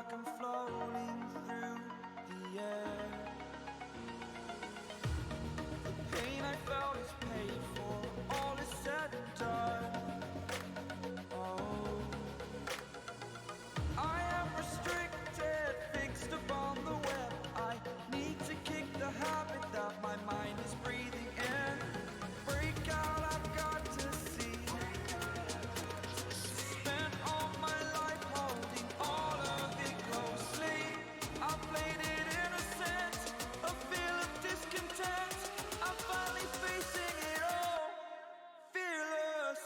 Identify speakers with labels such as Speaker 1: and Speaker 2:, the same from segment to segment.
Speaker 1: like I'm floating through the air. The pain I felt is paid for, all is said and done. Oh, I am restricted, fixed upon the web. I need to kick the habit that my mind is breathing in. Break out, I've got to see. Spent all my life holding all of it closely. I played it innocent, a feel of discontent. I'm finally facing it all, fearless.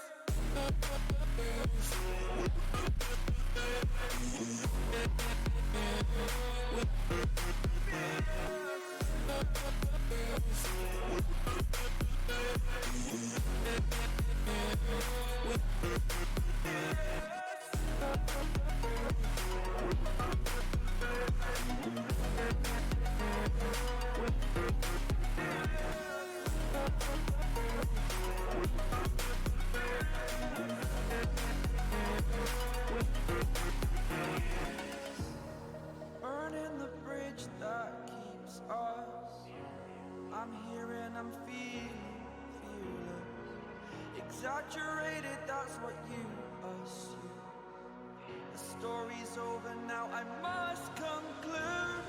Speaker 1: Burning the bridge that keeps us. I'm here and I'm feeling fearless. Exaggerated, that's what you assume. The story's over now, I must conclude.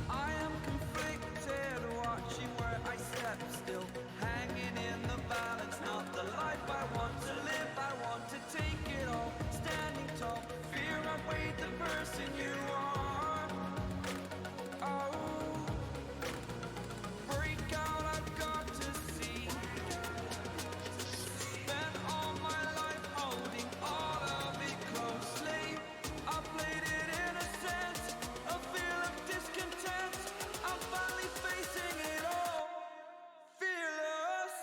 Speaker 1: I am conflicted, watching where I step still, hanging in the balance. Not the life I want to live, I want to take it all. Standing tall, fear outweighed the person you are. Oh, break out, I've got to see. Spent all my life holding all of it closely. I played it innocent, a feel of discontent. I'm finally facing it all, fearless.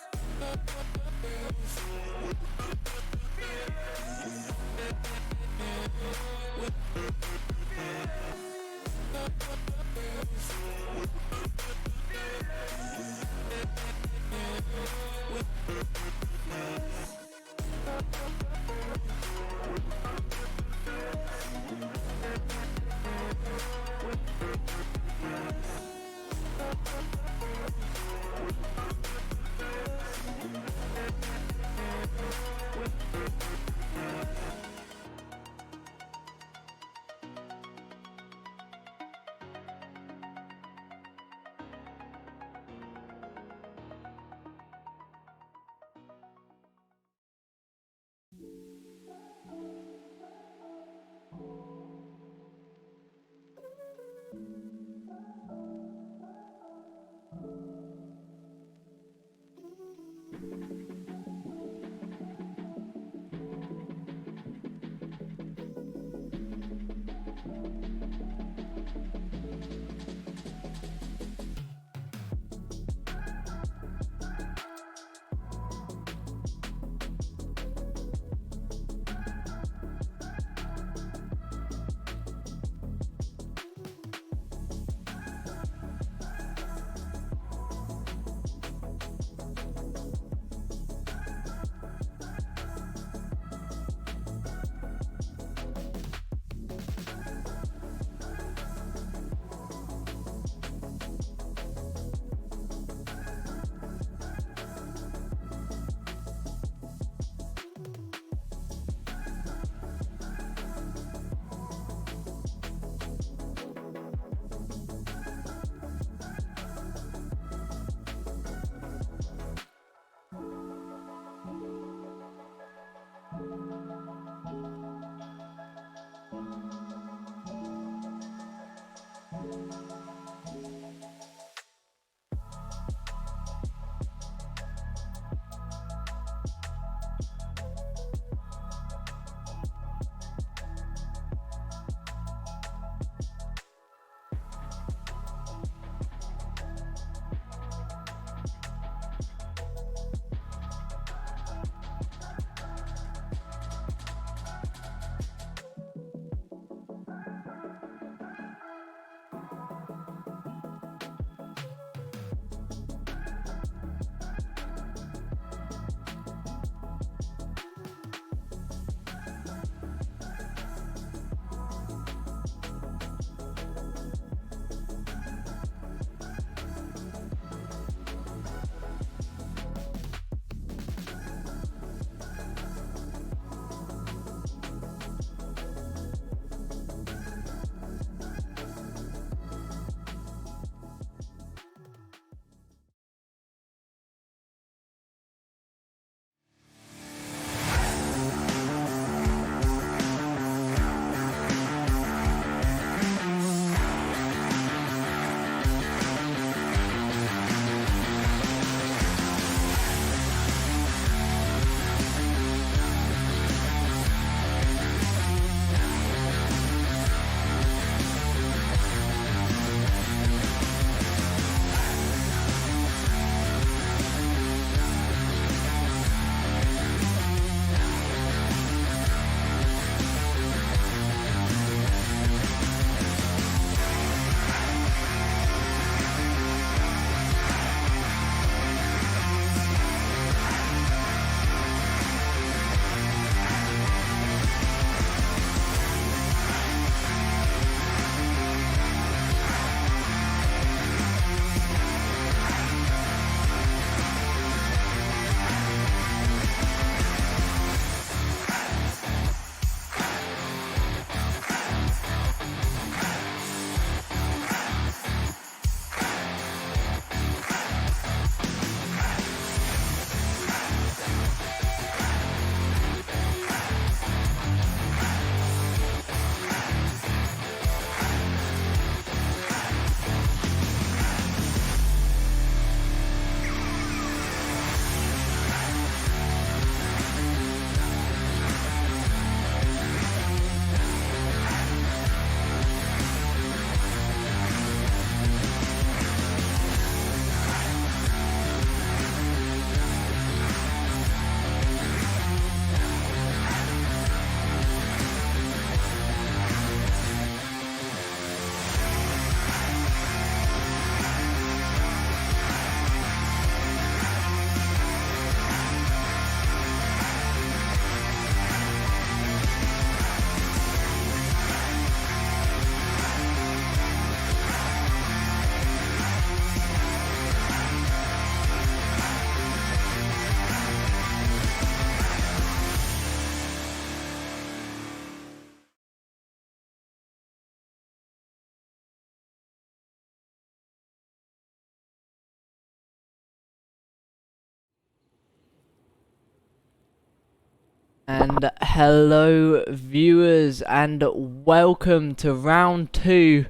Speaker 2: And hello viewers, and welcome to round 2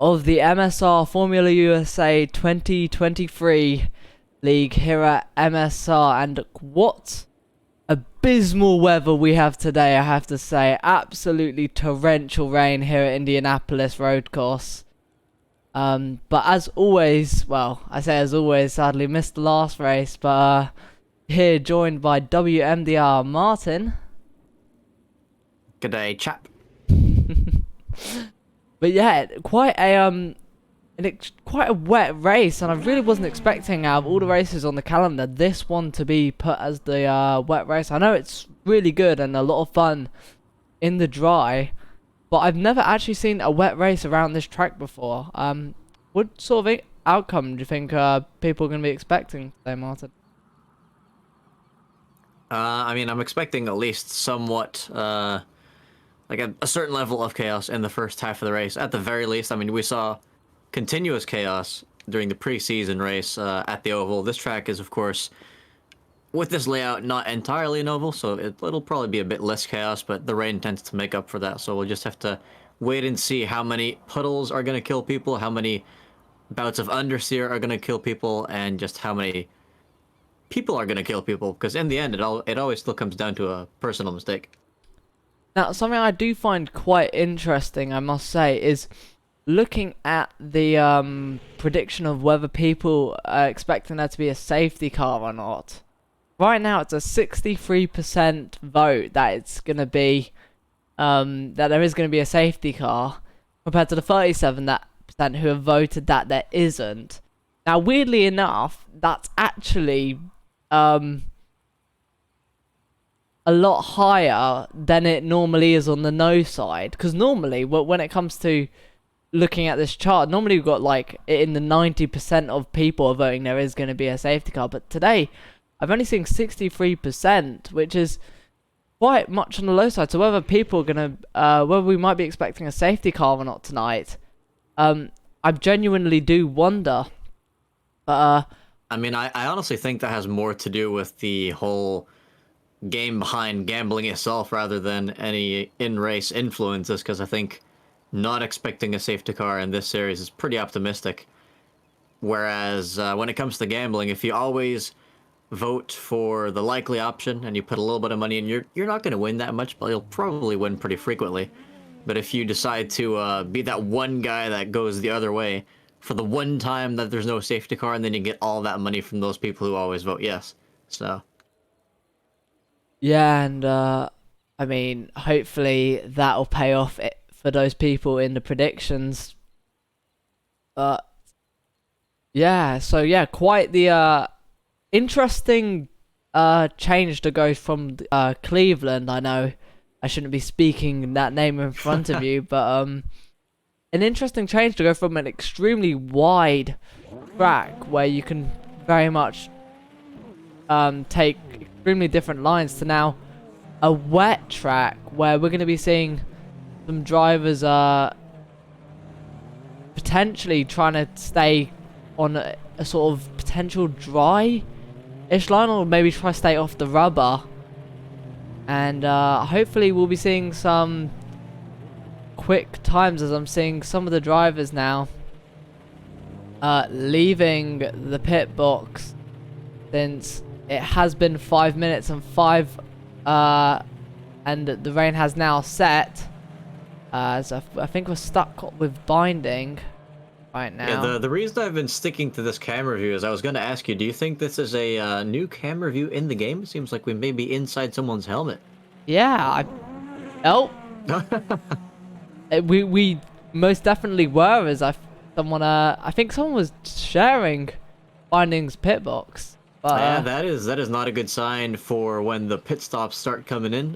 Speaker 2: of the MSR Formula USA 2023 League here at MSR. And what abysmal weather we have today, I have to say. Absolutely torrential rain here at Indianapolis road course. But as always, well, I say as always, sadly missed the last race, but here joined by WMDR Martin.
Speaker 3: G'day, chap.
Speaker 2: But yeah, quite a quite a wet race, and I really wasn't expecting out of all the races on the calendar this one to be put as the wet race. I know it's really good and a lot of fun in the dry, but I've never actually seen a wet race around this track before. What sort of outcome do you think people are going to be expecting today, Martin?
Speaker 3: I mean, I'm expecting at least somewhat, like a certain level of chaos in the first half of the race. At the very least, I mean, we saw continuous chaos during the preseason race at the oval. This track is, of course, with this layout, not entirely an oval, so it'll probably be a bit less chaos, but the rain tends to make up for that, so we'll just have to wait and see how many puddles are going to kill people, how many bouts of understeer are going to kill people, and just how many people are going to kill people, because in the end, it always still comes down to a personal mistake.
Speaker 2: Now, something I do find quite interesting, I must say, is looking at the prediction of whether people are expecting there to be a safety car or not. Right now, it's a 63% vote that it's going to be, that there is going to be a safety car, compared to the 37% who have voted that there isn't. Now, weirdly enough, that's actually a lot higher than it normally is on the no side, because normally when it comes to looking at this chart, normally we've got like in the 90% of people are voting there is going to be a safety car, but today I've only seen 63%, which is quite much on the low side. So whether people are going to whether we might be expecting a safety car or not tonight, I genuinely do wonder. I
Speaker 3: mean, I honestly think that has more to do with the whole game behind gambling itself rather than any in-race influences, because I think not expecting a safety car in this series is pretty optimistic. Whereas when it comes to gambling, if you always vote for the likely option and you put a little bit of money in, you're not going to win that much, but you'll probably win pretty frequently. But if you decide to be that one guy that goes the other way for the one time that there's no safety car, and then you get all that money from those people who always vote yes. So
Speaker 2: yeah, and I mean, hopefully that'll pay off for those people in the predictions. Yeah, so yeah, quite the interesting change to go from Cleveland. I know I shouldn't be speaking that name in front of you, but an interesting change to go from an extremely wide track where you can very much take extremely different lines to now a wet track where we're going to be seeing some drivers potentially trying to stay on a sort of potential dry-ish line, or maybe try to stay off the rubber. And hopefully we'll be seeing some quick times, as I'm seeing some of the drivers now leaving the pit box, since it has been 5 minutes and the rain has now set. So I think we're stuck with binding right now.
Speaker 3: Yeah, the reason I've been sticking to this camera view is I was going to ask you, do you think this is a new camera view in the game? It seems like we may be inside someone's helmet.
Speaker 2: Yeah, we most definitely were, as I think someone was sharing Binding's pit box.
Speaker 3: Yeah, that is not a good sign for when the pit stops start coming in,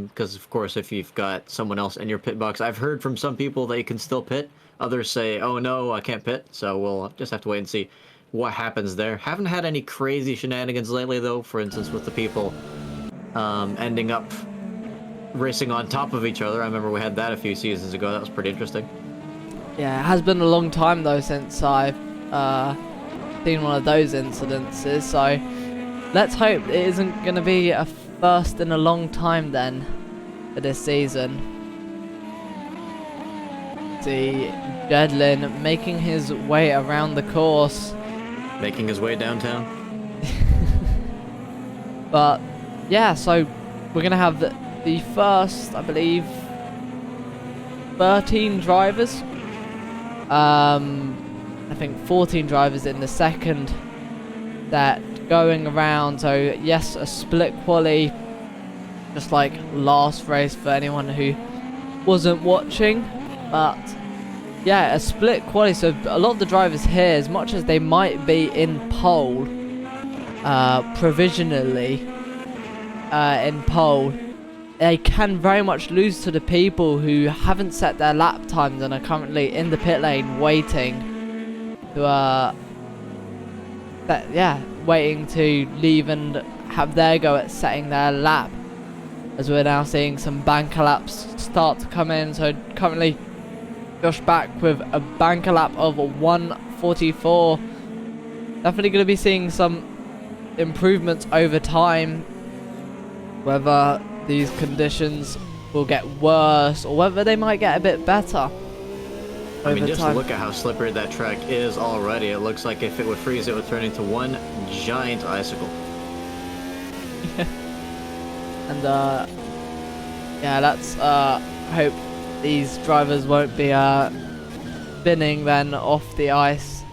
Speaker 3: because of course if you've got someone else in your pit box, I've heard from some people that you can still pit. Others say, oh no, I can't pit, so we'll just have to wait and see what happens there. Haven't had any crazy shenanigans lately though, for instance with the people ending up racing on top of each other. I remember we had that a few seasons ago. That was pretty interesting.
Speaker 2: Yeah, it has been a long time though since I've seen one of those incidences, so let's hope it isn't going to be a first in a long time then for this season. See Jedlin making his way around the course.
Speaker 3: Making his way downtown.
Speaker 2: But yeah, so we're gonna have the first, I believe, 13 drivers. I think 14 drivers in the second that going around. So yes, a split quali, just like last race for anyone who wasn't watching. But yeah, a split quali. So a lot of the drivers here, as much as they might be in pole, provisionally in pole, they can very much lose to the people who haven't set their lap times and are currently in the pit lane waiting to waiting to leave and have their go at setting their lap, as we're now seeing some banker laps start to come in. So currently Josh back with a banker lap of 1:44. Definitely going to be seeing some improvements over time, whether these conditions will get worse or whether they might get a bit better.
Speaker 3: I mean, just look at how slippery that track is already. It looks like if it would freeze, it would turn into one giant icicle.
Speaker 2: And yeah, let's hope these drivers won't be spinning then off the ice.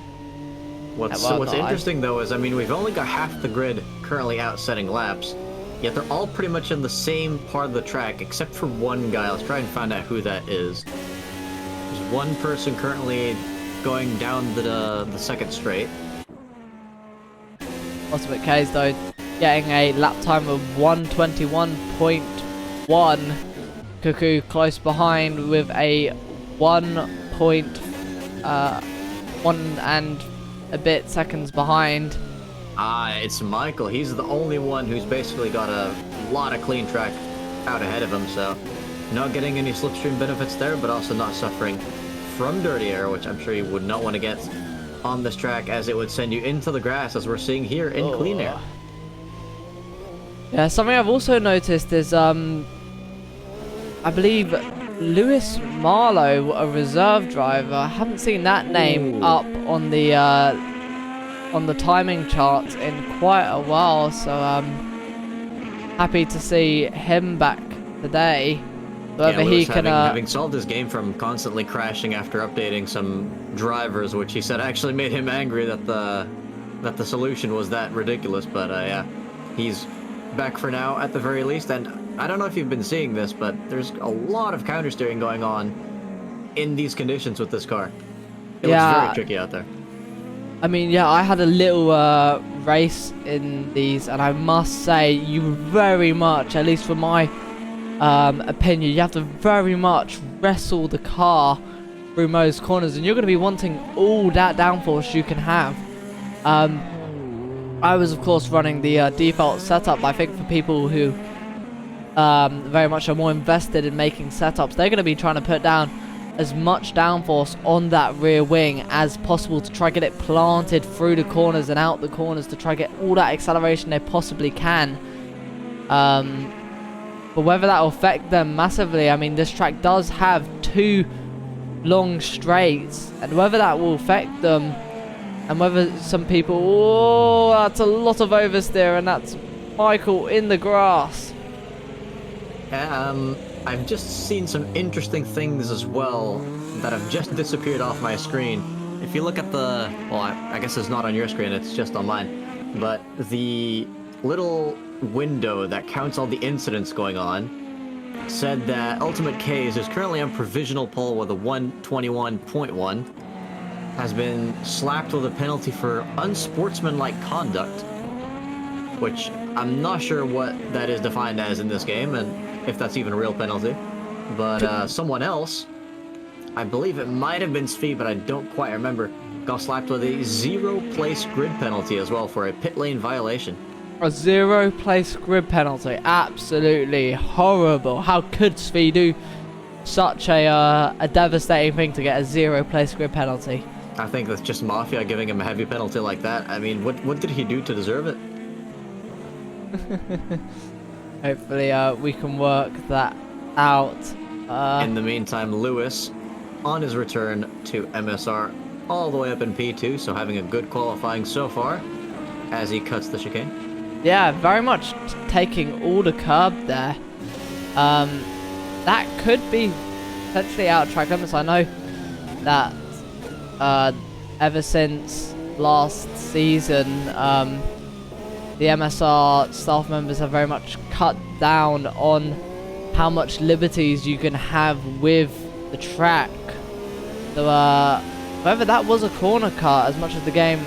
Speaker 3: What's interesting though is, I mean, we've only got half the grid currently out setting laps, yet they're all pretty much in the same part of the track except for one guy. Let's try and find out who that is. There's one person currently going down the second straight.
Speaker 2: Ultimate K's though getting a lap time of 1:21.1. Cuckoo close behind with a 1 and a bit seconds behind.
Speaker 3: It's Michael. He's the only one who's basically got a lot of clean track out ahead of him, so not getting any slipstream benefits there, but also not suffering from dirty air, which I'm sure you would not want to get on this track, as it would send you into the grass, as we're seeing here in clean air.
Speaker 2: Yeah, something I've also noticed is I believe Lewis Marlowe, a reserve driver. I haven't seen that name up on the timing charts in quite a while, so happy to see him back today. Whether he can
Speaker 3: having solved his game from constantly crashing after updating some drivers, which he said actually made him angry that the solution was that ridiculous. But yeah, he's back for now at the very least. And I don't know if you've been seeing this, but there's a lot of counter steering going on in these conditions with this car. It looks very tricky out there.
Speaker 2: I mean, yeah, I had a little race in these, and I must say, you very much, at least from my opinion, you have to very much wrestle the car through most corners, and you're going to be wanting all that downforce you can have. I was, of course, running the default setup. I think for people who very much are more invested in making setups, they're going to be trying to put down as much downforce on that rear wing as possible to try to get it planted through the corners and out the corners to try to get all that acceleration they possibly can. But whether that will affect them massively, I mean, this track does have 2 long straights, and whether that will affect them, and whether some people, oh, that's a lot of oversteer, and that's Michael in the grass.
Speaker 3: I've just seen some interesting things as well that have just disappeared off my screen. If you look at the, well, I guess it's not on your screen, it's just on mine, but the little window that counts all the incidents going on said that Ultimate K's is currently on provisional pole with a 1:21.1, has been slapped with a penalty for unsportsmanlike conduct, which I'm not sure what that is defined as in this game, and if that's even a real penalty. But someone else, I believe it might have been Svi, but I don't quite remember, got slapped with a 0-place grid penalty as well for a pit lane violation.
Speaker 2: A 0-place grid penalty, absolutely horrible. How could Svi do such a devastating thing to get a 0-place grid penalty?
Speaker 3: I think that's just Mafia giving him a heavy penalty like that. I mean, what did he do to deserve it?
Speaker 2: Hopefully, we can work that out.
Speaker 3: In the meantime, Lewis, on his return to MSR, all the way up in P2, so having a good qualifying so far as he cuts the chicane.
Speaker 2: Yeah, very much taking all the curb there. That could be potentially out of track limits. I know that ever since last season, the MSR staff members have very much cut down on how much liberties you can have with the track. So whether that was a corner cut, as much as the game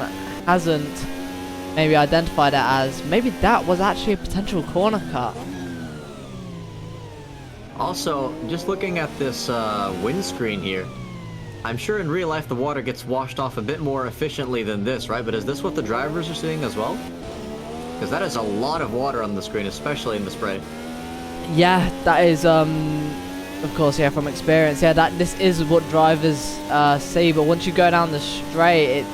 Speaker 2: hasn't maybe identified it as, maybe that was actually a potential corner cut.
Speaker 3: Also, just looking at this windscreen here, I'm sure in real life the water gets washed off a bit more efficiently than this, right? But is this what the drivers are seeing as well? Because that is a lot of water on the screen, especially in the spray.
Speaker 2: Yeah, that is, of course, yeah, from experience. Yeah, this is what drivers see, but once you go down the straight, it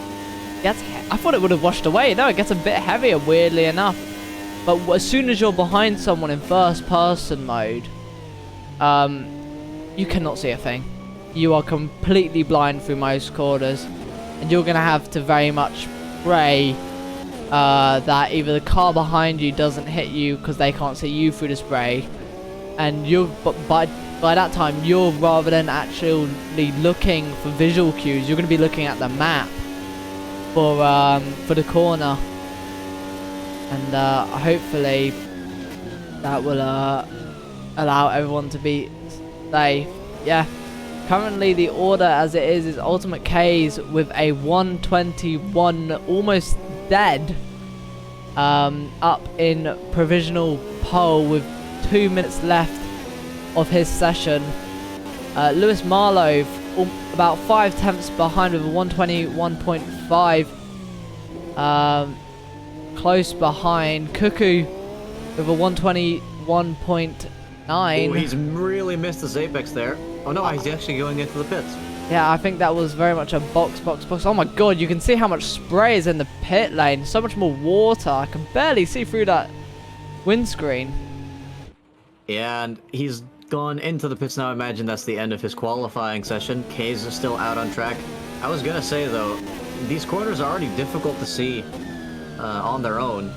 Speaker 2: gets... I thought it would have washed away. No, it gets a bit heavier, weirdly enough. But as soon as you're behind someone in first-person mode, you cannot see a thing. You are completely blind through most corners, and you're going to have to very much pray that either the car behind you doesn't hit you because they can't see you through the spray, and but by that time, you're, rather than actually looking for visual cues, you're going to be looking at the map for the corner, and hopefully that will allow everyone to be safe. Yeah, currently the order as it is Ultimate K's with a 121, almost dead, up in provisional pole with 2 minutes left of his session. Lewis Marlowe about 5 tenths behind with a 121.5, close behind. Cuckoo with a 121.9.
Speaker 3: Oh, he's really missed his apex there. Oh no, he's actually going into the pits.
Speaker 2: Yeah, I think that was very much a box. Oh my god, you can see how much spray is in the pit lane. So much more water. I can barely see through that windscreen.
Speaker 3: Yeah, and he's gone into the pits now. I imagine that's the end of his qualifying session. K's is still out on track. I was gonna say though, these corners are already difficult to see on their own,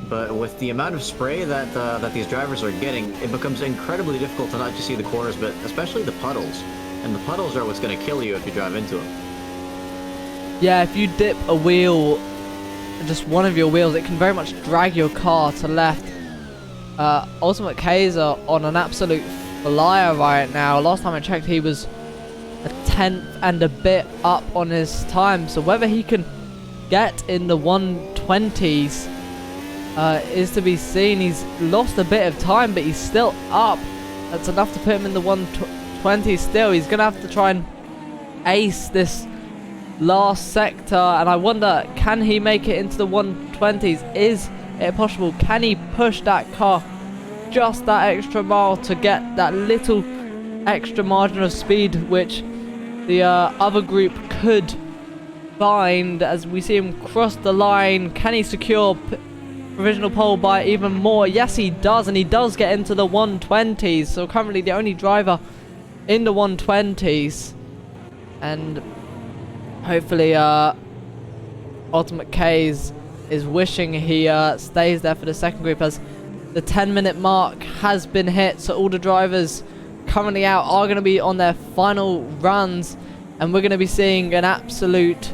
Speaker 3: but with the amount of spray that these drivers are getting, it becomes incredibly difficult to not just see the corners, but especially the puddles. And the puddles are what's gonna kill you if you drive into them.
Speaker 2: Yeah, if you dip a wheel, just one of your wheels, it can very much drag your car to left. Ultimate K's are on an absolute flyer right now. Last time I checked, he was a 10th and a bit up on his time. So whether he can get in the 120s is to be seen. He's lost a bit of time, but he's still up. That's enough to put him in the 120s still. He's going to have to try and ace this last sector, and I wonder, can he make it into the 120s? Is it possible? Can he push that car just that extra mile to get that little extra margin of speed which the other group could find as we see him cross the line? Can he secure provisional pole by even more? Yes, he does, and he does get into the 120s. So currently the only driver in the 120s, and hopefully Ultimate K's is wishing he stays there for the second group, as the 10-minute mark has been hit. So all the drivers currently out are going to be on their final runs, and we're going to be seeing an absolute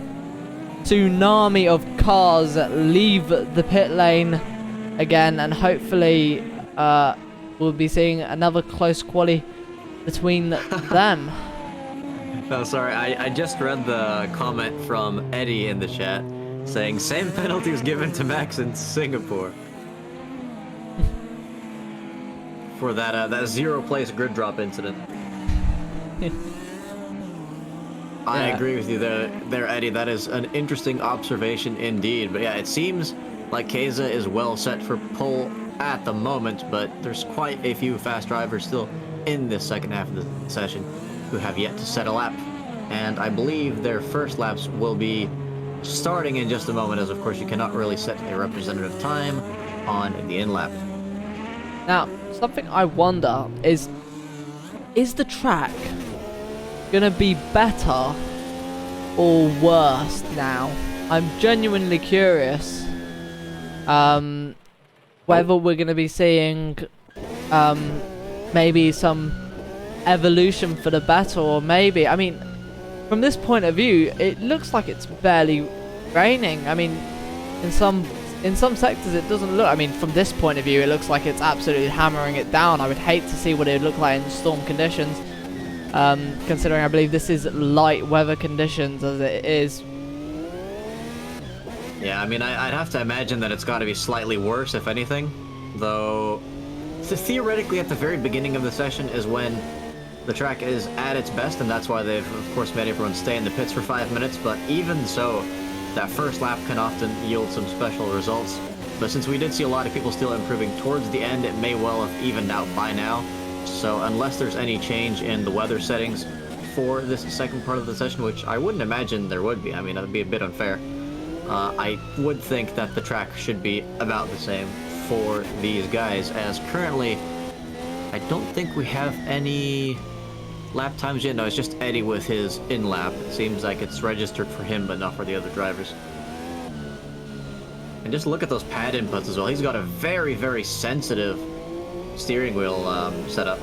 Speaker 2: tsunami of cars leave the pit lane again, and hopefully we'll be seeing another close quali between them.
Speaker 3: No, sorry, I just read the comment from Eddie in the chat saying same penalty was given to Max in Singapore for that zero place grid drop incident. I agree with you there, Eddie. That is an interesting observation indeed. But yeah, it seems like Keza is well set for pole at the moment, but there's quite a few fast drivers still in this second half of the session who have yet to set a lap. And I believe their first laps will be starting in just a moment, as of course you cannot really set a representative time on the in lap.
Speaker 2: Now, something I wonder is the track gonna be better or worse now? I'm genuinely curious whether we're gonna be seeing maybe some evolution for the better, or maybe, I mean, from this point of view, it looks like it's barely raining. I mean, in some sectors it doesn't look. I mean, from this point of view, it looks like it's absolutely hammering it down. I would hate to see what it would look like in storm conditions, considering I believe this is light weather conditions as it is.
Speaker 3: Yeah, I mean, I'd have to imagine that it's got to be slightly worse, if anything. Though, theoretically, at the very beginning of the session is when the track is at its best, and that's why they've, of course, made everyone stay in the pits for 5 minutes. But even so, that first lap can often yield some special results. But since we did see a lot of people still improving towards the end, it may well have evened out by now. So unless there's any change in the weather settings for this second part of the session, which I wouldn't imagine there would be, I mean, that would be a bit unfair, I would think that the track should be about the same for these guys, as currently I don't think we have any lap times yet. No, it's just Eddie with his in-lap. It seems like it's registered for him, but not for the other drivers. And just look at those pad inputs as well. He's got a very, very sensitive steering wheel setup.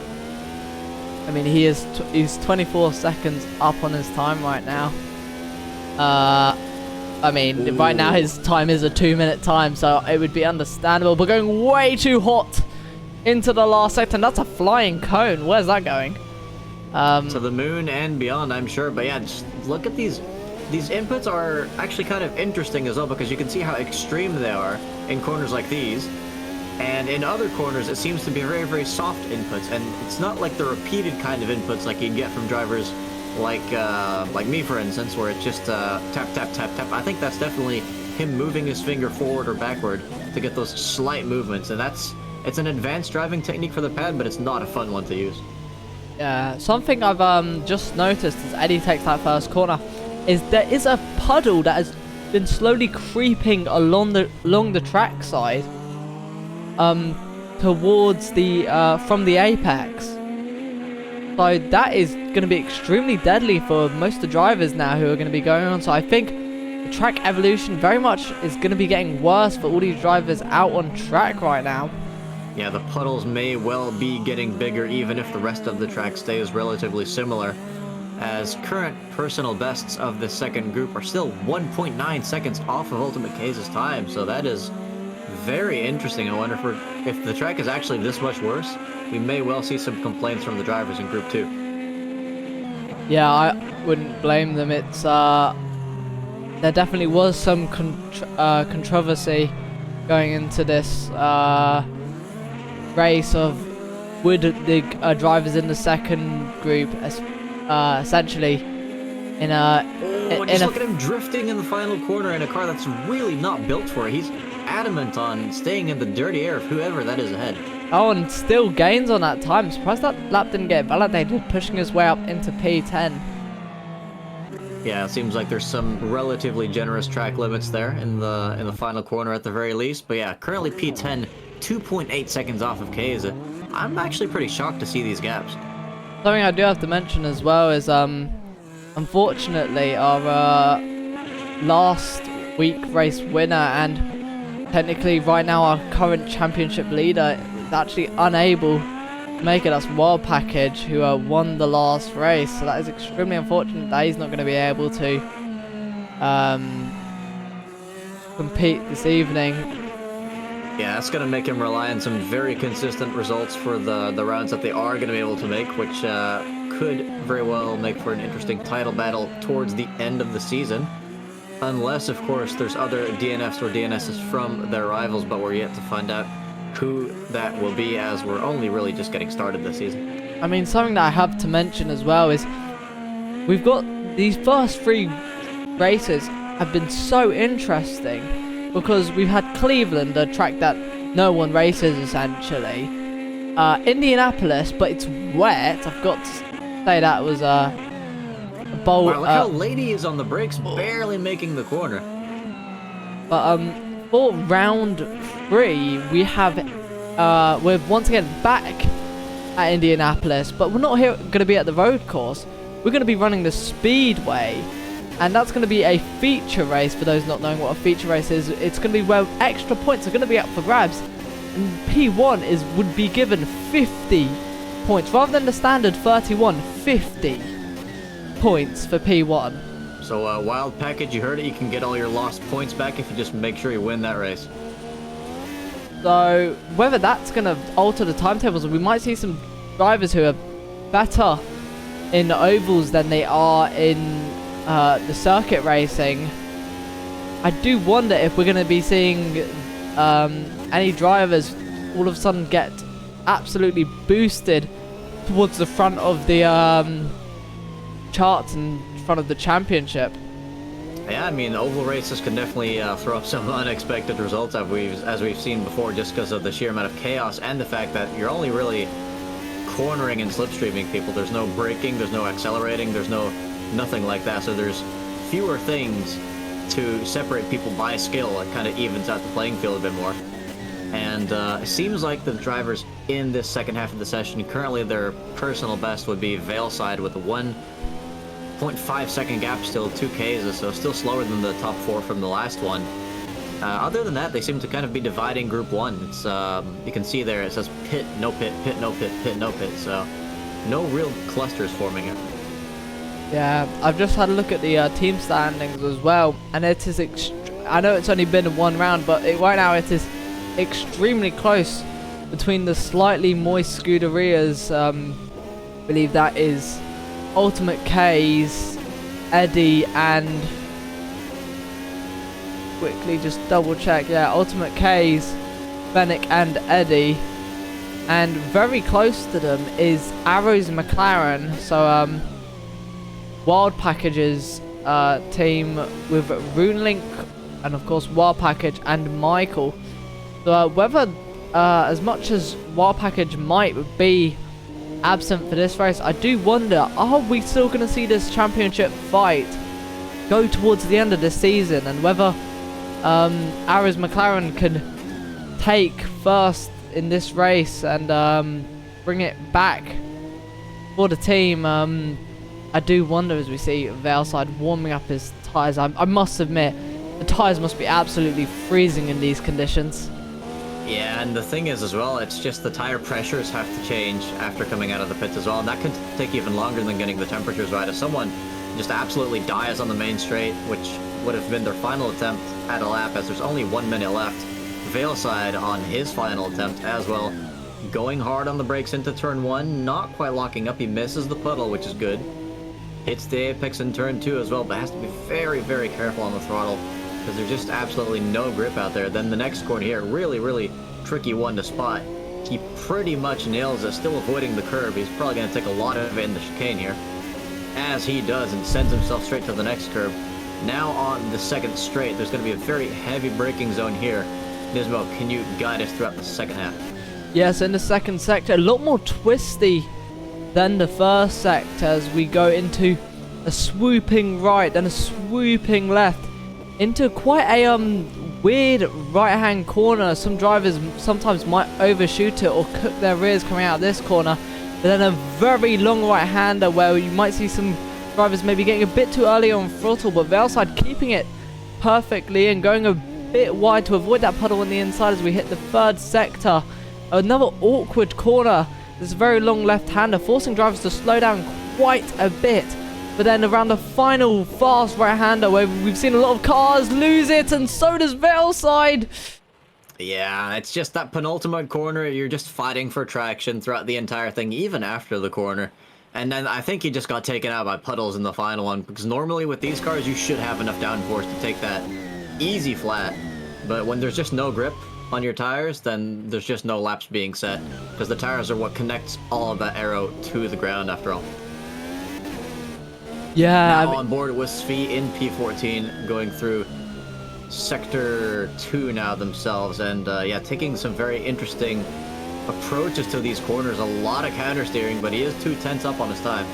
Speaker 2: I mean, he's 24 seconds up on his time right now. I mean,
Speaker 3: Ooh.
Speaker 2: right now his time is a 2-minute time, so it would be understandable. But going way too hot into the last sector, and that's a flying cone. Where's that going?
Speaker 3: To the moon and beyond, I'm sure. But yeah, just look at these. These inputs are actually kind of interesting as well, because you can see how extreme they are in corners like these. And in other corners, it seems to be very, very soft inputs. And it's not like the repeated kind of inputs like you'd get from drivers like me, for instance, where it's just tap, tap, tap, tap. I think that's definitely him moving his finger forward or backward to get those slight movements. And it's an advanced driving technique for the pad, but it's not a fun one to use.
Speaker 2: Yeah, something I've just noticed as Eddie takes that first corner is there is a puddle that has been slowly creeping along the track side towards the from the apex. So that is going to be extremely deadly for most of the drivers now who are going to be going on. So I think the track evolution very much is going to be getting worse for all these drivers out on track right now.
Speaker 3: Yeah, the puddles may well be getting bigger even if the rest of the track stays relatively similar, as current personal bests of the second group are still 1.9 seconds off of Ultimate K's time, so that is very interesting. I wonder if the track is actually this much worse, we may well see some complaints from the drivers in Group 2.
Speaker 2: Yeah, I wouldn't blame them. It's there definitely was some controversy going into this race of would the drivers in the second group essentially in
Speaker 3: just look at him drifting in the final corner in a car that's really not built for it. He's adamant on staying in the dirty air of whoever that is ahead.
Speaker 2: Oh, and still gains on that time. Surprised that lap didn't get validated, pushing his way up into P10.
Speaker 3: Yeah, it seems like there's some relatively generous track limits there in the final corner at the very least. But yeah, currently P10, 2.8 seconds off of K's. I'm actually pretty shocked to see these gaps.
Speaker 2: Something I do have to mention as well is, unfortunately, our last week race winner and technically right now our current championship leader is actually unable to make it. That's Wild Package, who won the last race. So that is extremely unfortunate that he's not going to be able to compete this evening.
Speaker 3: Yeah, that's going to make him rely on some very consistent results for the rounds that they are going to be able to make, which could very well make for an interesting title battle towards the end of the season. Unless, of course, there's other DNFs or DNSs from their rivals, but we're yet to find out who that will be, as we're only really just getting started this season.
Speaker 2: I mean, something that I have to mention as well is we've got these first 3 races have been so interesting. Because we've had Cleveland, a track that no one races essentially. Indianapolis, but it's wet. I've got to say that was a bold.
Speaker 3: Wow, look how late he is on the brakes, barely making the corner.
Speaker 2: But for round 3, we have we're once again back at Indianapolis, but we're not here going to be at the road course. We're going to be running the speedway, and that's going to be a feature race. For those not knowing what a feature race is, it's going to be where extra points are going to be up for grabs, and P1 would be given 50 points rather than the standard 31. 50 points for P1.
Speaker 3: So wild package, you heard it, you can get all your lost points back if you just make sure you win that race.
Speaker 2: So whether that's going to alter the timetables, we might see some drivers who are better in the ovals than they are in the circuit racing. I do wonder if we're going to be seeing any drivers all of a sudden get absolutely boosted towards the front of the charts and front of the championship.
Speaker 3: Yeah, I mean, oval races can definitely throw up some unexpected results as we've seen before, just because of the sheer amount of chaos and the fact that you're only really cornering and slipstreaming people. There's no braking, there's no accelerating, there's nothing like that. So there's fewer things to separate people by skill. It kind of evens out the playing field a bit more. And it seems like the drivers in this second half of the session, currently their personal best would be Valeside with a 1.5 second gap, still 2Ks, so still slower than the top 4 from the last one. Other than that, they seem to kind of be dividing Group 1. It's you can see there, it says pit, no pit, pit, no pit, pit, no pit, so no real clusters forming here.
Speaker 2: Yeah, I've just had a look at the team standings as well, and it is I know it's only been one round, but right now it is extremely close between the slightly moist Scuderias. I believe that is Ultimate K's, Eddie, and quickly just double check, yeah, Ultimate K's, Fennec and Eddie, and very close to them is Arrows McLaren. So Wild Package's team with Runelink and of course Wild Package and Michael. So whether as much as Wild Package might be absent for this race, I do wonder, are we still going to see this championship fight go towards the end of the season, and whether Arrows McLaren can take first in this race and bring it back for the team. I do wonder, as we see Valeside warming up his tyres. I must admit, the tyres must be absolutely freezing in these conditions.
Speaker 3: Yeah, and the thing is as well, it's just the tire pressures have to change after coming out of the pits as well, and that can take even longer than getting the temperatures right. If someone just absolutely dies on the main straight, which would have been their final attempt at a lap, as there's only 1 minute left, Valeside on his final attempt as well, going hard on the brakes into turn 1, not quite locking up, he misses the puddle, which is good. Hits the apex in turn 2 as well, but has to be very, very careful on the throttle, because there's just absolutely no grip out there. Then the next corner here, really tricky one to spot. He pretty much nails it, still avoiding the curb. He's probably going to take a lot of it in the chicane here, as he does, and sends himself straight to the next curb. Now on the second straight, there's going to be a very heavy braking zone here. Nismo, can you guide us throughout the second half?
Speaker 2: Yes, in the second sector, a lot more twisty than the first sector, as we go into a swooping right, then a swooping left, into quite a weird right-hand corner. Some drivers sometimes might overshoot it or cook their rears coming out of this corner, but then a very long right-hander where you might see some drivers maybe getting a bit too early on throttle, but Valeside keeping it perfectly and going a bit wide to avoid that puddle on the inside as we hit the third sector. Another awkward corner, this very long left-hander, forcing drivers to slow down quite a bit. But then around the final fast right-hander where we've seen a lot of cars lose it, and so does Valeside.
Speaker 3: Yeah, it's just that penultimate corner, you're just fighting for traction throughout the entire thing, even after the corner. And then I think he just got taken out by puddles in the final one, because normally with these cars you should have enough downforce to take that easy flat. But when there's just no grip on your tires, then there's just no laps being set, because the tires are what connects all of that aero to the ground after all.
Speaker 2: Yeah,
Speaker 3: now on board with Svi in P14, going through Sector 2 now themselves, and yeah, taking some very interesting approaches to these corners. A lot of counter steering, but he is too tense up on his time.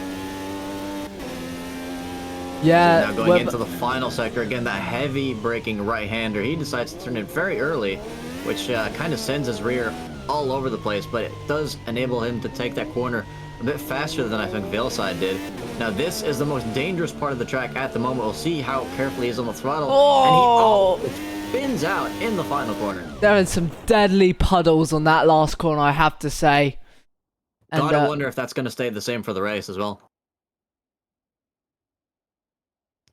Speaker 2: Yeah.
Speaker 3: So now going into the final sector, again, that heavy braking right-hander. He decides to turn in very early, which kind of sends his rear all over the place, but it does enable him to take that corner a bit faster than I think Veilside did. Now this is the most dangerous part of the track at the moment. We'll see how carefully he's on the throttle.
Speaker 2: Oh!
Speaker 3: And he spins out in the final corner.
Speaker 2: There are some deadly puddles on that last corner, I have to say. And,
Speaker 3: Gotta wonder if that's going to stay the same for the race as well.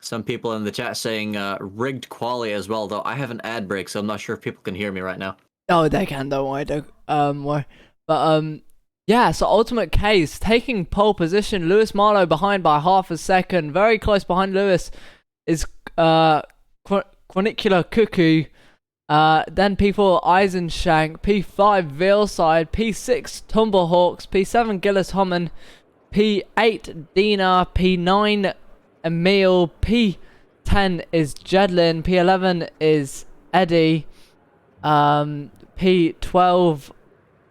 Speaker 3: Some people in the chat saying rigged quali as well, though I have an ad break, so I'm not sure if people can hear me right now.
Speaker 2: Oh, they can, don't worry. Worry. But, yeah, so Ultimate Case taking pole position. Lewis Marlowe behind by half a second. Very close behind Lewis is Quanicular Cuckoo. Then P4 Eisenshank. P5 Veilside. P6 Tumblehawks. P7 Gillis Homan. P8 Dina. P9 Emil. P10 is Jedlin. P11 is Eddie. P12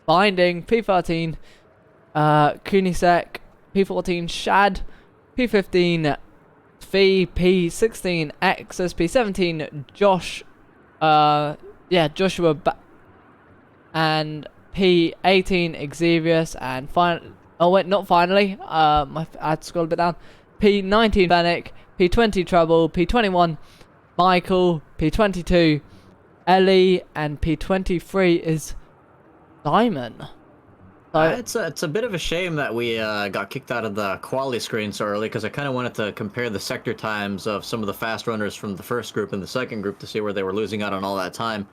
Speaker 2: Binding. P13 Kunisek. P14 Shad. P15 Fee. P16 Xs. P17 Josh. Joshua and P18 Xavius, and finally, I had to scroll a bit down. P19 Fennec. P20 Trouble. P21 Michael. P22 Ellie, and P23 is Simon. So
Speaker 3: it's a bit of a shame that we got kicked out of the quality screen so early, because I kind of wanted to compare the sector times of some of the fast runners from the first group and the second group to see where they were losing out on all that time.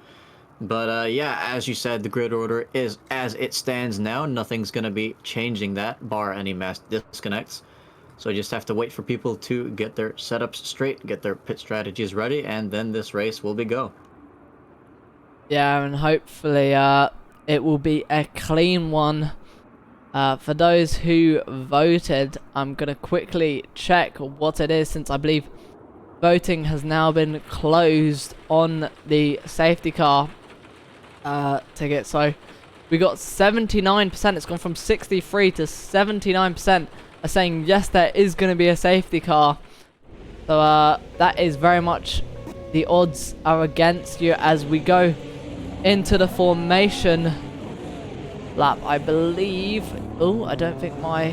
Speaker 3: But yeah, as you said, the grid order is as it stands now. Nothing's going to be changing that, bar any mass disconnects. So you just have to wait for people to get their setups straight, get their pit strategies ready, and then this race will be go.
Speaker 2: yeah, and hopefully it will be a clean one. For those who voted, I'm going to quickly check what it is, since I believe voting has now been closed on the safety car ticket. So we got 79%. It's gone from 63 to 79% are saying yes, there is going to be a safety car. So that is very much, the odds are against you as we go into the formation lap, I believe. Oh, I don't think my...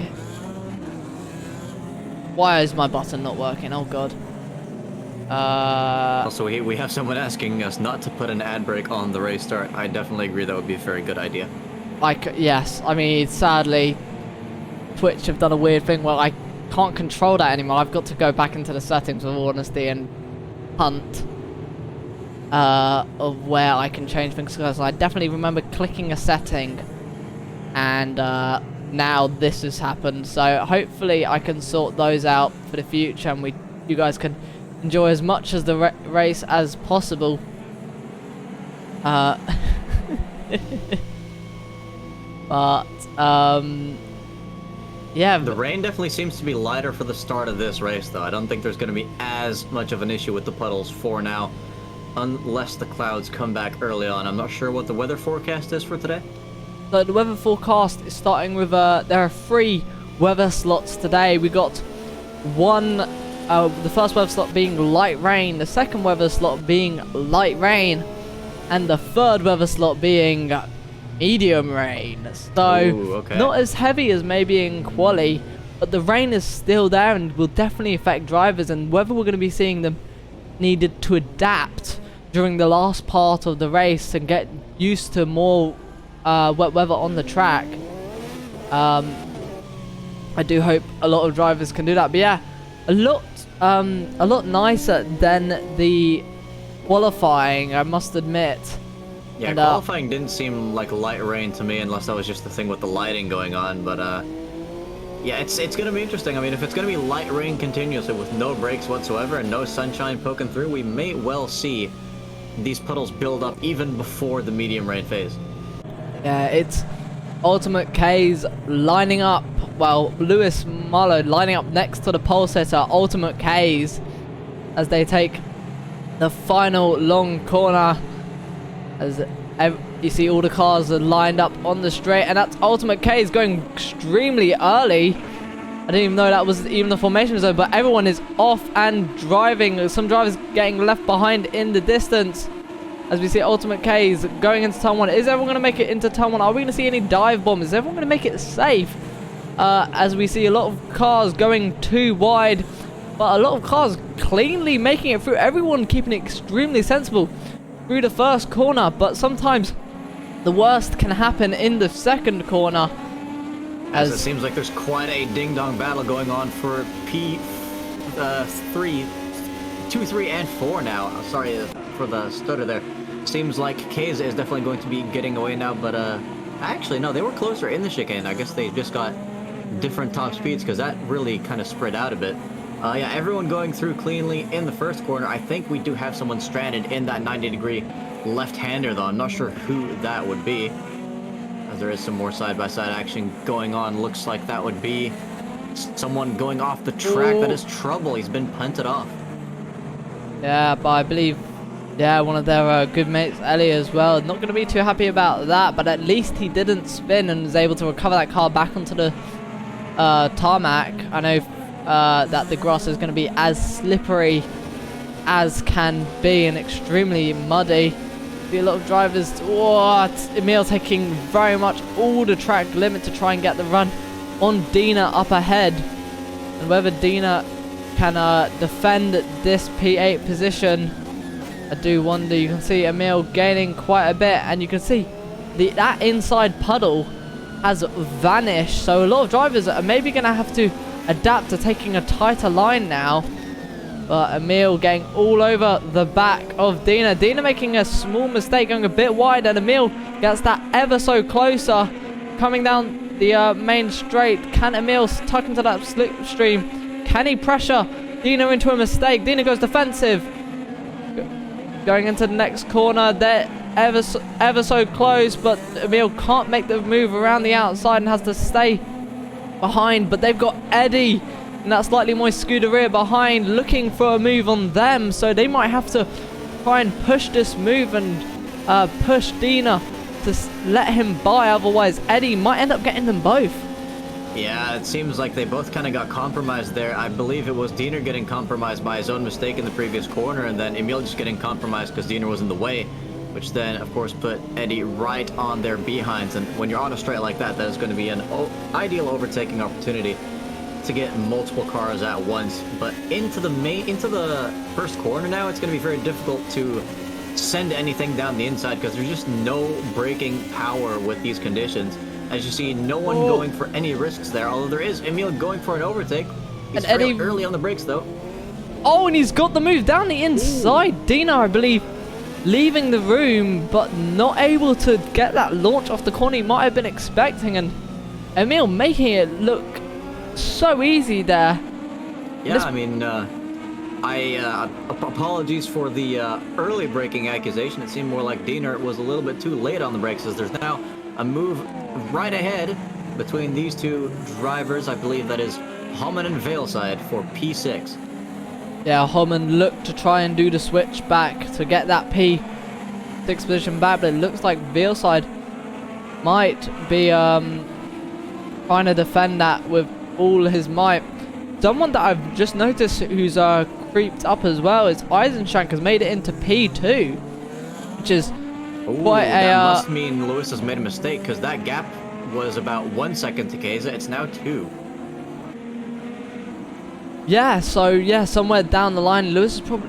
Speaker 2: Why is my button not working? Oh god.
Speaker 3: Also, we have someone asking us not to put an ad break on the race start. I definitely agree that would be a very good idea.
Speaker 2: Yes, I mean, sadly, Twitch have done a weird thing where I can't control that anymore. I've got to go back into the settings, with all honesty, and hunt of where I can change things, because I definitely remember clicking a setting, and now this has happened. So hopefully I can sort those out for the future, and you guys can enjoy as much as the race as possible. But yeah,
Speaker 3: the rain definitely seems to be lighter for the start of this race, though. I don't think there's going to be as much of an issue with the puddles for now, unless the clouds come back early on. I'm not sure what the weather forecast is for today.
Speaker 2: So the weather forecast is starting with there are 3 weather slots today. We got one, the first weather slot being light rain, the second weather slot being light rain, and the third weather slot being medium rain. So
Speaker 3: Ooh, okay.
Speaker 2: Not as heavy as maybe in quali, but the rain is still there and will definitely affect drivers, and whether we're going to be seeing them needed to adapt during the last part of the race and get used to more wet weather on the track. I do hope a lot of drivers can do that. But yeah, a lot nicer than the qualifying, I must admit.
Speaker 3: Yeah,
Speaker 2: And,
Speaker 3: qualifying didn't seem like light rain to me, unless that was just the thing with the lighting going on. But yeah, it's going to be interesting. I mean, if it's going to be light rain continuously with no breaks whatsoever and no sunshine poking through, we may well see these puddles build up even before the medium rain phase.
Speaker 2: Yeah, it's Ultimate K's lining up. Well, Lewis Marlowe lining up next to the pole sitter, Ultimate K's, as they take the final long corner. As you see, all the cars are lined up on the straight, and that's Ultimate K's going extremely early. I didn't even know that was even the formation zone, but everyone is off and driving. Some drivers getting left behind in the distance. as we see Ultimate K's going into turn 1. Is everyone going to make it into turn 1? Are we going to see any dive bombs? Is everyone going to make it safe? As we see a lot of cars going too wide, but a lot of cars cleanly making it through. Everyone keeping it extremely sensible through the first corner, but sometimes the worst can happen in the second corner.
Speaker 3: As it seems like there's quite a ding-dong battle going on for P3, 2, 3, and 4 now. Sorry for the stutter there. Seems like Keza is definitely going to be getting away now, but actually no, they were closer in the chicane. I guess they just got different top speeds because that really kind of spread out a bit. Yeah, everyone going through cleanly in the first corner. I think we do have someone stranded in that 90-degree left-hander though. I'm not sure who that would be, as there is some more side-by-side action going on. Looks like that would be someone going off the track. That is trouble. He's been punted off.
Speaker 2: Yeah, but I believe, yeah, one of their good mates, Ellie, as well. Not going to be too happy about that, but at least he didn't spin and was able to recover that car back onto the tarmac. I know that the grass is going to be as slippery as can be and extremely muddy. Be a lot of drivers. What? Emil taking very much all the track limit to try and get the run on Dina up ahead, and whether Dina can defend this P8 position, I do wonder. You can see Emil gaining quite a bit, and you can see that inside puddle has vanished, so a lot of drivers are maybe going to have to adapt to taking a tighter line now. But Emil getting all over the back of Dina. Dina making a small mistake, going a bit wide, and Emil gets that ever so closer, coming down the main straight. Can Emil tuck into that slipstream? Can he pressure Dina into a mistake? Dina goes defensive. Going into the next corner, they're ever so close, but Emil can't make the move around the outside and has to stay behind. But they've got Eddie and that slightly moist Scuderia behind, looking for a move on them, so they might have to try and push this move and push Dina to let him by, otherwise Eddie might end up getting them both.
Speaker 3: Yeah, it seems like they both kind of got compromised there. I believe it was Dina getting compromised by his own mistake in the previous corner, and then Emil just getting compromised because Dina was in the way, which then, of course, put Eddie right on their behinds. And when you're on a straight like that, that is going to be an ideal overtaking opportunity to get multiple cars at once. But into the first corner now, it's going to be very difficult to send anything down the inside because there's just no braking power with these conditions. As you see, no one going for any risks there, although there is Emil going for an overtake. He's
Speaker 2: and Eddie
Speaker 3: early on the brakes though.
Speaker 2: Oh, and he's got the move down the inside. Ooh. Dina, I believe, leaving the room, but not able to get that launch off the corner he might have been expecting, and Emil making it look so easy there.
Speaker 3: Yeah, I mean, apologies for the early braking accusation. It seemed more like Dina was a little bit too late on the brakes, as there's now a move right ahead between these two drivers. I believe that is Homan and Valeside for P6.
Speaker 2: Yeah, Homan looked to try and do the switch back to get that P6 position back, but it looks like Valeside might be trying to defend that with all his might. Someone that I've just noticed who's creeped up as well is Eisenshank, has made it into P2, which is quite
Speaker 3: that must mean Lewis has made a mistake, because that gap was about 1 second to Keza. It's now 2.
Speaker 2: Yeah, so yeah, somewhere down the line, Lewis has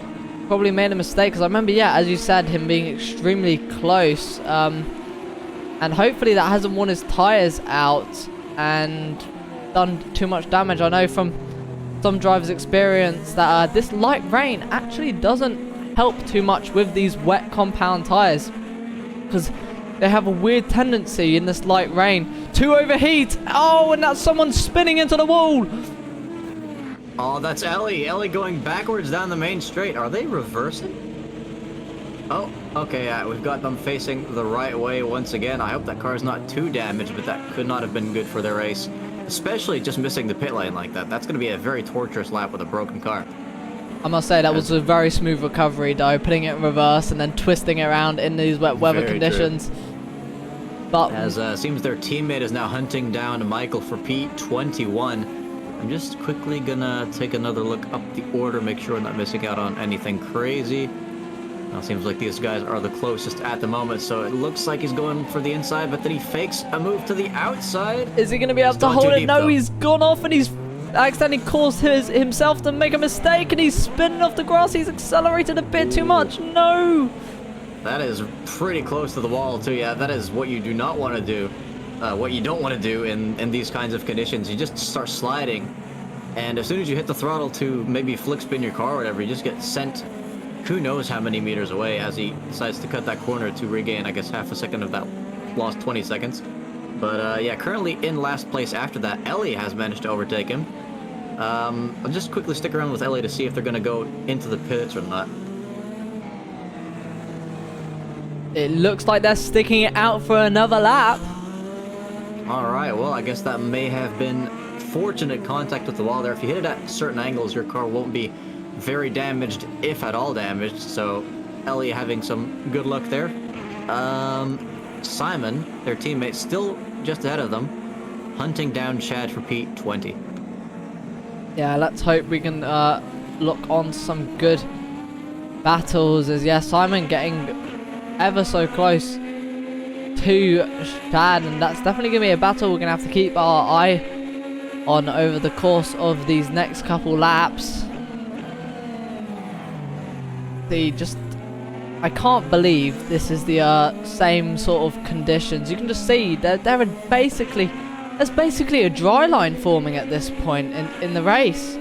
Speaker 2: probably made a mistake, because I remember, yeah, as you said, him being extremely close, and hopefully that hasn't worn his tires out and done too much damage. I know from some drivers' experience that this light rain actually doesn't help too much with these wet compound tires, because they have a weird tendency in this light rain to overheat. Oh, and that's someone spinning into the wall.
Speaker 3: Oh, that's Ellie. Ellie going backwards down the main straight. Are they reversing? Oh, okay, we've got them facing the right way once again. I hope that car's not too damaged, but that could not have been good for their race. Especially just missing the pit lane like that. That's going to be a very torturous lap with a broken car.
Speaker 2: I must say, that was a very smooth recovery, though, putting it in reverse and then twisting it around in these wet weather conditions.
Speaker 3: True.
Speaker 2: But
Speaker 3: as seems their teammate is now hunting down Michael for P21. I'm just quickly gonna take another look up the order, make sure I'm not missing out on anything crazy. Now seems like these guys are the closest at the moment, so it looks like he's going for the inside, but then he fakes a move to the outside.
Speaker 2: Is he going to be able to hold it? No, he's gone off and he's accidentally caused himself to make a mistake, and he's spinning off the grass. He's accelerated a bit too much. No!
Speaker 3: That is pretty close to the wall, too. Yeah, that is what you do not want to do. What you don't want to do in these kinds of conditions. You just start sliding, and as soon as you hit the throttle to maybe flick spin your car or whatever, you just get sent who knows how many meters away as he decides to cut that corner to regain, I guess, half a second of that lost 20 seconds. But yeah, currently in last place after that. Ellie has managed to overtake him. I'll just quickly stick around with Ellie to see if they're going to go into the pits or not.
Speaker 2: It looks like they're sticking it out for another lap.
Speaker 3: Alright, well, I guess that may have been fortunate contact with the wall there. If you hit it at certain angles, your car won't be very damaged, if at all damaged, so Ellie having some good luck there. Simon, their teammate, still just ahead of them, hunting down Chad for P20.
Speaker 2: Yeah, let's hope we can lock on some good battles, as yeah, Simon getting ever so close to Chad, and that's definitely going to be a battle we're going to have to keep our eye on over the course of these next couple laps. I can't believe this is the same sort of conditions. You can just see there's basically a dry line forming at this point in the race.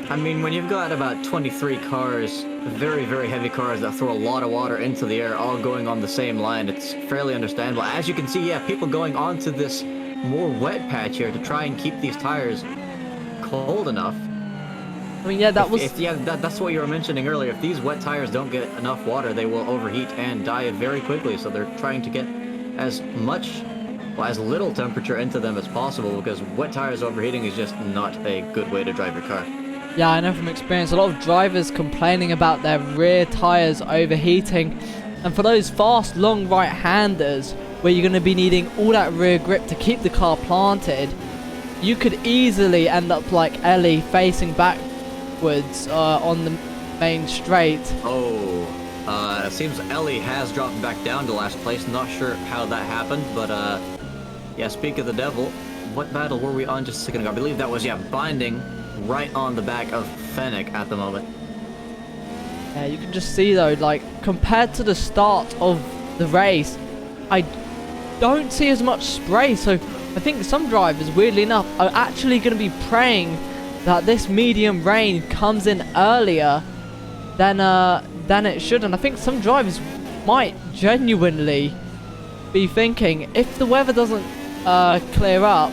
Speaker 3: I mean, when you've got about 23 cars, very, very heavy cars that throw a lot of water into the air, all going on the same line, it's fairly understandable. As you can see, yeah, people going onto this more wet patch here to try and keep these tires cold enough.
Speaker 2: I mean, yeah, that's
Speaker 3: what you were mentioning earlier. If these wet tires don't get enough water, they will overheat and die very quickly. So they're trying to get as little temperature into them as possible, because wet tires overheating is just not a good way to drive your car.
Speaker 2: Yeah, I know from experience, a lot of drivers complaining about their rear tires overheating. And for those fast, long right-handers, where you're going to be needing all that rear grip to keep the car planted, you could easily end up like Ellie, facing backwards on the main straight.
Speaker 3: It seems Ellie has dropped back down to last place. Not sure how that happened, but yeah, speak of the devil, what battle were we on just a second ago? I believe that was, yeah, Binding right on the back of Fennec at the moment.
Speaker 2: Yeah, you can just see though, like, compared to the start of the race, I don't see as much spray, so I think some drivers, weirdly enough, are actually going to be praying that this medium rain comes in earlier than it should. And I think some drivers might genuinely be thinking, if the weather doesn't clear up,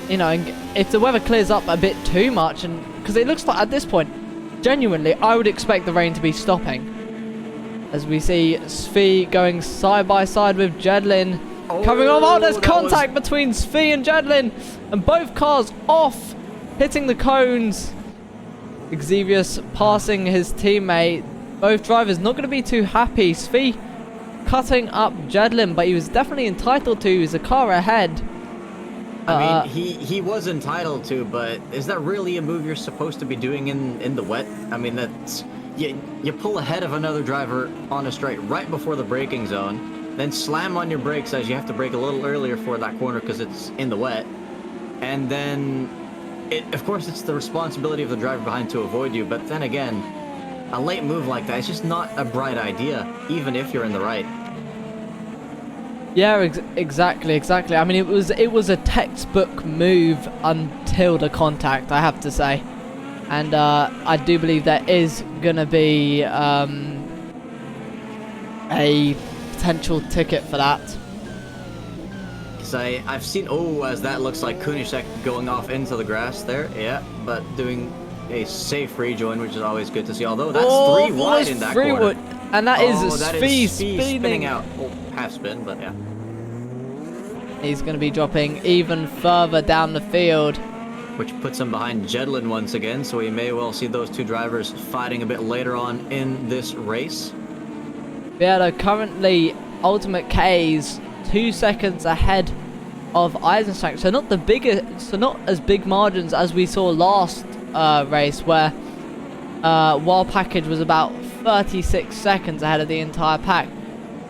Speaker 2: you know, if the weather clears up a bit too much, and because it looks like at this point, genuinely, I would expect the rain to be stopping. As we see Svi going side by side with Jedlin. Coming off. Oh, there's contact between Svi and Jedlin, and both cars off, hitting the cones. Xevious passing his teammate. Both drivers not going to be too happy. Svi cutting up Jedlin, but he was definitely entitled to. He's a car ahead.
Speaker 3: I mean, he was entitled to, but is that really a move you're supposed to be doing in the wet? I mean, that's you pull ahead of another driver on a straight right before the braking zone, then slam on your brakes as you have to brake a little earlier for that corner because it's in the wet, and then of course it's the responsibility of the driver behind to avoid you. But then again, a late move like that is just not a bright idea, even if you're in the right.
Speaker 2: Yeah, exactly. I mean, it was a textbook move until the contact, I have to say, and I do believe there is gonna be a potential ticket for that.
Speaker 3: Because I've seen, as that looks like Kunishek going off into the grass there, yeah, but doing a safe rejoin, which is always good to see. Although that's 3 wide in that corner.
Speaker 2: And that is
Speaker 3: Svi spinning out. Half spin, but yeah.
Speaker 2: He's going to be dropping even further down the field.
Speaker 3: Which puts him behind Jedlin once again, so we may well see those two drivers fighting a bit later on in this race.
Speaker 2: Yeah, though, currently Ultimate K's 2 seconds ahead of Eisenstank. So not as big margins as we saw last race, where Wild Package was about 36 seconds ahead of the entire pack.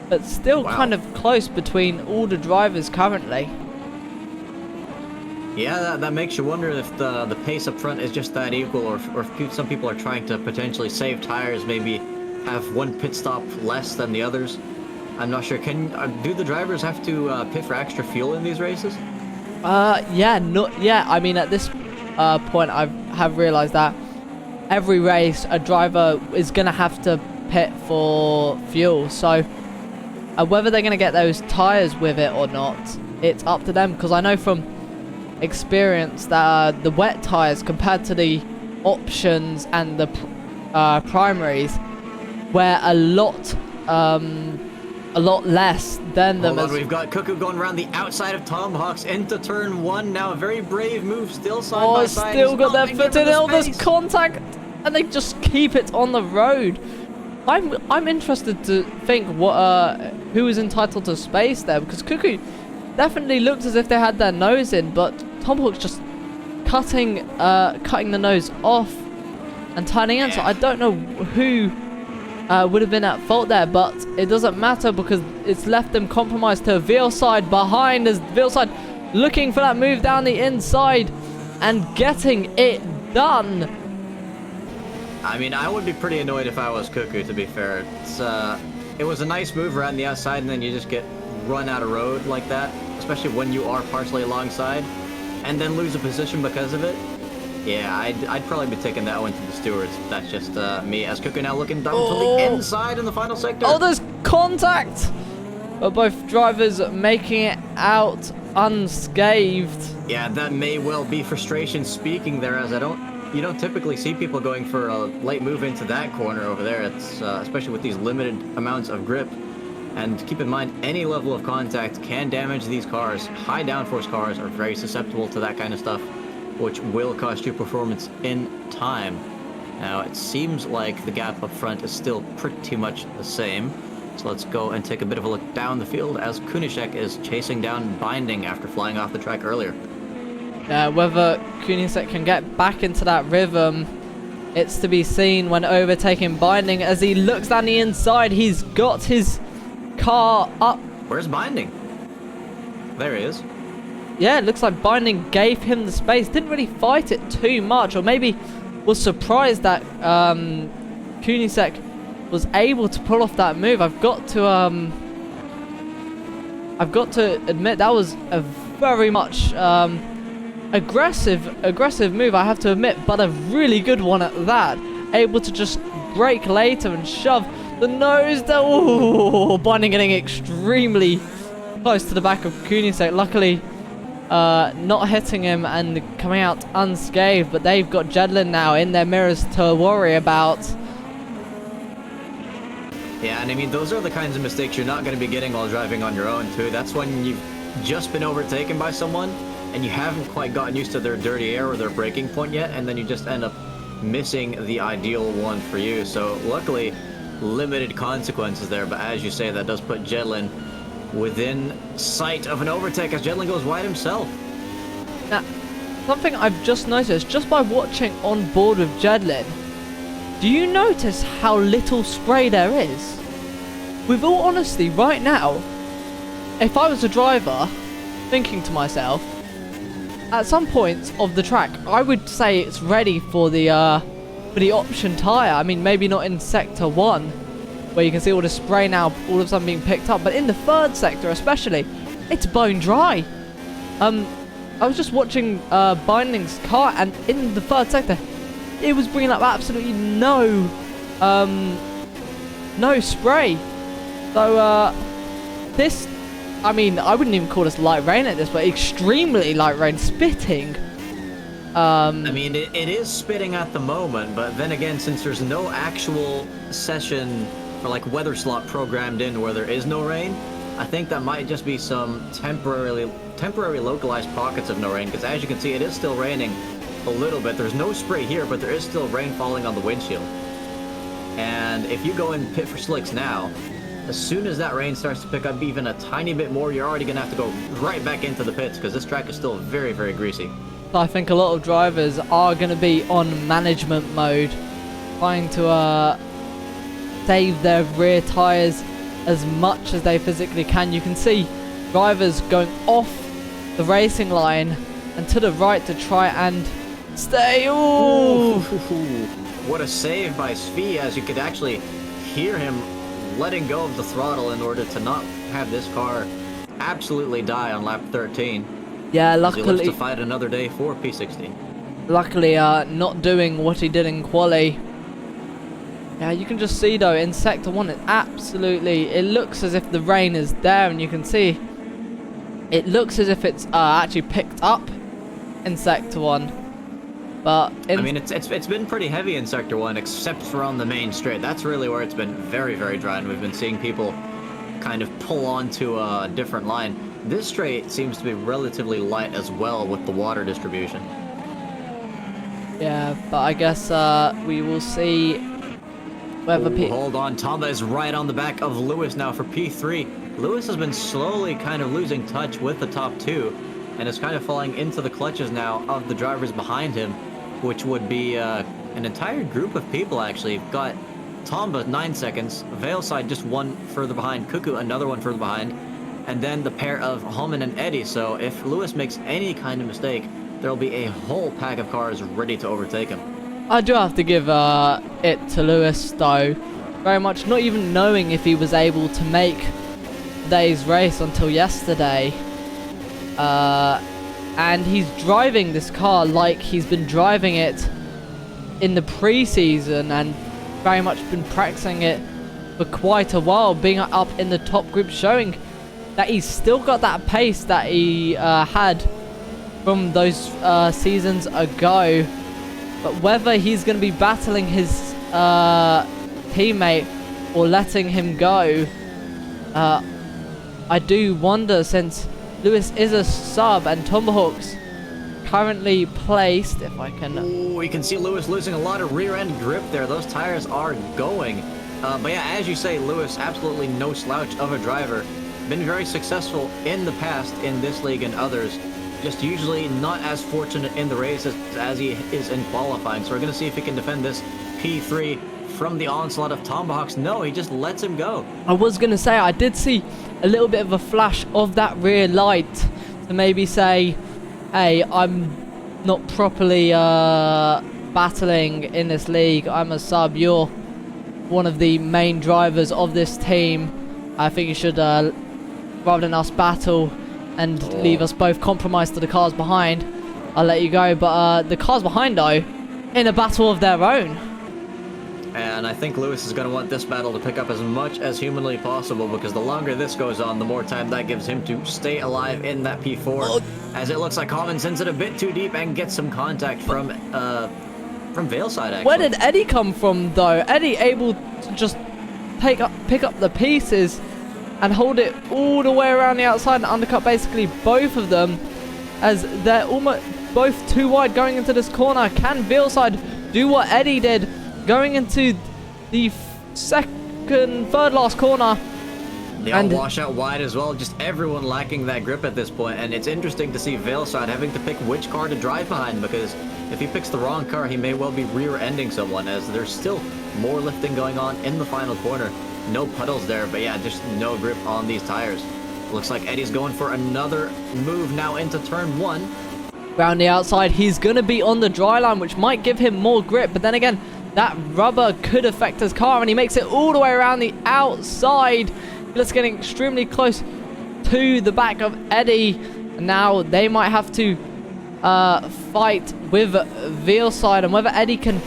Speaker 2: But still kind of close between all the drivers currently.
Speaker 3: Yeah, that makes you wonder if the pace up front is just that equal, or if some people are trying to potentially save tires, maybe have one pit stop less than the others. I'm not sure. Do the drivers have to pit for extra fuel in these races?
Speaker 2: I mean, at this point, I have realised that every race a driver is gonna have to pit for fuel. So whether they're gonna get those tires with it or not, it's up to them. Because I know from experience that the wet tires compared to the options and the primaries wear a lot less than them.
Speaker 3: Hold on, we've got Cuckoo going around the outside of Tomahawks into turn 1 now. A very brave move, still side by side.
Speaker 2: Still got their foot in all this contact, and they just keep it on the road. I'm interested to think who is entitled to space there, because Cuckoo definitely looked as if they had their nose in, but Tomahawk's just cutting the nose off and turning in. So I don't know who would have been at fault there, but it doesn't matter because it's left them compromised to Veilside behind, as Veilside looking for that move down the inside and getting it done.
Speaker 3: I mean, I would be pretty annoyed if I was Cuckoo, to be fair. It was a nice move around the outside, and then you just get run out of road like that, especially when you are partially alongside, and then lose a position because of it. Yeah, I'd probably be taking that one to the stewards. That's just me, as Cuckoo now looking down to the inside in the final sector.
Speaker 2: Oh, there's contact! But both drivers making it out unscathed.
Speaker 3: Yeah, that may well be frustration speaking there, as you don't typically see people going for a late move into that corner over there. It's especially with these limited amounts of grip. And keep in mind, any level of contact can damage these cars. High downforce cars are very susceptible to that kind of stuff, which will cost you performance in time. Now, it seems like the gap up front is still pretty much the same. So let's go and take a bit of a look down the field as Kunishek is chasing down Binding after flying off the track earlier.
Speaker 2: Whether Kunishek can get back into that rhythm, it's to be seen when overtaking Binding. As he looks down the inside, he's got his car up.
Speaker 3: Where's Binding? There he is.
Speaker 2: Yeah, it looks like Binding gave him the space. Didn't really fight it too much, or maybe was surprised that Kunishek was able to pull off that move. I've got to admit that was a very much aggressive move, I have to admit, but a really good one at that. Able to just brake later and shove the nose down. Ooh, Binding getting extremely close to the back of Kunishek. Luckily, not hitting him and coming out unscathed, but they've got Jedlin now in their mirrors to worry about.
Speaker 3: Yeah, and I mean, those are the kinds of mistakes you're not going to be getting while driving on your own, too. That's when you've just been overtaken by someone, and you haven't quite gotten used to their dirty air or their braking point yet, and then you just end up missing the ideal one for you. So, luckily, limited consequences there, but as you say, that does put Jedlin within sight of an overtake as Jedlin goes wide himself.
Speaker 2: Now, something I've just noticed, just by watching on board with Jedlin, do you notice how little spray there is? With all honesty, right now, if I was a driver, thinking to myself, at some points of the track, I would say it's ready for the option tyre. I mean, maybe not in Sector 1, where you can see all the spray now all of a sudden being picked up, but in the third sector especially, it's bone dry. I was just watching Binding's car, and in the third sector, it was bringing up absolutely no spray. So this, I mean, I wouldn't even call this light rain at this, but extremely light rain, spitting.
Speaker 3: I mean, it is spitting at the moment, but then again, since there's no actual session or like weather slot programmed in where there is no rain, I think that might just be some temporary localized pockets of no rain, because as you can see, it is still raining a little bit. There's no spray here, but there is still rain falling on the windshield. And if you go and pit for slicks now, as soon as that rain starts to pick up even a tiny bit more, you're already going to have to go right back into the pits, because this track is still very, very greasy.
Speaker 2: I think a lot of drivers are going to be on management mode, trying to save their rear tyres as much as they physically can. You can see drivers going off the racing line and to the right to try and stay. Ooh!
Speaker 3: What a save by Svi, as you could actually hear him letting go of the throttle in order to not have this car absolutely die on lap 13.
Speaker 2: Yeah,
Speaker 3: As he looks
Speaker 2: luckily,
Speaker 3: to fight another day for P16.
Speaker 2: not doing what he did in quali. Yeah, you can just see though in sector 1, it looks as if the rain is there, and you can see it looks as if it's actually picked up in sector 1. But
Speaker 3: I mean, it's been pretty heavy in sector 1, except for on the main straight. That's really where it's been very, very dry, and we've been seeing people kind of pull onto a different line. This straight seems to be relatively light as well with the water distribution.
Speaker 2: yeah, but I guess we will see whether
Speaker 3: Hold on, Tamba is right on the back of Lewis now for P3. Lewis has been slowly kind of losing touch with the top two, and is kind of falling into the clutches now of the drivers behind him, which would be an entire group of people actually. You've got Tamba 9 seconds, Veilside just one further behind, Cuckoo another one further behind, and then the pair of Homan and Eddie. So if Lewis makes any kind of mistake, there'll be a whole pack of cars ready to overtake him.
Speaker 2: I do have to give it to Lewis though, very much not even knowing if he was able to make today's race until yesterday. And he's driving this car like he's been driving it in the pre-season and very much been practicing it for quite a while, being up in the top group, showing that he's still got that pace that he had from those seasons ago. But whether he's going to be battling his teammate or letting him go, I do wonder, since Lewis is a sub and Tomahawk's currently placed, if I can...
Speaker 3: Ooh, you can see Lewis losing a lot of rear end grip there. Those tires are going. But yeah, as you say, Lewis, absolutely no slouch of a driver. Been very successful in the past in this league and others. Just usually not as fortunate in the races as he is in qualifying. So we're going to see if he can defend this P3 from the onslaught of Tomahawks. No, he just lets him go.
Speaker 2: I was going to say, I did see a little bit of a flash of that rear light to maybe say, hey, I'm not properly battling in this league. I'm a sub. You're one of the main drivers of this team. I think you should, rather than us battle and leave us both compromised to the cars behind, I'll let you go. But the cars behind, though, in a battle of their own.
Speaker 3: And I think Lewis is going to want this battle to pick up as much as humanly possible, because the longer this goes on, the more time that gives him to stay alive in that P4. As it looks like Common sends it a bit too deep and gets some contact from Veilside, actually.
Speaker 2: Where did Eddie come from, though? Eddie able to just pick up the pieces and hold it all the way around the outside and undercut basically both of them, as they're almost both too wide going into this corner. Can Veilside do what Eddie did, going into the third last corner?
Speaker 3: They all wash out wide as well, just everyone lacking that grip at this point. And it's interesting to see Veilside having to pick which car to drive behind, because if he picks the wrong car, he may well be rear-ending someone, as there's still more lifting going on in the final corner. No puddles there, but yeah, just no grip on these tires. Looks like Eddie's going for another move now into turn 1.
Speaker 2: Round the outside, he's going to be on the dry line, which might give him more grip, but then again, that rubber could affect his car, and he makes it all the way around the outside. Just getting extremely close to the back of Eddie. And now they might have to fight with Veilside, and whether Eddie can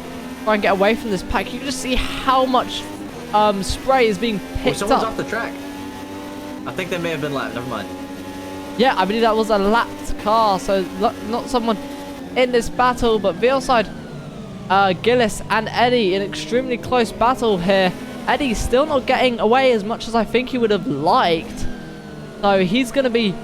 Speaker 2: try and get away from this pack. You can just see how much spray is being picked
Speaker 3: someone's
Speaker 2: up.
Speaker 3: Off the track. I think they may have been lapped. Never mind.
Speaker 2: Yeah, I believe that was a lapped car, so not someone in this battle, but Veilside, Gillis and Eddie in extremely close battle here. Eddie's still not getting away as much as I think he would have liked, so he's going to be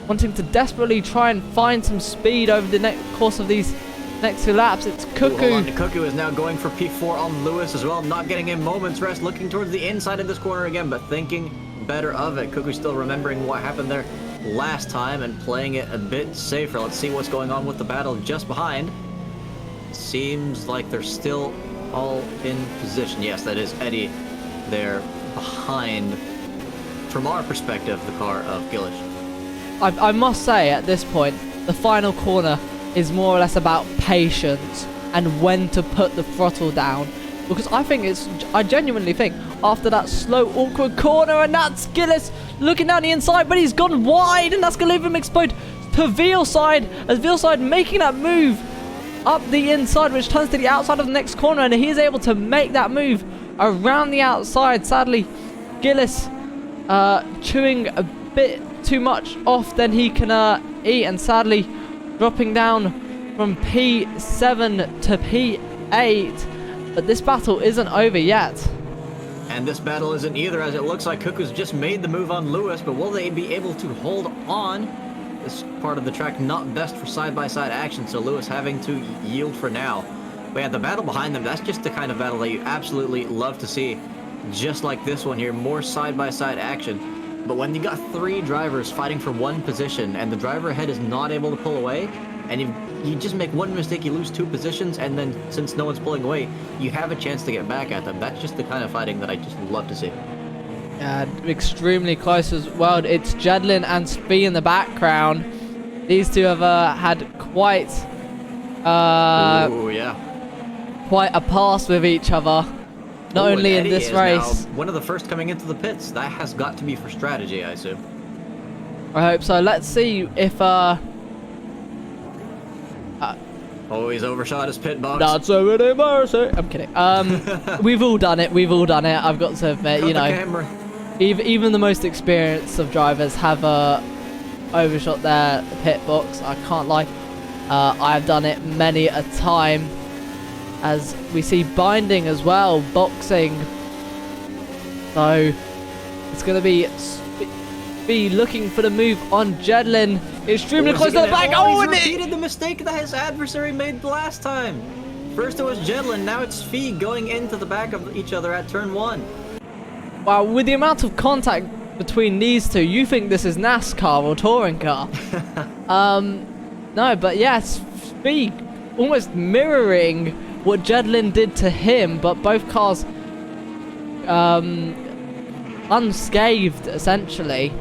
Speaker 2: wanting to desperately try and find some speed over the course of these next 2 laps. It's Cuckoo.
Speaker 3: Cuckoo is now going for P4 on Lewis as well, not getting a moment's rest, looking towards the inside of this corner again, but thinking better of it. Cuckoo still remembering what happened there last time and playing it a bit safer. Let's see what's going on with the battle just behind. Seems like they're still all in position. Yes, that is Eddie there behind, from our perspective, the car of Gillish.
Speaker 2: I must say, at this point, the final corner is more or less about patience and when to put the throttle down. Because I genuinely think, after that slow, awkward corner, and that's Gillis looking down the inside, but he's gone wide, and that's going to leave him exposed to Veilside, as Veilside making that move up the inside, which turns to the outside of the next corner, and he is able to make that move around the outside. Sadly, Gillis chewing a bit too much off than he can eat, and sadly dropping down from P7 to P8. But this battle isn't over yet.
Speaker 3: And this battle isn't either, as it looks like Cuckoo's just made the move on Lewis, but will they be able to hold on? This part of the track not best for side-by-side action, so Lewis having to yield for now. But yeah, the battle behind them, that's just the kind of battle that you absolutely love to see. Just like this one here, more side-by-side action. But when you got 3 drivers fighting for one position, and the driver ahead is not able to pull away, and you just make one mistake, you lose 2 positions, and then since no one's pulling away, you have a chance to get back at them. That's just the kind of fighting that I just love to see.
Speaker 2: Yeah, extremely close as well. It's Jedlin and Spee in the background. These two have had quite
Speaker 3: Ooh, yeah.
Speaker 2: quite a pass with each other. Not only in this race.
Speaker 3: One of the first coming into the pits. That has got to be for strategy, I assume.
Speaker 2: I hope so. Let's see if
Speaker 3: Oh, he's overshot his pit box.
Speaker 2: Not so many mercy. I'm kidding. We've all done it. We've all done it. I've got to admit, you know, even the most experienced of drivers have overshot their pit box. I can't lie. I've done it many a time. As we see binding as well, boxing. So it's going to be looking for the move on Jedlin. Extremely close to the back.
Speaker 3: Oh,
Speaker 2: and
Speaker 3: he repeated the mistake that his adversary made last time. First it was Jedlin, now it's Fee going into the back of each other at turn 1.
Speaker 2: Wow, with the amount of contact between these two, you think this is NASCAR or touring car. No, but yes, Fee almost mirroring what Jedlin did to him, but both cars unscathed essentially.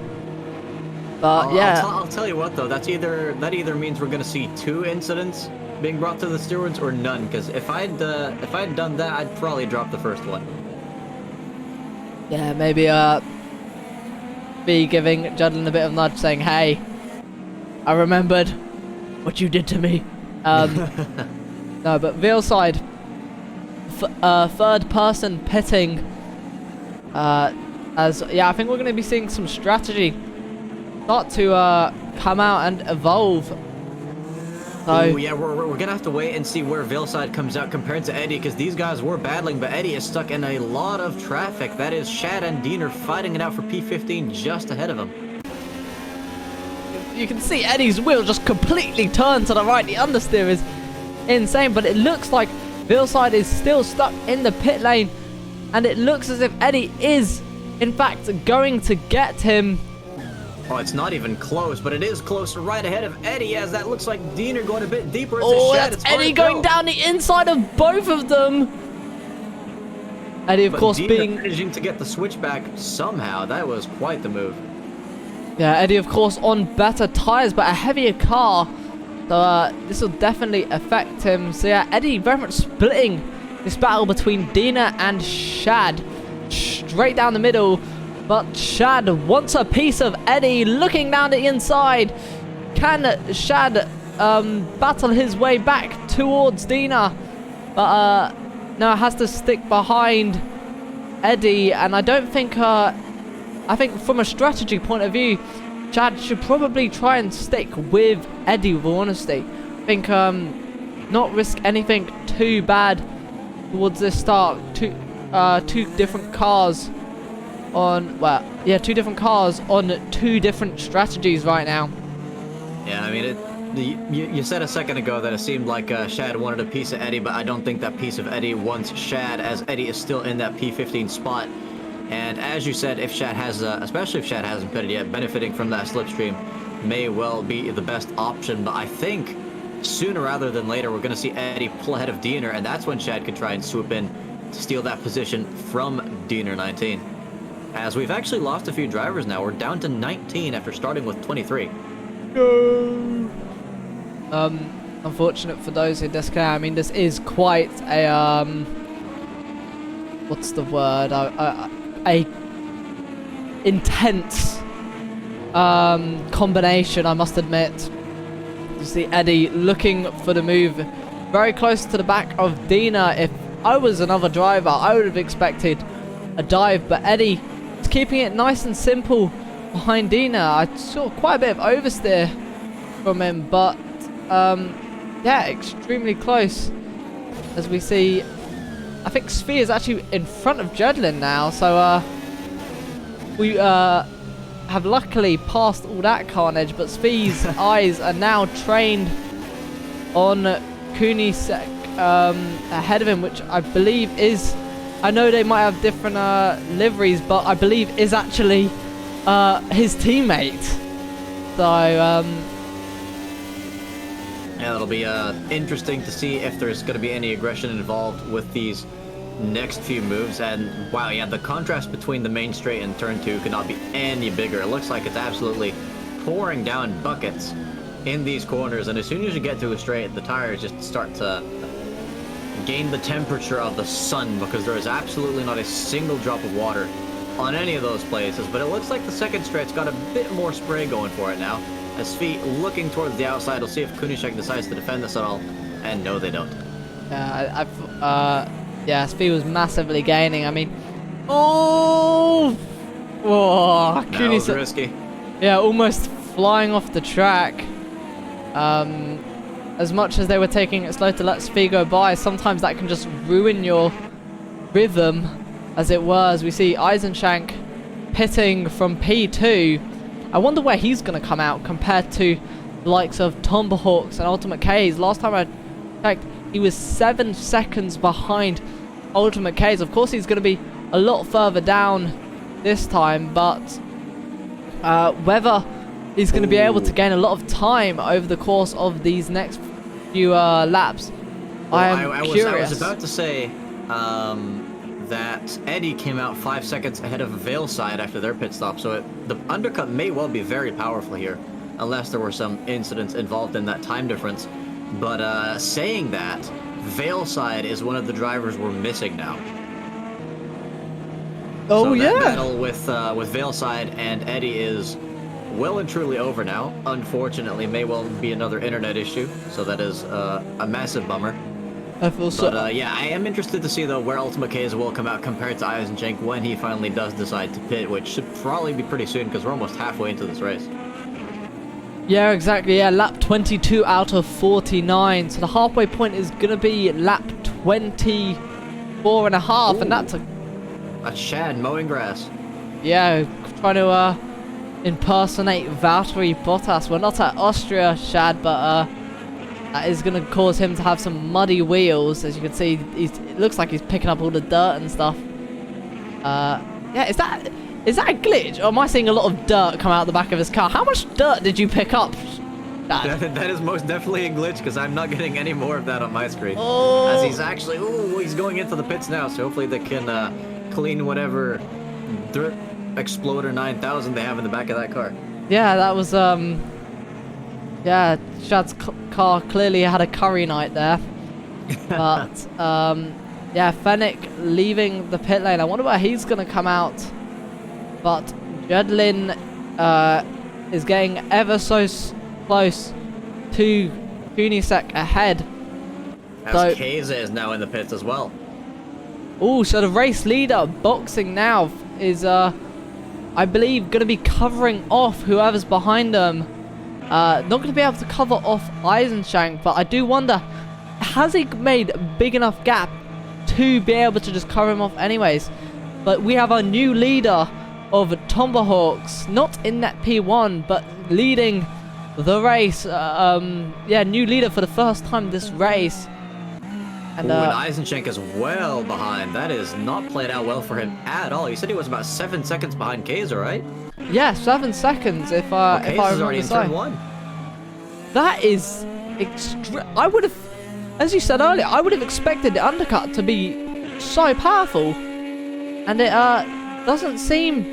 Speaker 2: But yeah,
Speaker 3: I'll tell you what though, that either means we're gonna see 2 incidents being brought to the stewards or none. Because if I'd done that, I'd probably drop the first one.
Speaker 2: yeah, maybe be giving Jedlin a bit of a nudge, saying, "Hey, I remembered what you did to me." No, but Veilside, third person pitting. As yeah, I think we're going to be seeing some strategy start to come out and evolve. So
Speaker 3: ooh, yeah, we're gonna have to wait and see where Veilside comes out compared to Eddie, because these guys were battling, but Eddie is stuck in a lot of traffic. That is Shad and Dean are fighting it out for P15 just ahead of him.
Speaker 2: you can see Eddie's wheel just completely turn to the right. The understeer is insane, but it looks like Veilside is still stuck in the pit lane, and it looks as if Eddie is in fact going to get him.
Speaker 3: Oh, it's not even close, but it is close right ahead of Eddie, as that looks like Dean going a bit deeper into
Speaker 2: Oh,
Speaker 3: Shad.
Speaker 2: that's Eddie going down the inside of both of them. Eddie, of course,
Speaker 3: Dean
Speaker 2: being
Speaker 3: managing to get the switchback somehow. That was quite the move.
Speaker 2: yeah, Eddie, of course, on better tires, but a heavier car. So this will definitely affect him. So yeah, Eddie very much splitting this battle between Dina and Shad, straight down the middle. But Shad wants a piece of Eddie, looking down the inside. Can Shad battle his way back towards Dina? But no, has to stick behind Eddie. And I don't think, I think from a strategy point of view, Shad should probably try and stick with Eddie, with all honesty. I think not risk anything too bad towards this start. Two different cars on, well, yeah, 2 different cars on 2 different strategies right now.
Speaker 3: Yeah, I mean, you said a second ago that it seemed like Shad wanted a piece of Eddie, but I don't think that piece of Eddie wants Shad, as Eddie is still in that P15 spot. And as you said, if Shad has, especially if Shad hasn't pitted yet, benefiting from that slipstream may well be the best option. But I think sooner rather than later, we're going to see Eddie pull ahead of Diener, and that's when Shad could try and swoop in to steal that position from Diener 19. As we've actually lost a few drivers now. We're down to 19 after starting with 23.
Speaker 2: No. Unfortunate for those who discount. I mean, this is quite a what's the word? A intense combination, I must admit. You see Eddie looking for the move very close to the back of Diener. If I was another driver, I would have expected a dive, but Eddie is keeping it nice and simple behind Diener. I saw quite a bit of oversteer from him, but yeah, extremely close. As we see, I think Svi is actually in front of Jedlin now, so we have luckily passed all that carnage, but Svi's eyes are now trained on Kunisek ahead of him, which I believe is, I know they might have different liveries, but I believe is actually his teammate. So
Speaker 3: yeah, it'll be interesting to see if there's going to be any aggression involved with these next few moves. And wow, yeah, the contrast between the main straight and turn 2 could not be any bigger. It looks like it's absolutely pouring down buckets in these corners, and as soon as you get to a straight, the tires just start to gain the temperature of the sun, because there is absolutely not a single drop of water on any of those places. But it looks like the second straight's got a bit more spray going for it now. As Svi looking towards the outside, we'll see if Kunishek decides to defend this at all. And no, they don't.
Speaker 2: yeah, yeah, Svi was massively gaining. I mean, oh, whoa,
Speaker 3: That was risky.
Speaker 2: Yeah, almost flying off the track. As much as they were taking it slow to let Svi go by, sometimes that can just ruin your rhythm, as it were. As we see Eisenshank pitting from P2. I wonder where he's going to come out compared to the likes of Tomahawks and Ultimate K's. Last time I checked, he was 7 seconds behind Ultimate K's. Of course, he's going to be a lot further down this time, but whether he's going to be able to gain a lot of time over the course of these next few laps, I am curious.
Speaker 3: I was about to say that Eddie came out 5 seconds ahead of Valeside after their pit stop, so the undercut may well be very powerful here, unless there were some incidents involved in that time difference. But saying that, Valeside is one of the drivers we're missing now.
Speaker 2: Oh,
Speaker 3: so
Speaker 2: yeah.
Speaker 3: That battle with Valeside and Eddie is well and truly over now. Unfortunately, may well be another internet issue, so that is a massive bummer.
Speaker 2: I feel so.
Speaker 3: But yeah, I am interested to see though where Ultimate K's will come out compared to Eisenschenk when he finally does decide to pit, which should probably be pretty soon because we're almost halfway into this race.
Speaker 2: Yeah, exactly. Yeah, lap 22 out of 49. So the halfway point is going to be lap 24 and a half, and that's
Speaker 3: a Chad mowing grass.
Speaker 2: Yeah, trying to impersonate Valtteri Bottas. We're not at Austria, Shad, but that is going to cause him to have some muddy wheels. As you can see, it looks like he's picking up all the dirt and stuff. Yeah, is that a glitch? Or am I seeing a lot of dirt come out the back of his car? How much dirt did you pick up, Dad?
Speaker 3: That is most definitely a glitch, because I'm not getting any more of that on my screen.
Speaker 2: Oh.
Speaker 3: As he's actually, he's going into the pits now, so hopefully they can clean whatever dirt Exploder 9000 they have in the back of that car.
Speaker 2: Yeah, that was, yeah, Shad's car clearly had a curry night there. But, yeah, Fennec leaving the pit lane. I wonder where he's going to come out. But Jedlin is getting ever so close to Kunisek ahead.
Speaker 3: As Keza is now in the pits as well.
Speaker 2: Oh, so the race leader, Boxing now, is, I believe, going to be covering off whoever's behind them. Not going to be able to cover off Eisenshank, but I do wonder, has he made a big enough gap to be able to just cover him off anyways? But we have our new leader of Tomahawks, not in that P1, but leading the race. Yeah, new leader for the first time this race. And
Speaker 3: Eisenshank is well behind. That is not played out well for him at all. You said he was about 7 seconds behind Kaiser, right?
Speaker 2: Yeah, 7 seconds if I remember
Speaker 3: already in turn 1.
Speaker 2: That is I would have, as you said earlier, I would have expected the undercut to be so powerful. and it doesn't seem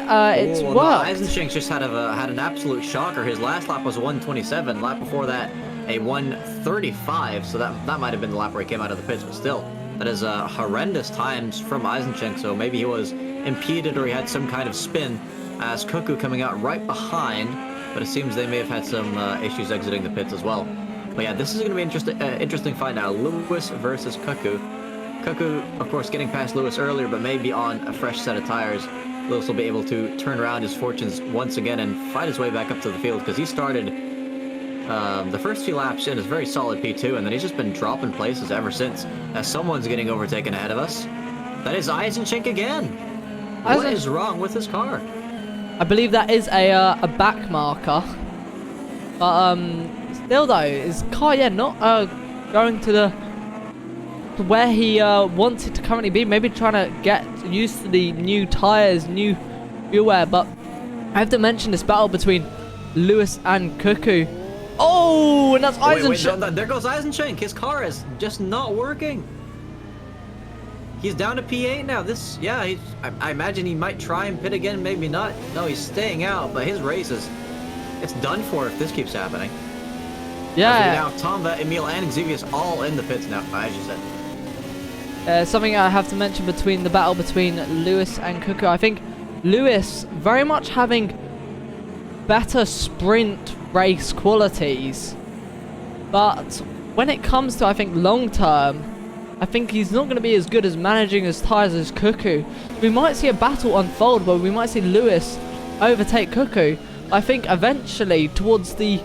Speaker 2: it's
Speaker 3: well,
Speaker 2: worked.
Speaker 3: No, Eisenchenk just had an absolute shocker. His last lap was a 127. Lap before that, a 135. So that might have been the lap where he came out of the pits, but still, that is horrendous times from Eisenchenk. So maybe he was impeded or he had some kind of spin. As Cuckoo coming out right behind, but it seems they may have had some issues exiting the pits as well. But yeah, this is going to be interesting fight now. Lewis versus Cuckoo. Cuckoo, of course, getting past Lewis earlier, but maybe on a fresh set of tires. Lewis will be able to turn around his fortunes once again and fight his way back up to the field, because he started the first few laps in his very solid P2, and then he's just been dropping places ever since, as someone's getting overtaken ahead of us. That is Eisenchenk again. What is wrong with his car?
Speaker 2: I believe that is a back marker, but still though, his car, yeah, not going to where he wants it to currently be. Maybe trying to get used to the new tires, new fuel air. But I have to mention this battle between Lewis and Cuckoo. Oh, and that's Eisenchenk.
Speaker 3: No, there goes Eisenchenk. His car is just not working. He's down to P8 now. I imagine he might try and pit again, maybe not. No, he's staying out, but his race it's done for if this keeps happening.
Speaker 2: Yeah.
Speaker 3: Now, Tomba, Emil, and Xavius all in the pits now, as you said.
Speaker 2: Something I have to mention between the battle between Lewis and Cuckoo. I think Lewis very much having better sprint race qualities, but when it comes to, I think, long term, I think he's not going to be as good as managing his tyres as Cuckoo. We might see a battle unfold where we might see Lewis overtake Cuckoo. I think eventually, towards the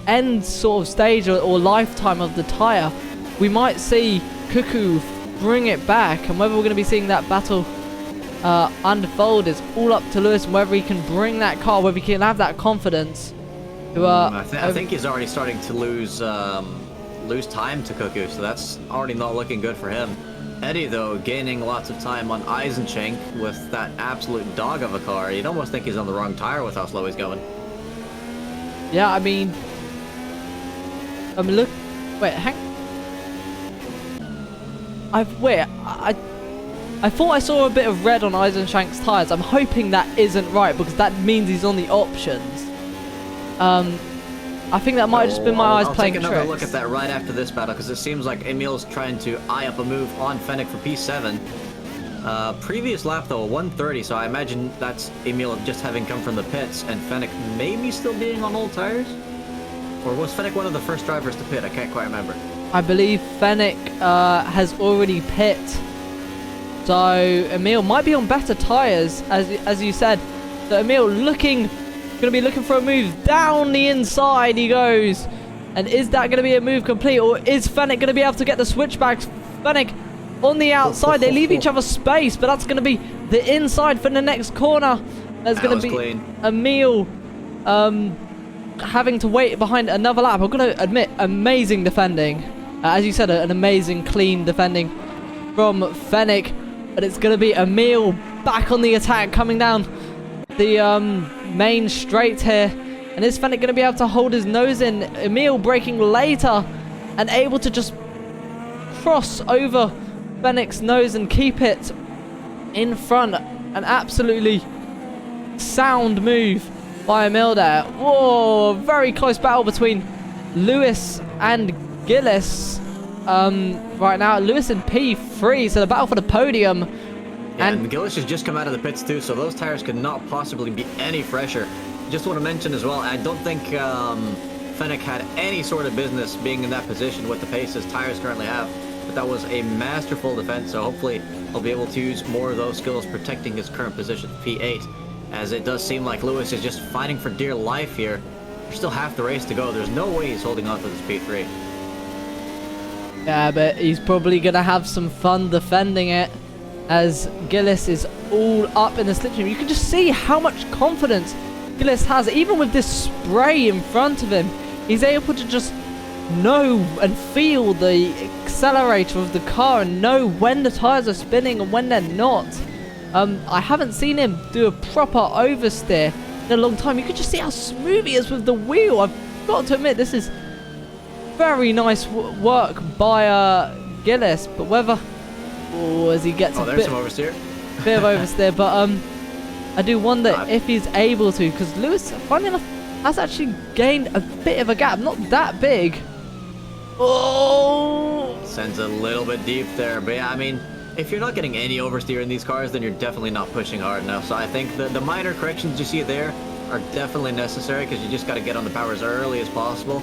Speaker 2: end sort of stage or lifetime of the tyre, we might see Cuckoo bring it back. And whether we're going to be seeing that battle unfold is all up to Lewis, and whether he can bring that car, whether he can have that confidence.
Speaker 3: I think he's already starting to lose time to Cuckoo, so that's already not looking good for him. Eddie, though, gaining lots of time on Eisenchenk with that absolute dog of a car. You'd almost think he's on the wrong tire with how slow he's going.
Speaker 2: Yeah, I mean, look, wait, I thought I saw a bit of red on Eisenschenk's tires. I'm hoping that isn't right, because that means he's on the options. I think that might have just been my eyes playing tricks.
Speaker 3: I'll take another look at that right after this battle, because it seems like Emil's trying to eye up a move on Fennec for P7. Previous lap, though, a 130, so I imagine that's Emil just having come from the pits, and Fennec maybe still being on old tires? Or was Fennec one of the first drivers to pit? I can't quite remember. I
Speaker 2: believe Fennec has already pit. So Emil might be on better tires, as you said. So Emil going to be looking for a move down the inside. He goes, and is that going to be a move complete, or is Fennec going to be able to get the switchbacks? Fennec on the outside. They leave each other space, but that's going to be the inside for the next corner. There's going to be clean. Emil having to wait behind another lap. I'm going to admit, amazing defending. As you said, an amazing clean defending from Fennec. But it's going to be Emil back on the attack, coming down the main straight here. And is Fennec going to be able to hold his nose in? Emil braking later and able to just cross over Fennec's nose and keep it in front. An absolutely sound move by Emil there. Whoa, very close battle between Lewis and Gillis. Right now, Lewis in P3, so the battle for the podium.
Speaker 3: Yeah, and Gillis has just come out of the pits too, so those tires could not possibly be any fresher. Just want to mention as well, I don't think Fennec had any sort of business being in that position with the pace his tires currently have, but that was a masterful defense, so hopefully he'll be able to use more of those skills protecting his current position, P8, as it does seem like Lewis is just fighting for dear life here. There's still half the race to go. There's no way he's holding on to this P3.
Speaker 2: Yeah, but he's probably going to have some fun defending it, as Gillis is all up in the slipstream. You can just see how much confidence Gillis has. Even with this spray in front of him, he's able to just know and feel the accelerator of the car and know when the tires are spinning and when they're not. I haven't seen him do a proper oversteer in a long time. You can just see how smooth he is with the wheel. I've got to admit, this is very nice work by Gillis, but whether as he gets
Speaker 3: there's some oversteer.
Speaker 2: bit of oversteer, but I do wonder if he's able to, because Lewis, funny enough, has actually gained a bit of a gap, not that big. Oh!
Speaker 3: Sends a little bit deep there, but yeah, I mean, if you're not getting any oversteer in these cars, then you're definitely not pushing hard enough. So I think the minor corrections you see there are definitely necessary, because you just got to get on the power as early as possible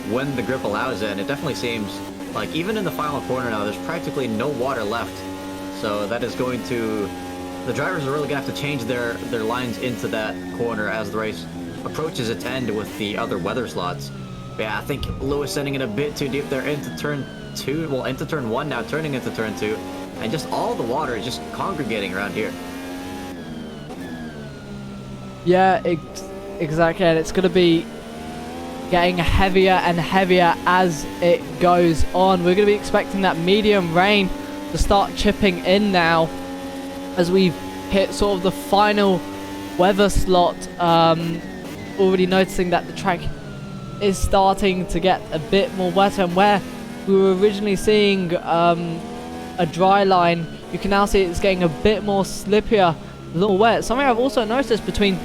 Speaker 3: when the grip allows it. And it definitely seems like even in the final corner now, there's practically no water left. So that is going to... The drivers are really going to have to change their lines into that corner as the race approaches its end with the other weather slots. But yeah, I think Lewis sending it a bit too deep there into turn 2. Well, into turn 1 now, turning into turn 2. And just all the water is just congregating around here.
Speaker 2: Yeah, exactly. And it's going to be getting heavier and heavier as it goes on. We're going to be expecting that medium rain to start chipping in now as we've hit sort of the final weather slot. Already noticing that the track is starting to get a bit more wetter, and where we were originally seeing a dry line, you can now see it's getting a bit more slippier, a little wet. Something I've also noticed between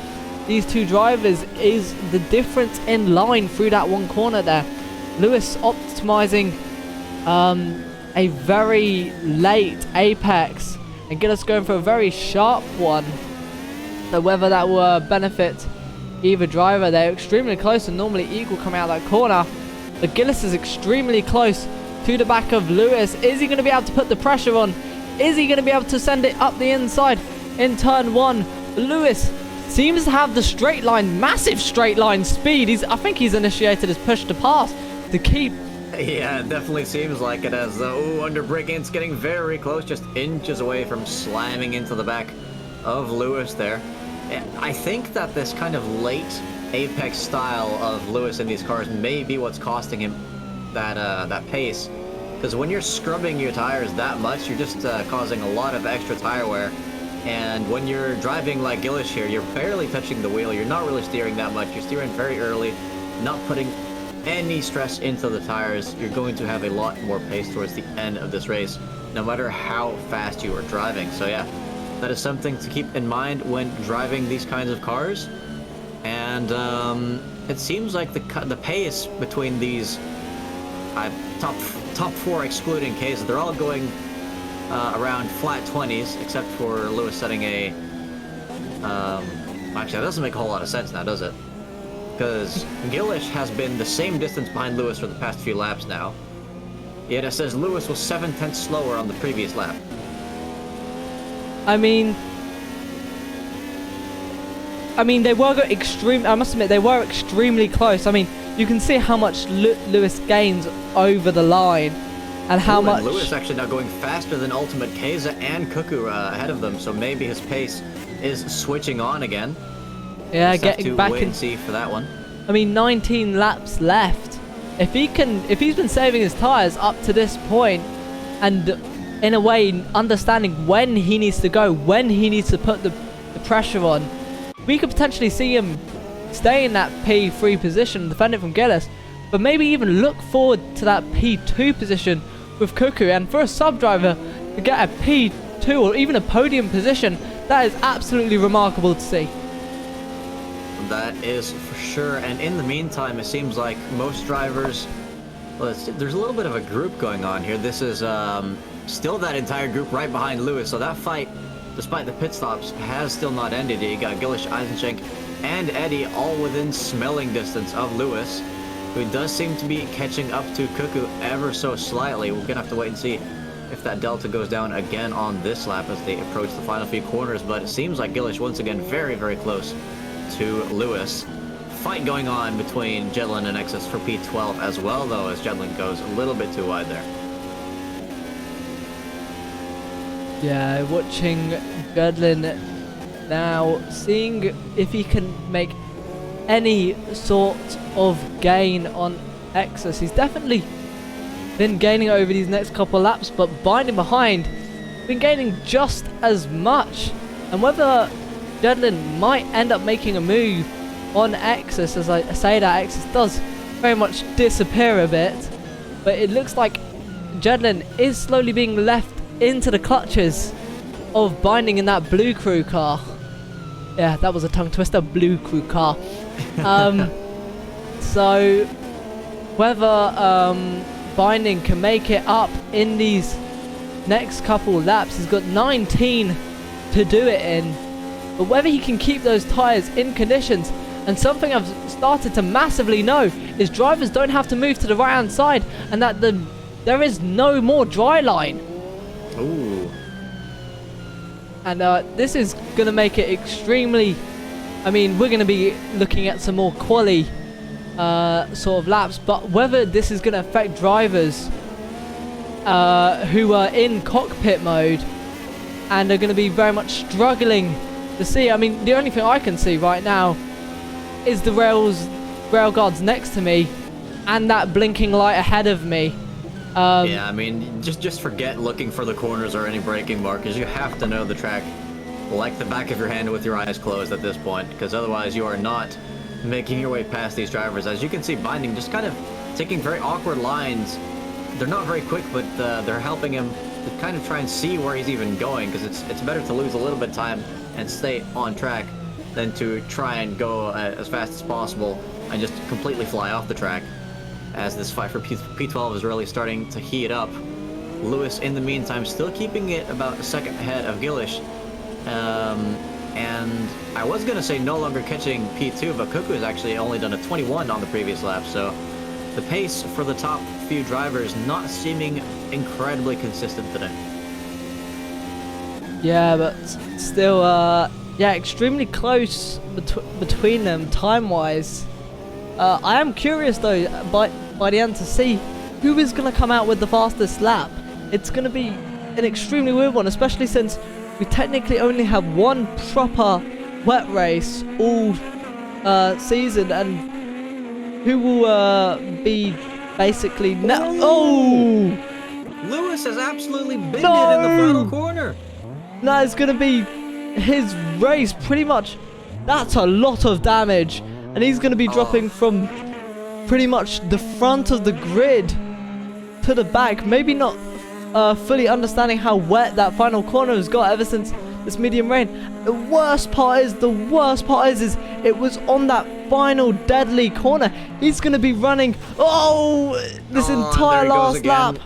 Speaker 2: these two drivers is the difference in line through that one corner there. Lewis optimizing a very late apex and get us going for a very sharp one. So whether that will benefit either driver, they're extremely close and normally equal coming out of that corner. But Gillis is extremely close to the back of Lewis. Is he going to be able to put the pressure on? Is he going to be able to send it up the inside in turn 1? Lewis seems to have the straight line, massive straight line speed. I think he's initiated his push to pass to keep.
Speaker 3: Yeah, it definitely seems like it, as under braking, it's getting very close, just inches away from slamming into the back of Lewis there. I think that this kind of late apex style of Lewis in these cars may be what's costing him that pace, because when you're scrubbing your tires that much, you're just causing a lot of extra tire wear. And when you're driving like Gillish here, you're barely touching the wheel, you're not really steering that much, you're steering very early, not putting any stress into the tires. You're going to have a lot more pace towards the end of this race, no matter how fast you are driving. So yeah, that is something to keep in mind when driving these kinds of cars. And it seems like the pace between these top 4 excluding Ks, they're all going around flat 20s, except for Lewis setting a actually that doesn't make a whole lot of sense now, does it? Because Gillish has been the same distance behind Lewis for the past few laps now, yet it says Lewis was 7/10 slower on the previous lap.
Speaker 2: I mean they were I must admit, they were extremely close. I mean, you can see how much Lewis gains over the line, and how much
Speaker 3: Lewis actually now going faster than Ultimate Keza and Cuckoo ahead of them. So maybe his pace is switching on again.
Speaker 2: Yeah, getting back
Speaker 3: wait
Speaker 2: in.
Speaker 3: And see for that one.
Speaker 2: I mean, 19 laps left. If he's been saving his tires up to this point, and in a way understanding when he needs to go, when he needs to put the pressure on, we could potentially see him stay in that P3 position, defend it from Gillis, but maybe even look forward to that P2 position with Cuckoo. And for a sub driver to get a P2 or even a podium position, that is absolutely remarkable to see.
Speaker 3: That is for sure. And in the meantime, it seems like most drivers, well, there's a little bit of a group going on here. This is still that entire group right behind Lewis. So that fight, despite the pit stops, has still not ended. You got Gillish, Eisenschenk, and Eddie all within smelling distance of Lewis, who does seem to be catching up to Cuckoo ever so slightly. We're gonna have to wait and see if that delta goes down again on this lap as they approach the final few corners. But it seems like Gillish once again very, very close to Lewis. Fight going on between Jedlin and Exus for P12 as well, though, as Jedlin goes a little bit too wide there.
Speaker 2: Yeah, watching Jedlin now, seeing if he can make any sort of gain on Exus. He's definitely been gaining over these next couple of laps, but binding behind, been gaining just as much. And whether Jedlin might end up making a move on Exus, as I say that Exus does very much disappear a bit, but it looks like Jedlin is slowly being left into the clutches of Binding in that blue crew car. Yeah, that was a tongue twister, blue crew car. So whether Binding can make it up in these next couple laps, he's got 19 to do it in, but whether he can keep those tyres in conditions. And something I've started to massively know is drivers don't have to move to the right hand side, and that there is no more dry line.
Speaker 3: Ooh.
Speaker 2: And this is going to make it extremely, I mean, we're going to be looking at some more quali sort of laps, but whether this is going to affect drivers who are in cockpit mode and are going to be very much struggling to see. I mean, the only thing I can see right now is the rail guards next to me and that blinking light ahead of me.
Speaker 3: Yeah, I mean, just forget looking for the corners or any braking markers. You have to know the track like the back of your hand with your eyes closed at this point, because otherwise you are not making your way past these drivers. As you can see, Binding just kind of taking very awkward lines. They're not very quick, but they're helping him to kind of try and see where he's even going, because it's better to lose a little bit of time and stay on track than to try and go as fast as possible and just completely fly off the track. As this fight for P12 is really starting to heat up. Lewis, in the meantime, still keeping it about a second ahead of Gillish. And I was going to say no longer catching P2, but Cuckoo has actually only done a 21 on the previous lap, so the pace for the top few drivers not seeming incredibly consistent today.
Speaker 2: Yeah, but still, yeah, extremely close between them time-wise. I am curious though, by the end, to see who is going to come out with the fastest lap. It's going to be an extremely weird one, especially since we technically only have one proper wet race all season, and who will be basically oh!
Speaker 3: Lewis has absolutely binned it in the final corner.
Speaker 2: That is going to be his race, pretty much. That's a lot of damage, and he's going to be dropping from pretty much the front of the grid to the back. Maybe not fully understanding how wet that final corner has got ever since this medium rain. The worst part is it was on that final deadly corner. He's going to be running this entire last lap.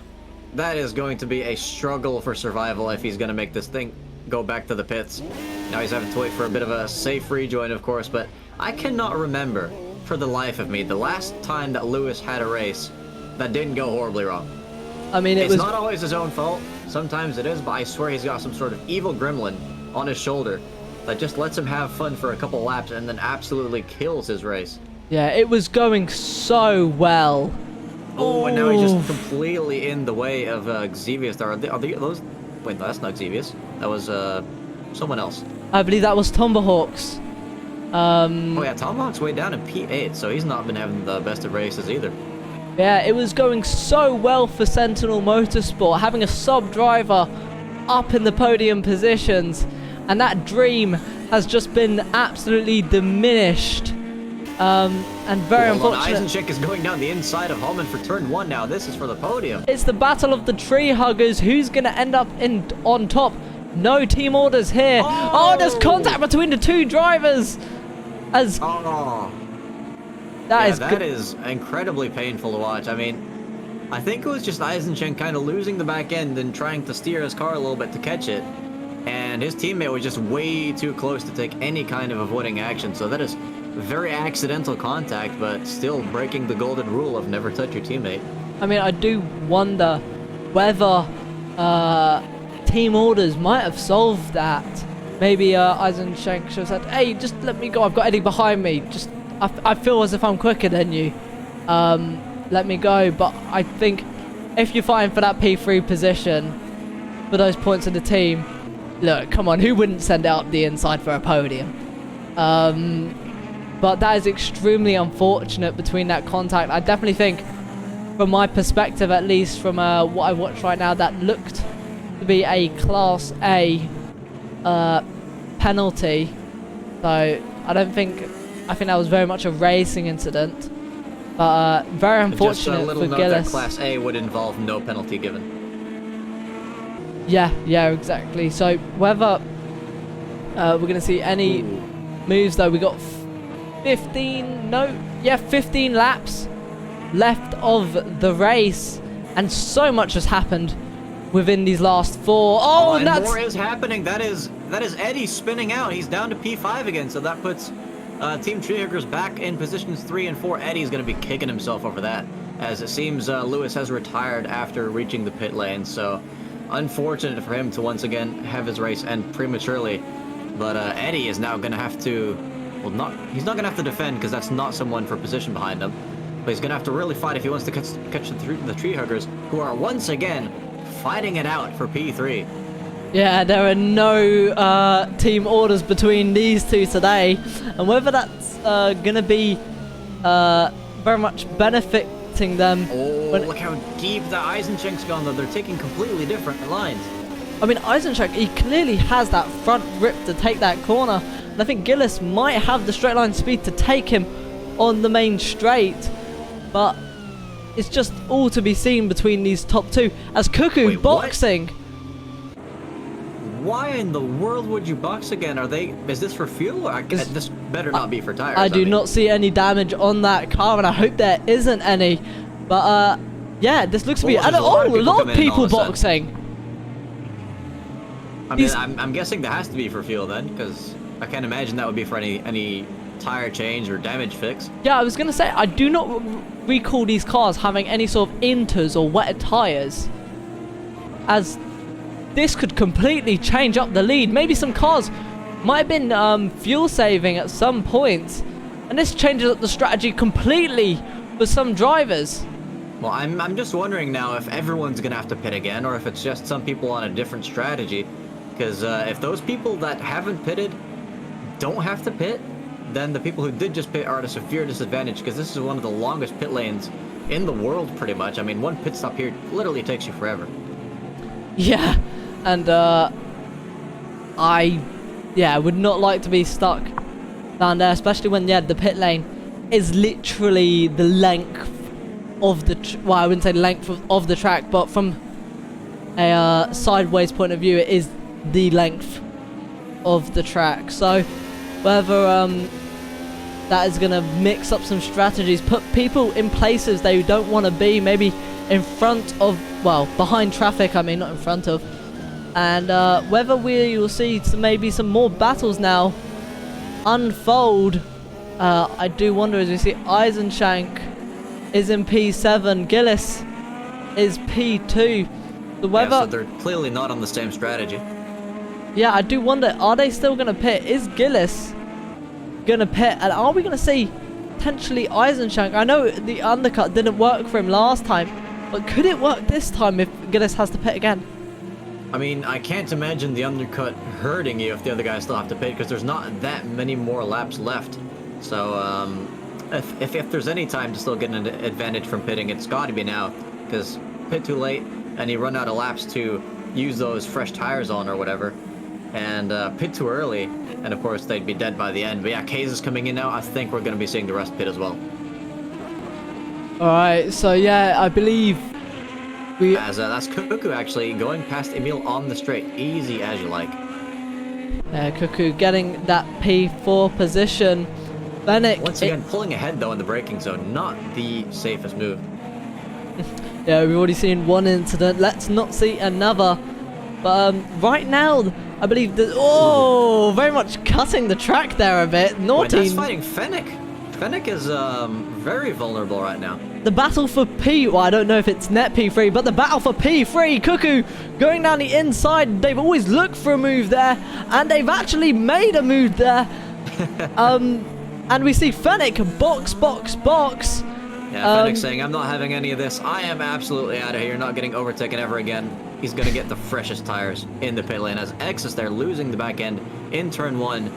Speaker 3: That is going to be a struggle for survival if he's going to make this thing go back to the pits. Now he's having to wait for a bit of a safe rejoin, of course, but I cannot remember for the life of me the last time that Lewis had a race that didn't go horribly wrong.
Speaker 2: I mean,
Speaker 3: it's not always his own fault. Sometimes it is, but I swear he's got some sort of evil gremlin on his shoulder that just lets him have fun for a couple laps and then absolutely kills his race.
Speaker 2: Yeah, it was going so well.
Speaker 3: Oh, and now he's just completely in the way of Xevious. Are they those? Wait, no, that's not Xevious. That was someone else.
Speaker 2: I believe that was Tomahawks.
Speaker 3: Oh yeah, Tomahawk's way down in P8, so he's not been having the best of races either.
Speaker 2: Yeah, it was going so well for Sentinel Motorsport, having a sub-driver up in the podium positions, and that dream has just been absolutely diminished. And very unfortunate.
Speaker 3: Eisencheck is going down the inside of Holman for turn 1 now. This is for the podium.
Speaker 2: It's the battle of the tree huggers. Who's going to end up on top? No team orders here. Oh, there's contact between the two drivers. That is
Speaker 3: incredibly painful to watch. I mean, I think it was just Eisencheck kind of losing the back end and trying to steer his car a little bit to catch it. And his teammate was just way too close to take any kind of avoiding action. So that is very accidental contact, but still breaking the golden rule of never touch your teammate.
Speaker 2: I mean, I do wonder whether team orders might have solved that. Maybe Eisencheck should have said, hey, just let me go. I've got Eddie behind me. I feel as if I'm quicker than you. Let me go. But I think if you're fighting for that P3 position, for those points in the team, look, come on, who wouldn't send out the inside for a podium? But that is extremely unfortunate between that contact. I definitely think, from my perspective at least, from what I watch right now, that looked to be a Class A penalty. So I think that was very much a racing incident. But very unfortunate
Speaker 3: just a little
Speaker 2: for
Speaker 3: note
Speaker 2: Gillis.
Speaker 3: that Class A would involve no penalty given.
Speaker 2: Yeah, exactly. So whether we're going to see any moves, though, we got 15 laps left of the race, and so much has happened within these last 4. Oh,
Speaker 3: and
Speaker 2: that's...
Speaker 3: more is happening. That is Eddie spinning out. He's down to P5 again, so that puts Team Treehookers back in positions 3 and 4. Eddie's going to be kicking himself over that, as it seems Lewis has retired after reaching the pit lane, so unfortunate for him to once again have his race end prematurely. But Eddie is now going to have to, well, he's not going to have to defend, because that's not someone for position behind him, but he's going to have to really fight if he wants to catch the Treehookers, who are once again fighting it out for P3.
Speaker 2: Yeah, there are no team orders between these two today, and whether that's going to be very much benefiting them.
Speaker 3: Oh, look how deep the Eisenschenk's gone, though. They're taking completely different lines.
Speaker 2: I mean, Eisenschenk, he clearly has that front grip to take that corner, and I think Gillis might have the straight line speed to take him on the main straight, but it's just all to be seen between these top two, as Cuckoo
Speaker 3: Wait,
Speaker 2: boxing.
Speaker 3: Why in the world would you box again? Is this for fuel? This better not be for tires.
Speaker 2: I do
Speaker 3: mean.
Speaker 2: not see any damage on that car, and I hope there isn't any. But yeah, this looks to be a lot of people boxing.
Speaker 3: I mean, I'm guessing that has to be for fuel then, because I can't imagine that would be for any tire change or damage fix.
Speaker 2: Yeah, I was gonna say, I do not recall these cars having any sort of inters or wetted tires, as this could completely change up the lead. Maybe some cars might have been fuel saving at some point, and this changes up the strategy completely for some drivers.
Speaker 3: Well, I'm just wondering now if everyone's gonna have to pit again, or if it's just some people on a different strategy. Because if those people that haven't pitted don't have to pit, then the people who did just pit are at a severe disadvantage, because this is one of the longest pit lanes in the world, pretty much. I mean, one pit stop here literally takes you forever.
Speaker 2: Yeah, and I would not like to be stuck down there, especially when the pit lane is literally the length of the well, I wouldn't say length of the track, but from a sideways point of view, it is the length of the track. So whether that is going to mix up some strategies, put people in places they don't want to be, maybe in front of, well, behind traffic, I mean, not in front of, and whether we will see maybe some more battles now unfold. I do wonder, as we see Eisenschenk is in P7, Gillis is P2.
Speaker 3: So they're clearly not on the same strategy.
Speaker 2: Yeah, I do wonder, are they still going to pit? Is Gillis going to pit? And are we going to see potentially Eisenschenk? I know the undercut didn't work for him last time, but could it work this time if Gillis has to pit again?
Speaker 3: I mean, I can't imagine the undercut hurting you if the other guys still have to pit, because there's not that many more laps left. So, if there's any time to still get an advantage from pitting, it's got to be now, because pit too late and you run out of laps to use those fresh tires on or whatever, and pit too early, and of course they'd be dead by the end. But yeah, Kaze is coming in now. I think we're going to be seeing the rest pit as well.
Speaker 2: Alright, so yeah, I believe
Speaker 3: that's Cuckoo actually going past Emil on the straight. Easy as you like.
Speaker 2: Cuckoo getting that P4 position. Fennec
Speaker 3: once again pulling ahead though in the braking zone. Not the safest move.
Speaker 2: Yeah, we've already seen one incident. Let's not see another. But right now, I believe that... Oh, very much cutting the track there a bit. Naughty.
Speaker 3: Wait, that's fighting Fennec. Fennec is very vulnerable right now.
Speaker 2: The battle for P... Well, I don't know if it's net P3, but the battle for P3. Cuckoo going down the inside. They've always looked for a move there, and they've actually made a move there. And we see Fennec box.
Speaker 3: Yeah, Fennec saying, I'm not having any of this. I am absolutely out of here. Not getting overtaken ever again. He's going to get the freshest tires in the pit lane, as X is there losing the back end in turn 1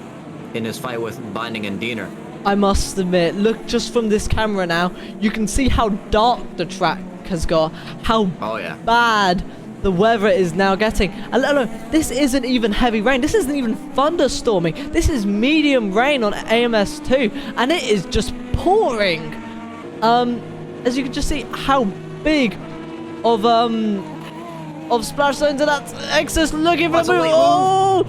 Speaker 3: in his fight with Binding and Diener.
Speaker 2: I must admit, look just from this camera now, you can see how dark the track has got, how bad the weather is now getting. And look, this isn't even heavy rain, this isn't even thunderstorming, this is medium rain on AMS2, and it is just pouring. As you can just see how big of of splash zones, and that's Exus looking for
Speaker 3: That's
Speaker 2: the
Speaker 3: a
Speaker 2: move.
Speaker 3: late
Speaker 2: Oh!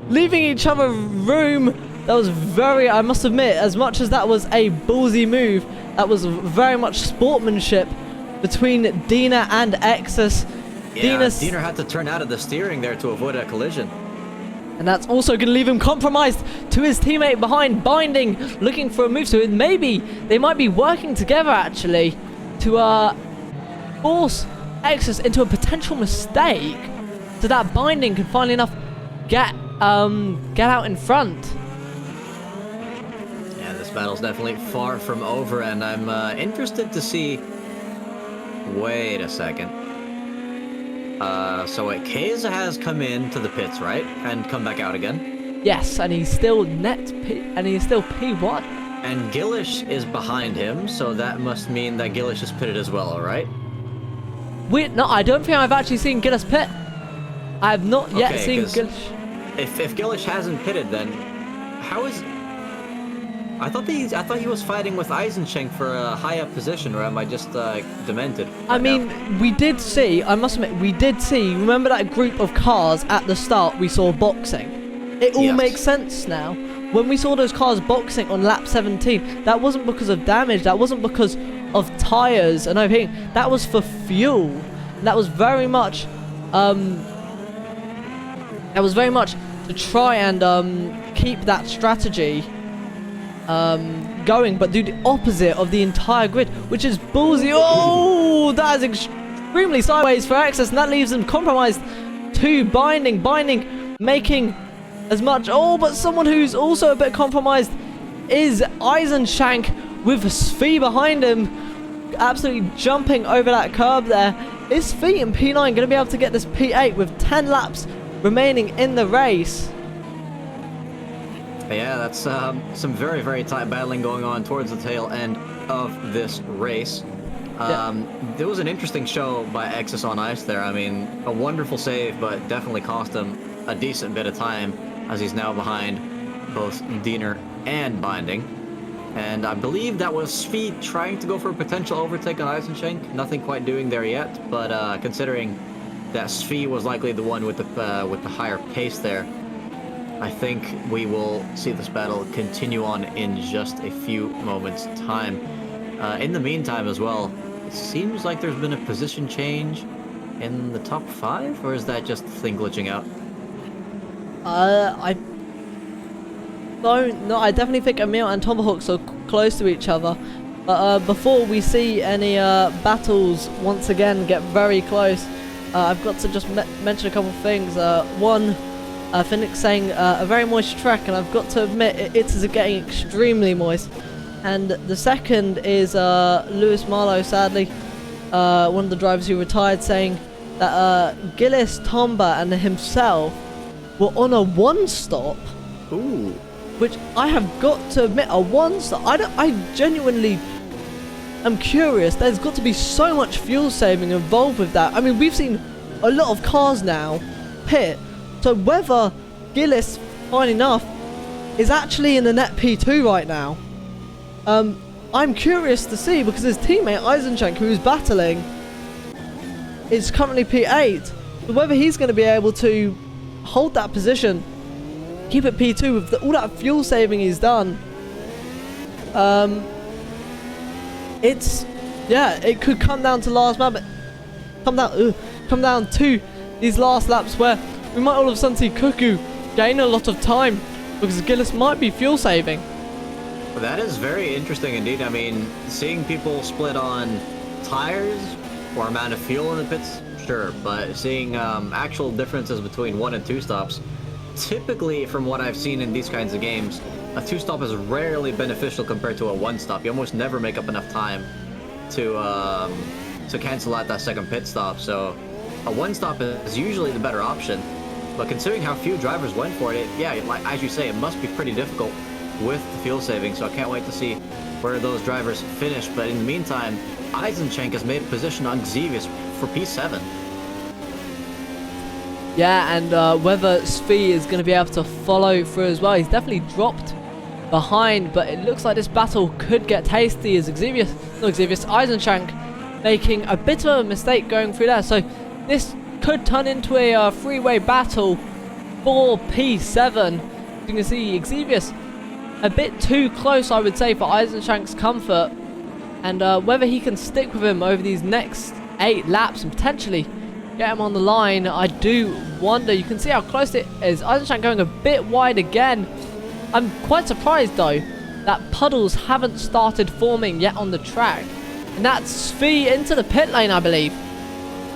Speaker 2: Leaving each other room. That was very, I must admit, as much as that was a ballsy move, that was very much sportsmanship between Dina and Exus.
Speaker 3: Yeah, Diener had to turn out of the steering there to avoid a collision.
Speaker 2: And that's also going to leave him compromised to his teammate behind, Binding, looking for a move. So maybe they might be working together, actually, to force Exus into a potential mistake so that Binding can finally enough get out in front.
Speaker 3: Yeah, this battle's definitely far from over, and I'm interested to see... Wait a second. So Keza has come into the pits, right? And come back out again?
Speaker 2: Yes, and he's still P1.
Speaker 3: And Gillish is behind him, so that must mean that Gillish is pitted as well, right?
Speaker 2: No, I don't think I've actually seen Gillis pit. I have not yet
Speaker 3: Okay,
Speaker 2: seen
Speaker 3: 'cause
Speaker 2: Gillis.
Speaker 3: If Gillish hasn't pitted, then how is... I thought he was fighting with Eisenschenk for a high up position, or am I just demented?
Speaker 2: I mean, we did see, I must admit, remember that group of cars at the start we saw boxing? It all
Speaker 3: Yes.
Speaker 2: makes sense now. When we saw those cars boxing on lap 17, that wasn't because of damage, that wasn't because of tyres and everything, that was for fuel. And that was very much, to try and keep that strategy going, but do the opposite of the entire grid, which is ballsy. Oh, that is extremely sideways for Exus, and that leaves them compromised to Binding. Binding making as much. Oh, but someone who's also a bit compromised is Eisenschenk with Svi behind him, absolutely jumping over that curb there. Is Svi in P9 going to be able to get this P8 with 10 laps remaining in the race?
Speaker 3: Yeah, that's some very, very tight battling going on towards the tail end of this race. There was an interesting show by Exus on ice there. I mean, a wonderful save, but definitely cost him a decent bit of time, as he's now behind both Diener and Binding. And I believe that was Svi trying to go for a potential overtake on Eisenschenk. Nothing quite doing there yet, but considering that Svi was likely the one with the higher pace there, I think we will see this battle continue on in just a few moments' time. In the meantime as well, it seems like there's been a position change in the top 5, or is that just the thing glitching out?
Speaker 2: I don't know. I definitely think Emil and Tomahawk are close to each other. But before we see any battles once again get very close, I've got to just mention a couple of things. One, Phoenix saying a very moist track, and I've got to admit it is getting extremely moist. And the second is Lewis Marlowe, sadly, one of the drivers who retired, saying that Gillis, Tomba and himself were on a one-stop.
Speaker 3: Ooh.
Speaker 2: Which I have got to admit, a one-stop. I genuinely am curious. There's got to be so much fuel saving involved with that. I mean, we've seen a lot of cars now pit. So whether Gillis, fine enough, is actually in the net P2 right now, I'm curious to see, because his teammate Eisenschenk, who is battling, is currently P8. So whether he's going to be able to hold that position, keep it P2 with all that fuel saving he's done. It could come down to last lap, but come down to these last laps where we might all of a sudden see Cuckoo gain a lot of time because Gillis might be fuel saving.
Speaker 3: Well, that is very interesting indeed. I mean, seeing people split on tires or amount of fuel in the pits, sure, but seeing actual differences between 1 and 2 stops, typically from what I've seen in these kinds of games, a 2-stop is rarely beneficial compared to a 1-stop. You almost never make up enough time to cancel out that second pit stop, so a 1-stop is usually the better option. But considering how few drivers went for it, yeah, like as you say, it must be pretty difficult with the fuel saving, so I can't wait to see where those drivers finish. But in the meantime, Eisenschenk has made a position on Xevious for P7.
Speaker 2: Yeah, and whether Svi is going to be able to follow through as well. He's definitely dropped behind, but it looks like this battle could get tasty as Eisenschenk making a bit of a mistake going through there. So this could turn into a three-way battle for P7. You can see Xevious a bit too close, I would say, for Eisenschank's comfort. And whether he can stick with him over these next 8 laps and potentially get him on the line, I do wonder. You can see how close it is. Eisenschank going a bit wide again. I'm quite surprised, though, that puddles haven't started forming yet on the track. And that's Svi into the pit lane, I believe.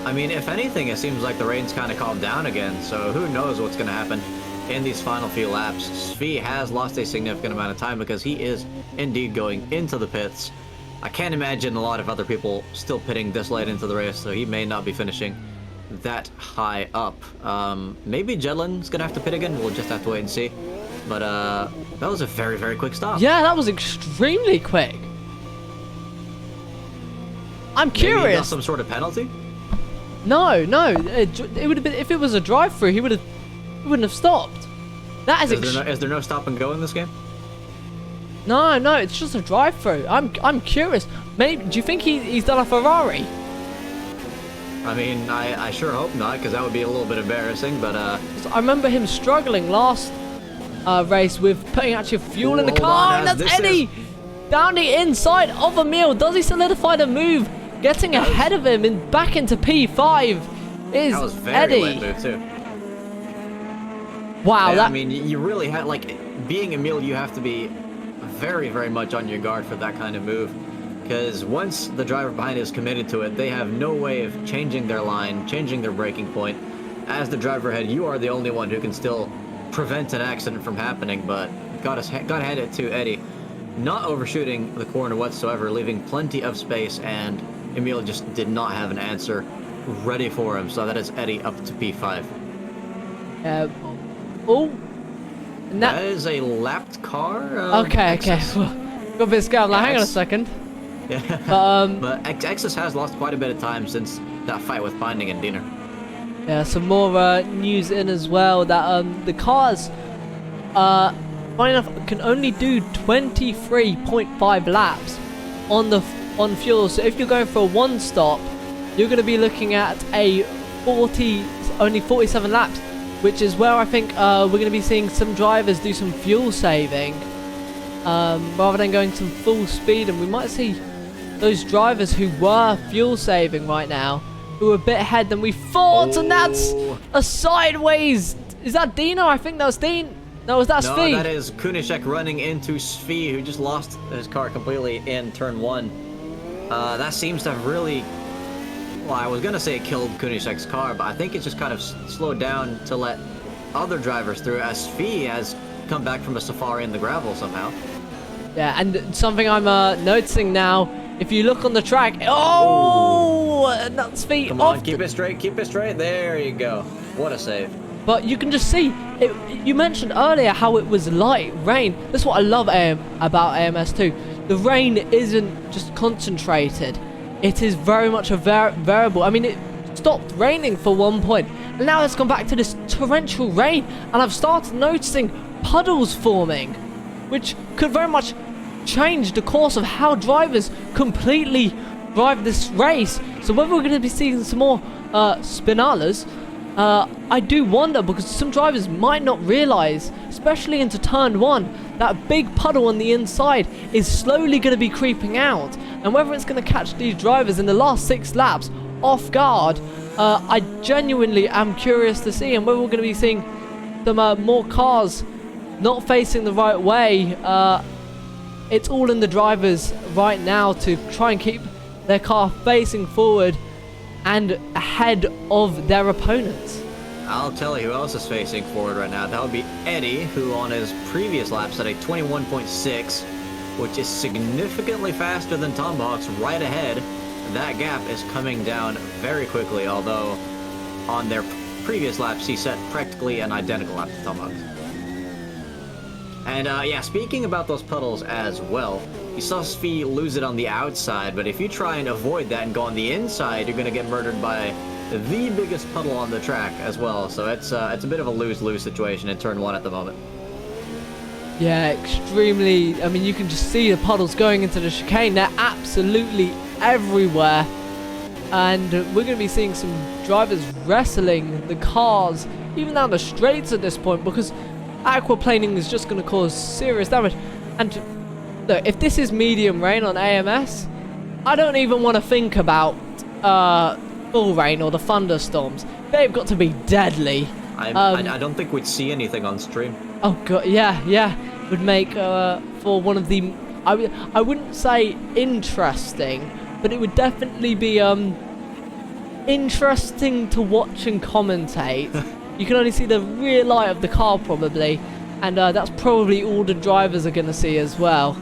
Speaker 3: I mean, if anything, it seems like the rain's kind of calmed down again, so who knows what's going to happen in these final few laps. Svi has lost a significant amount of time because he is indeed going into the pits. I can't imagine a lot of other people still pitting this late into the race, so he may not be finishing that high up. Maybe Jedlin's going to have to pit again. We'll just have to wait and see. But that was a very, very quick stop.
Speaker 2: Yeah, that was extremely quick. I'm curious.
Speaker 3: Maybe he got some sort of penalty?
Speaker 2: No. It would have been, if it was a drive-through, he wouldn't have stopped. That
Speaker 3: Is there no stop and go in this game?
Speaker 2: No, it's just a drive-through. I'm curious. Maybe, do you think he's done a Ferrari?
Speaker 3: I mean, I sure hope not, because that would be a little bit embarrassing, but
Speaker 2: I remember him struggling last race with putting actually fuel in the car. And that's Eddie down the inside of Emil. Does he solidify the move? Getting ahead of him and back into P5 is
Speaker 3: that was very
Speaker 2: Eddie.
Speaker 3: late move too.
Speaker 2: Wow,
Speaker 3: I mean, you really have, like, being Emil, you have to be very, very much on your guard for that kind of move, because once the driver behind is committed to it, they have no way of changing their line, changing their braking point. As the driver ahead, you are the only one who can still prevent an accident from happening, but got ahead it to Eddie, not overshooting the corner whatsoever, leaving plenty of space, and Emil just did not have an answer ready for him, so that is Eddie up to P5. That is a lapped car.
Speaker 2: Okay. Got a bit scared. Like, hang on a second.
Speaker 3: Yeah. But Exus has lost quite a bit of time since that fight with Binding and Diener.
Speaker 2: Yeah, some more news in as well that the cars, funny enough, can only do 23.5 laps on fuel. So if you're going for a one stop, you're going to be looking at only 47 laps, which is where I think we're going to be seeing some drivers do some fuel saving rather than going some full speed, and we might see those drivers who were fuel saving right now who are a bit ahead than we thought. And that's a sideways. Is that Dino? I think that was Dean. No, that's Svi.
Speaker 3: No, that is Kunishek running into Svi, who just lost his car completely in turn 1. That seems to have really, well, I was going to say it killed Kunishek's car, but I think it's just kind of slowed down to let other drivers through, as Svi has come back from a safari in the gravel somehow.
Speaker 2: Yeah, and something I'm noticing now, if you look on the track, that's Svi.
Speaker 3: Come on, keep it straight, there you go. What a save.
Speaker 2: But you can just see, you mentioned earlier how it was light rain. That's what I love about AMS2. The rain isn't just concentrated. It is very much a variable. I mean, it stopped raining for one point, and now it's gone back to this torrential rain, and I've started noticing puddles forming, which could very much change the course of how drivers completely drive this race. So whether we're going to be seeing some more spinalas, I do wonder, because some drivers might not realize, especially into turn 1, that big puddle on the inside is slowly going to be creeping out, and whether it's going to catch these drivers in the last 6 laps off guard, I genuinely am curious to see, and whether we're going to be seeing some more cars not facing the right way. It's all in the drivers right now to try and keep their car facing forward and ahead of their opponents.
Speaker 3: I'll tell you who else is facing forward right now. That would be Eddie, who on his previous lap set a 21.6, which is significantly faster than Tomahawk's right ahead. That gap is coming down very quickly, although on their previous laps he set practically an identical lap to Tomahawk's. And yeah, speaking about those puddles as well, you saw Svi lose it on the outside, but if you try and avoid that and go on the inside, you're going to get murdered by the biggest puddle on the track as well. So it's a bit of a lose-lose situation in turn 1 at the moment.
Speaker 2: Yeah, extremely. I mean, you can just see the puddles going into the chicane. They're absolutely everywhere. And we're going to be seeing some drivers wrestling the cars, even down the straights at this point, because aquaplaning is just going to cause serious damage. And look, if this is medium rain on AMS, I don't even want to think about full rain or the thunderstorms. They've got to be deadly.
Speaker 3: I don't think we'd see anything on stream.
Speaker 2: Oh god, yeah, would make for one of the, I wouldn't say interesting, but it would definitely be interesting to watch and commentate. You can only see the rear light of the car probably, and that's probably all the drivers are gonna see as well.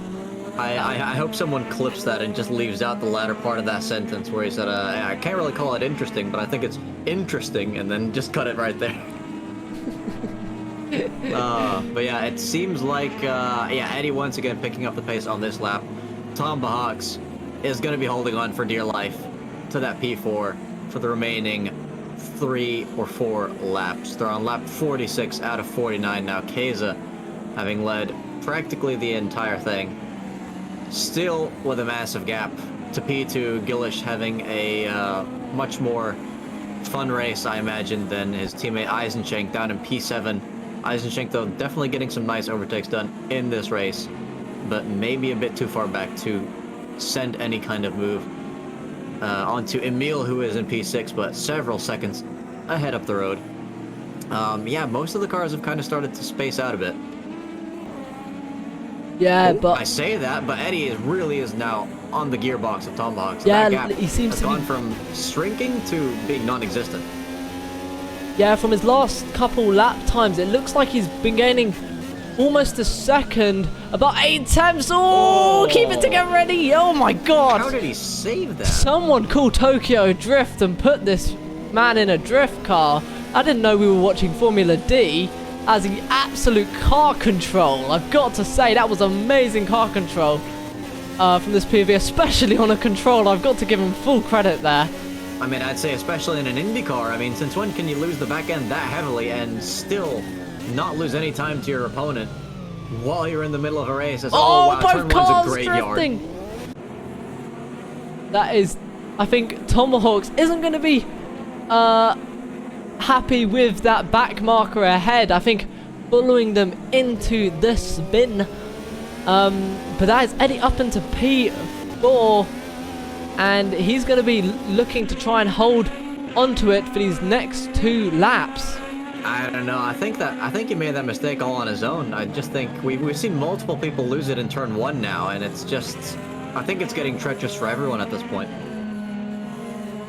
Speaker 3: I hope someone clips that and just leaves out the latter part of that sentence where he said, I can't really call it interesting, but I think it's interesting, and then just cut it right there. But yeah, it seems like, Eddie once again picking up the pace on this lap. Tom Bahawks is going to be holding on for dear life to that P4 for the remaining 3 or 4 laps. They're on lap 46 out of 49 now. Keza having led practically the entire thing. Still with a massive gap to P2. Gillish having a much more fun race, I imagine, than his teammate Eisenschenk down in P7. Eisenschenk, though, definitely getting some nice overtakes done in this race, but maybe a bit too far back to send any kind of move onto Emil, who is in P6, but several seconds ahead up the road. Yeah, most of the cars have kind of started to space out a bit.
Speaker 2: Yeah, but
Speaker 3: I say that, but Eddie really is now on the gearbox of Tom Bahawks.
Speaker 2: Yeah,
Speaker 3: that gap
Speaker 2: he seems
Speaker 3: has
Speaker 2: to
Speaker 3: gone
Speaker 2: be
Speaker 3: from shrinking to being non-existent.
Speaker 2: Yeah, from his last couple lap times, it looks like he's been gaining almost a second, about 8 attempts. Oh, keep it together, Eddie. Oh my god.
Speaker 3: How did he save that?
Speaker 2: Someone called Tokyo Drift and put this man in a drift car. I didn't know we were watching Formula D. As the absolute car control. I've got to say, that was amazing car control from this PV, especially on a control. I've got to give him full credit there.
Speaker 3: I mean, I'd say especially in an Indy car. I mean, since when can you lose the back end that heavily and still not lose any time to your opponent while you're in the middle of a race? It's, wow,
Speaker 2: both
Speaker 3: turn
Speaker 2: cars
Speaker 3: one's a great
Speaker 2: drifting.
Speaker 3: yard.
Speaker 2: That is, I think Tomahawks isn't going to be happy with that back marker ahead. I think following them into the spin. But that is Eddie up into P4. And he's going to be looking to try and hold onto it for these next 2 laps.
Speaker 3: I don't know. I think he made that mistake all on his own. I just think we've seen multiple people lose it in turn 1 now, and it's just, I think it's getting treacherous for everyone at this point.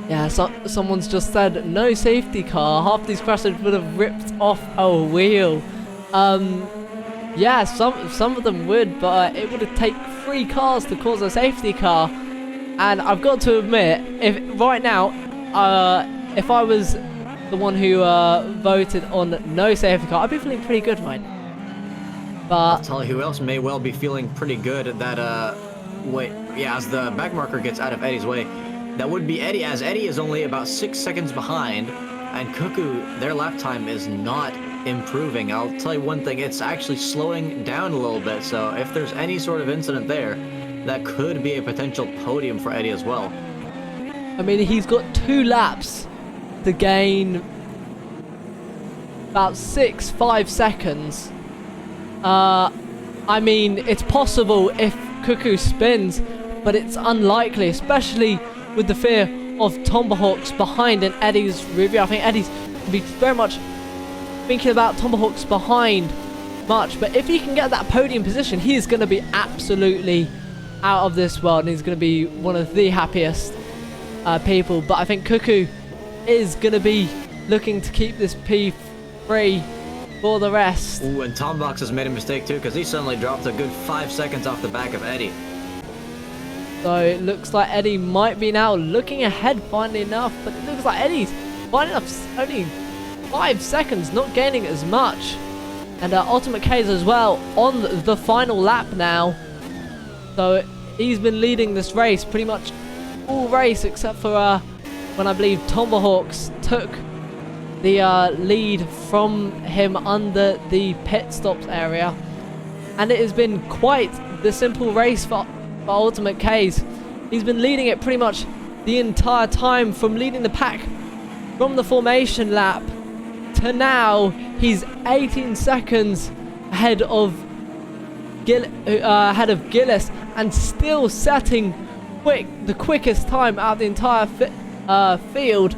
Speaker 2: Yeah, someone's just said no safety car. Half these crashes would have ripped off a wheel. Yeah, some of them would, but it would have taken 3 cars to cause a safety car. And I've got to admit, if right now, if I was the one who voted on no safety car, I'd be feeling pretty good right now. But
Speaker 3: I'll tell you who else may well be feeling pretty good that as the back marker gets out of Eddie's way, that would be Eddie, as Eddie is only about 6 seconds behind, and Cuckoo, their lap time is not improving. I'll tell you one thing, it's actually slowing down a little bit, so if there's any sort of incident there, that could be a potential podium for Eddie as well.
Speaker 2: I mean, he's got 2 laps to gain about 5 seconds. I mean, it's possible if Cuckoo spins, but it's unlikely, especially with the fear of Tomahawks behind and Eddie's review. I think Eddie's be very much thinking about Tomahawks behind much, but if he can get that podium position, he is going to be absolutely out of this world, and he's going to be one of the happiest people. But I think Cuckoo is going to be looking to keep this P3 for the rest.
Speaker 3: Ooh, and Tom Box has made a mistake too, because he suddenly dropped a good 5 seconds off the back of Eddie.
Speaker 2: So it looks like Eddie might be now looking ahead finally enough, but it looks like Eddie's finally enough, only 5 seconds, not gaining as much. And Ultimate K's as well on the final lap now. So he's been leading this race pretty much all race, except for when I believe Tomahawks took the lead from him under the pit stops area. And it has been quite the simple race for Ultimate K's. He's been leading it pretty much the entire time from leading the pack from the formation lap to now. He's 18 seconds ahead of Gillis and still setting the quickest time out of the entire field.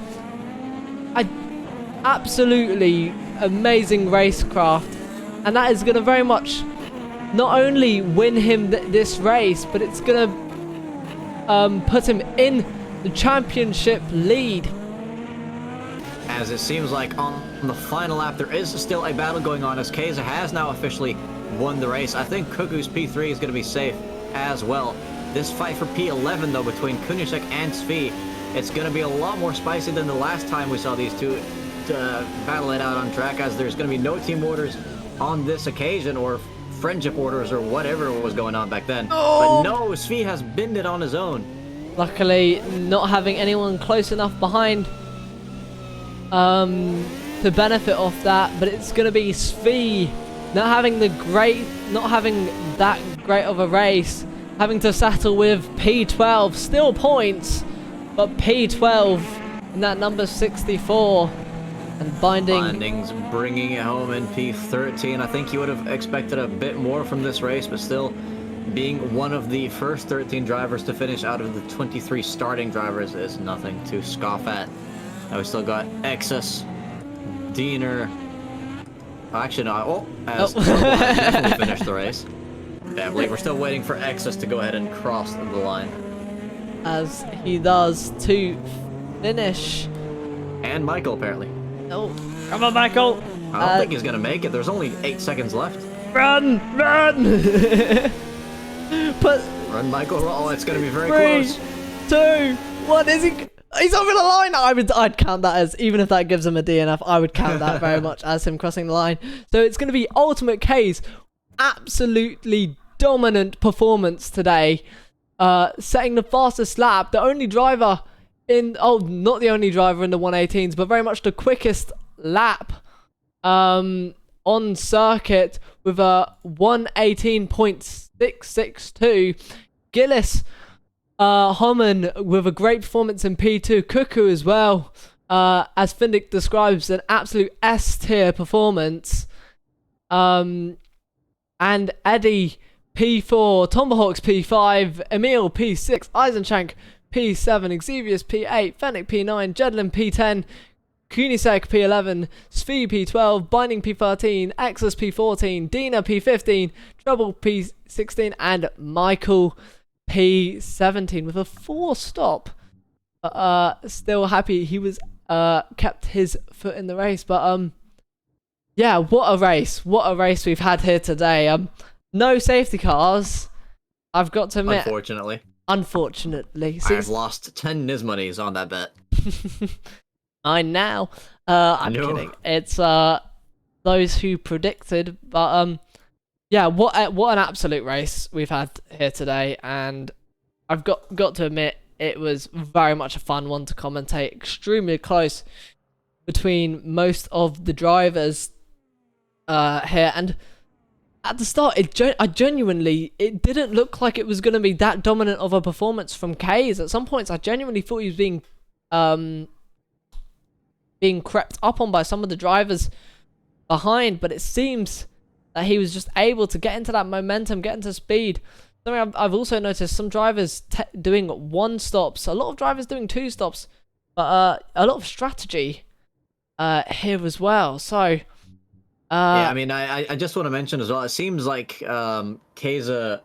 Speaker 2: Absolutely amazing racecraft, and that is going to very much not only win him this race, but it's going to put him in the championship lead.
Speaker 3: As it seems like on the final lap, there is still a battle going on as Keza has now officially won the race. I think Cuckoo's P3 is going to be safe as well. This fight for P11, though, between Kunishek and Svi, it's going to be a lot more spicy than the last time we saw these two battle it out on track, as there's going to be no team orders on this occasion, or friendship orders, or whatever was going on back then.
Speaker 2: Oh.
Speaker 3: But no, Svi has binned it on his own.
Speaker 2: Luckily, not having anyone close enough behind to benefit off that, but it's going to be Svi not having that great of a race, having to settle with P12, still points, but P12 in that number 64, and
Speaker 3: Binding's bringing it home in P13. I think you would have expected a bit more from this race, but still, being one of the first 13 drivers to finish out of the 23 starting drivers is nothing to scoff at. Now we still got Exus, Diener. Actually, no. Definitely finished the race. Yeah, I believe we're still waiting for Exus to go ahead and cross the line.
Speaker 2: As he does to finish.
Speaker 3: And Michael, apparently.
Speaker 2: Oh, come on, Michael.
Speaker 3: I don't think he's going to make it. There's only 8 seconds left.
Speaker 2: Run!
Speaker 3: Run, Michael. Oh, it's going to be very
Speaker 2: 3,
Speaker 3: close.
Speaker 2: 2, 1. Is he? He's over the line. I'd count that as, even if that gives him a DNF, I would count that very much as him crossing the line. So it's going to be Ultimate K's absolutely dominant performance today, setting the fastest lap. The only driver not the only driver in the 118s, but very much the quickest lap on circuit with a 118.662. Gillis Homan with a great performance in P2. Cuckoo as well, as Findic describes, an absolute S-tier performance. And Eddie P4, Tomahawks P5, Emil P6, Eisenshank P7, Xevious P8, Fennec P9, Jedlin P10, Kunisek P11, Svi P12, Binding P13, Exus P14, Dina P15, Trouble P16, and Michael P17 with a 4-stop. Still happy he was kept his foot in the race. But yeah, what a race we've had here today. No safety cars, I've got to admit. Unfortunately.
Speaker 3: I've lost 10 Nismonies on that bet.
Speaker 2: I now. I'm kidding. It's those who predicted, but yeah, what an absolute race we've had here today, and I've got to admit it was very much a fun one to commentate. Extremely close between most of the drivers here, and at the start, it didn't look like it was going to be that dominant of a performance from Kays. At some points, I genuinely thought he was being crept up on by some of the drivers behind, but it seems that he was just able to get into that momentum, get into speed. Something I've also noticed, some drivers doing 1 stops, a lot of drivers doing 2 stops, but a lot of strategy here as well. So
Speaker 3: yeah, I mean, I just want to mention as well, it seems like Keza,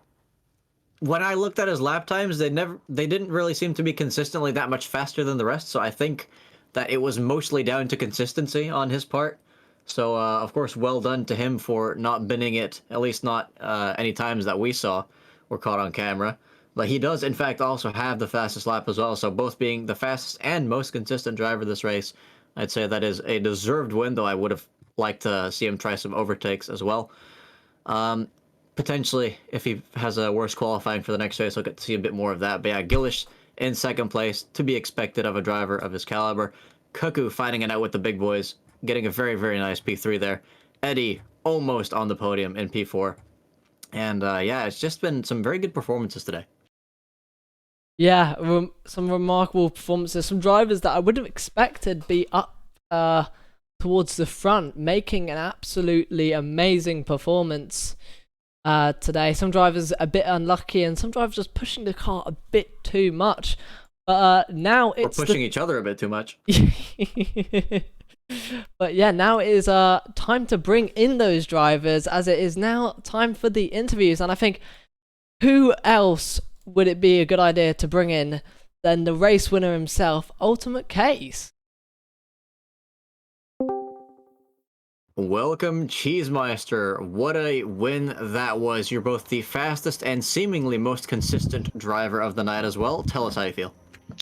Speaker 3: when I looked at his lap times, they didn't really seem to be consistently that much faster than the rest, so I think that it was mostly down to consistency on his part. So, of course, well done to him for not binning it, at least not any times that we saw or caught on camera. But he does, in fact, also have the fastest lap as well, so both being the fastest and most consistent driver this race, I'd say that is a deserved win, though I would have liked to see him try some overtakes as well. Potentially, if he has a worse qualifying for the next race, I'll get to see a bit more of that. But yeah, Gillish in second place, to be expected of a driver of his caliber. Cuckoo fighting it out with the big boys, getting a very, very nice P3 there. Eddie almost on the podium in P4. And yeah, it's just been some very good performances today.
Speaker 2: Yeah, some remarkable performances. Some drivers that I would have expected be up towards the front, making an absolutely amazing performance today. Some drivers a bit unlucky, and some drivers just pushing the car a bit too much. But now
Speaker 3: We're
Speaker 2: it's
Speaker 3: pushing each other a bit too much.
Speaker 2: But yeah, now it is time to bring in those drivers, as it is now time for the interviews. And I think, who else would it be a good idea to bring in than the race winner himself, Ultimate Case?
Speaker 3: Welcome, Cheesemeister. What a win that was. You're both the fastest and seemingly most consistent driver of the night as well. Tell us how you feel.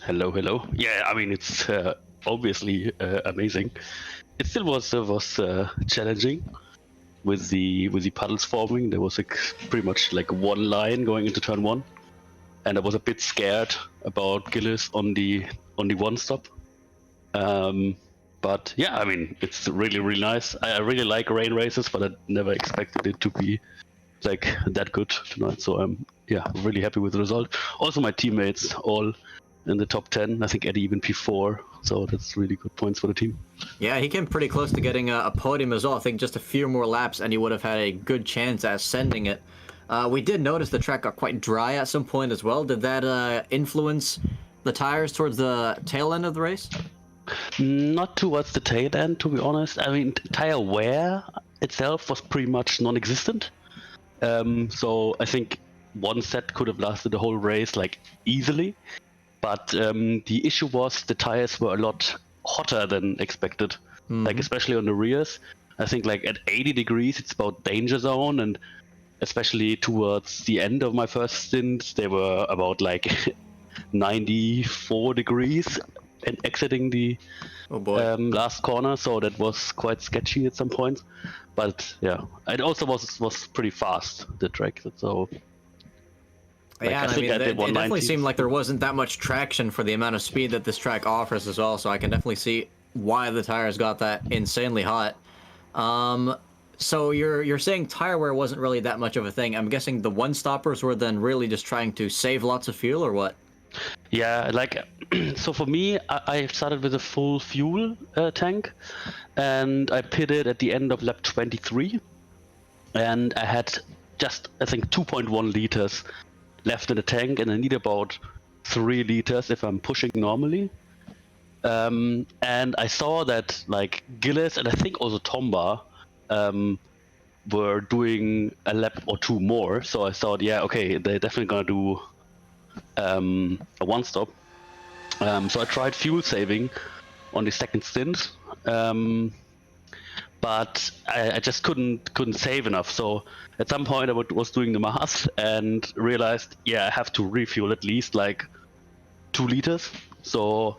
Speaker 4: Hello, hello. Yeah, I mean it's obviously amazing. It still was challenging with the puddles forming. There was like pretty much like one line going into turn one, and I was a bit scared about Gillis on the one stop. But yeah, I mean it's really nice. I really like rain races, but I never expected it to be like that good tonight. So I'm really happy with the result. Also, my teammates all in the top 10. I think Eddie even P4, so that's really good points for the team.
Speaker 3: Yeah, he came pretty close to getting a podium as well. I think just a few more laps and he would have had a good chance at sending it. We did notice the track got quite dry at some point as well. Did that influence the tires towards the tail end of the race?
Speaker 4: Not towards the tail end, to be honest. I mean, tire wear itself was pretty much non-existent. So I think one set could have lasted the whole race like easily. But the issue was the tires were a lot hotter than expected, like especially on the rears. I think like at 80 degrees, it's about danger zone, and especially towards the end of my first stint, they were about like 94 degrees and exiting the last corner. So that was quite sketchy at some points. But yeah, it also was pretty fast, the track. So
Speaker 3: like, yeah, I mean, it definitely seemed like there wasn't that much traction for the amount of speed that this track offers as well, so I can definitely see why the tires got that insanely hot. So you're saying tire wear wasn't really that much of a thing. I'm guessing the one-stoppers were then really just trying to save lots of fuel, or what?
Speaker 4: Yeah, like, so for me, I started with a full fuel tank, and I pitted at the end of lap 23, and I had just, I think, 2.1 liters left in the tank, and I need about 3 liters if I'm pushing normally. And I saw that like Gillis and I think also Tomba were doing a lap or two more. So I thought, yeah, okay, they're definitely gonna do a one stop. So I tried fuel saving on the second stint. But I just couldn't save enough. So at some point I was doing the math and realized, yeah, I have to refuel at least like 2 liters. So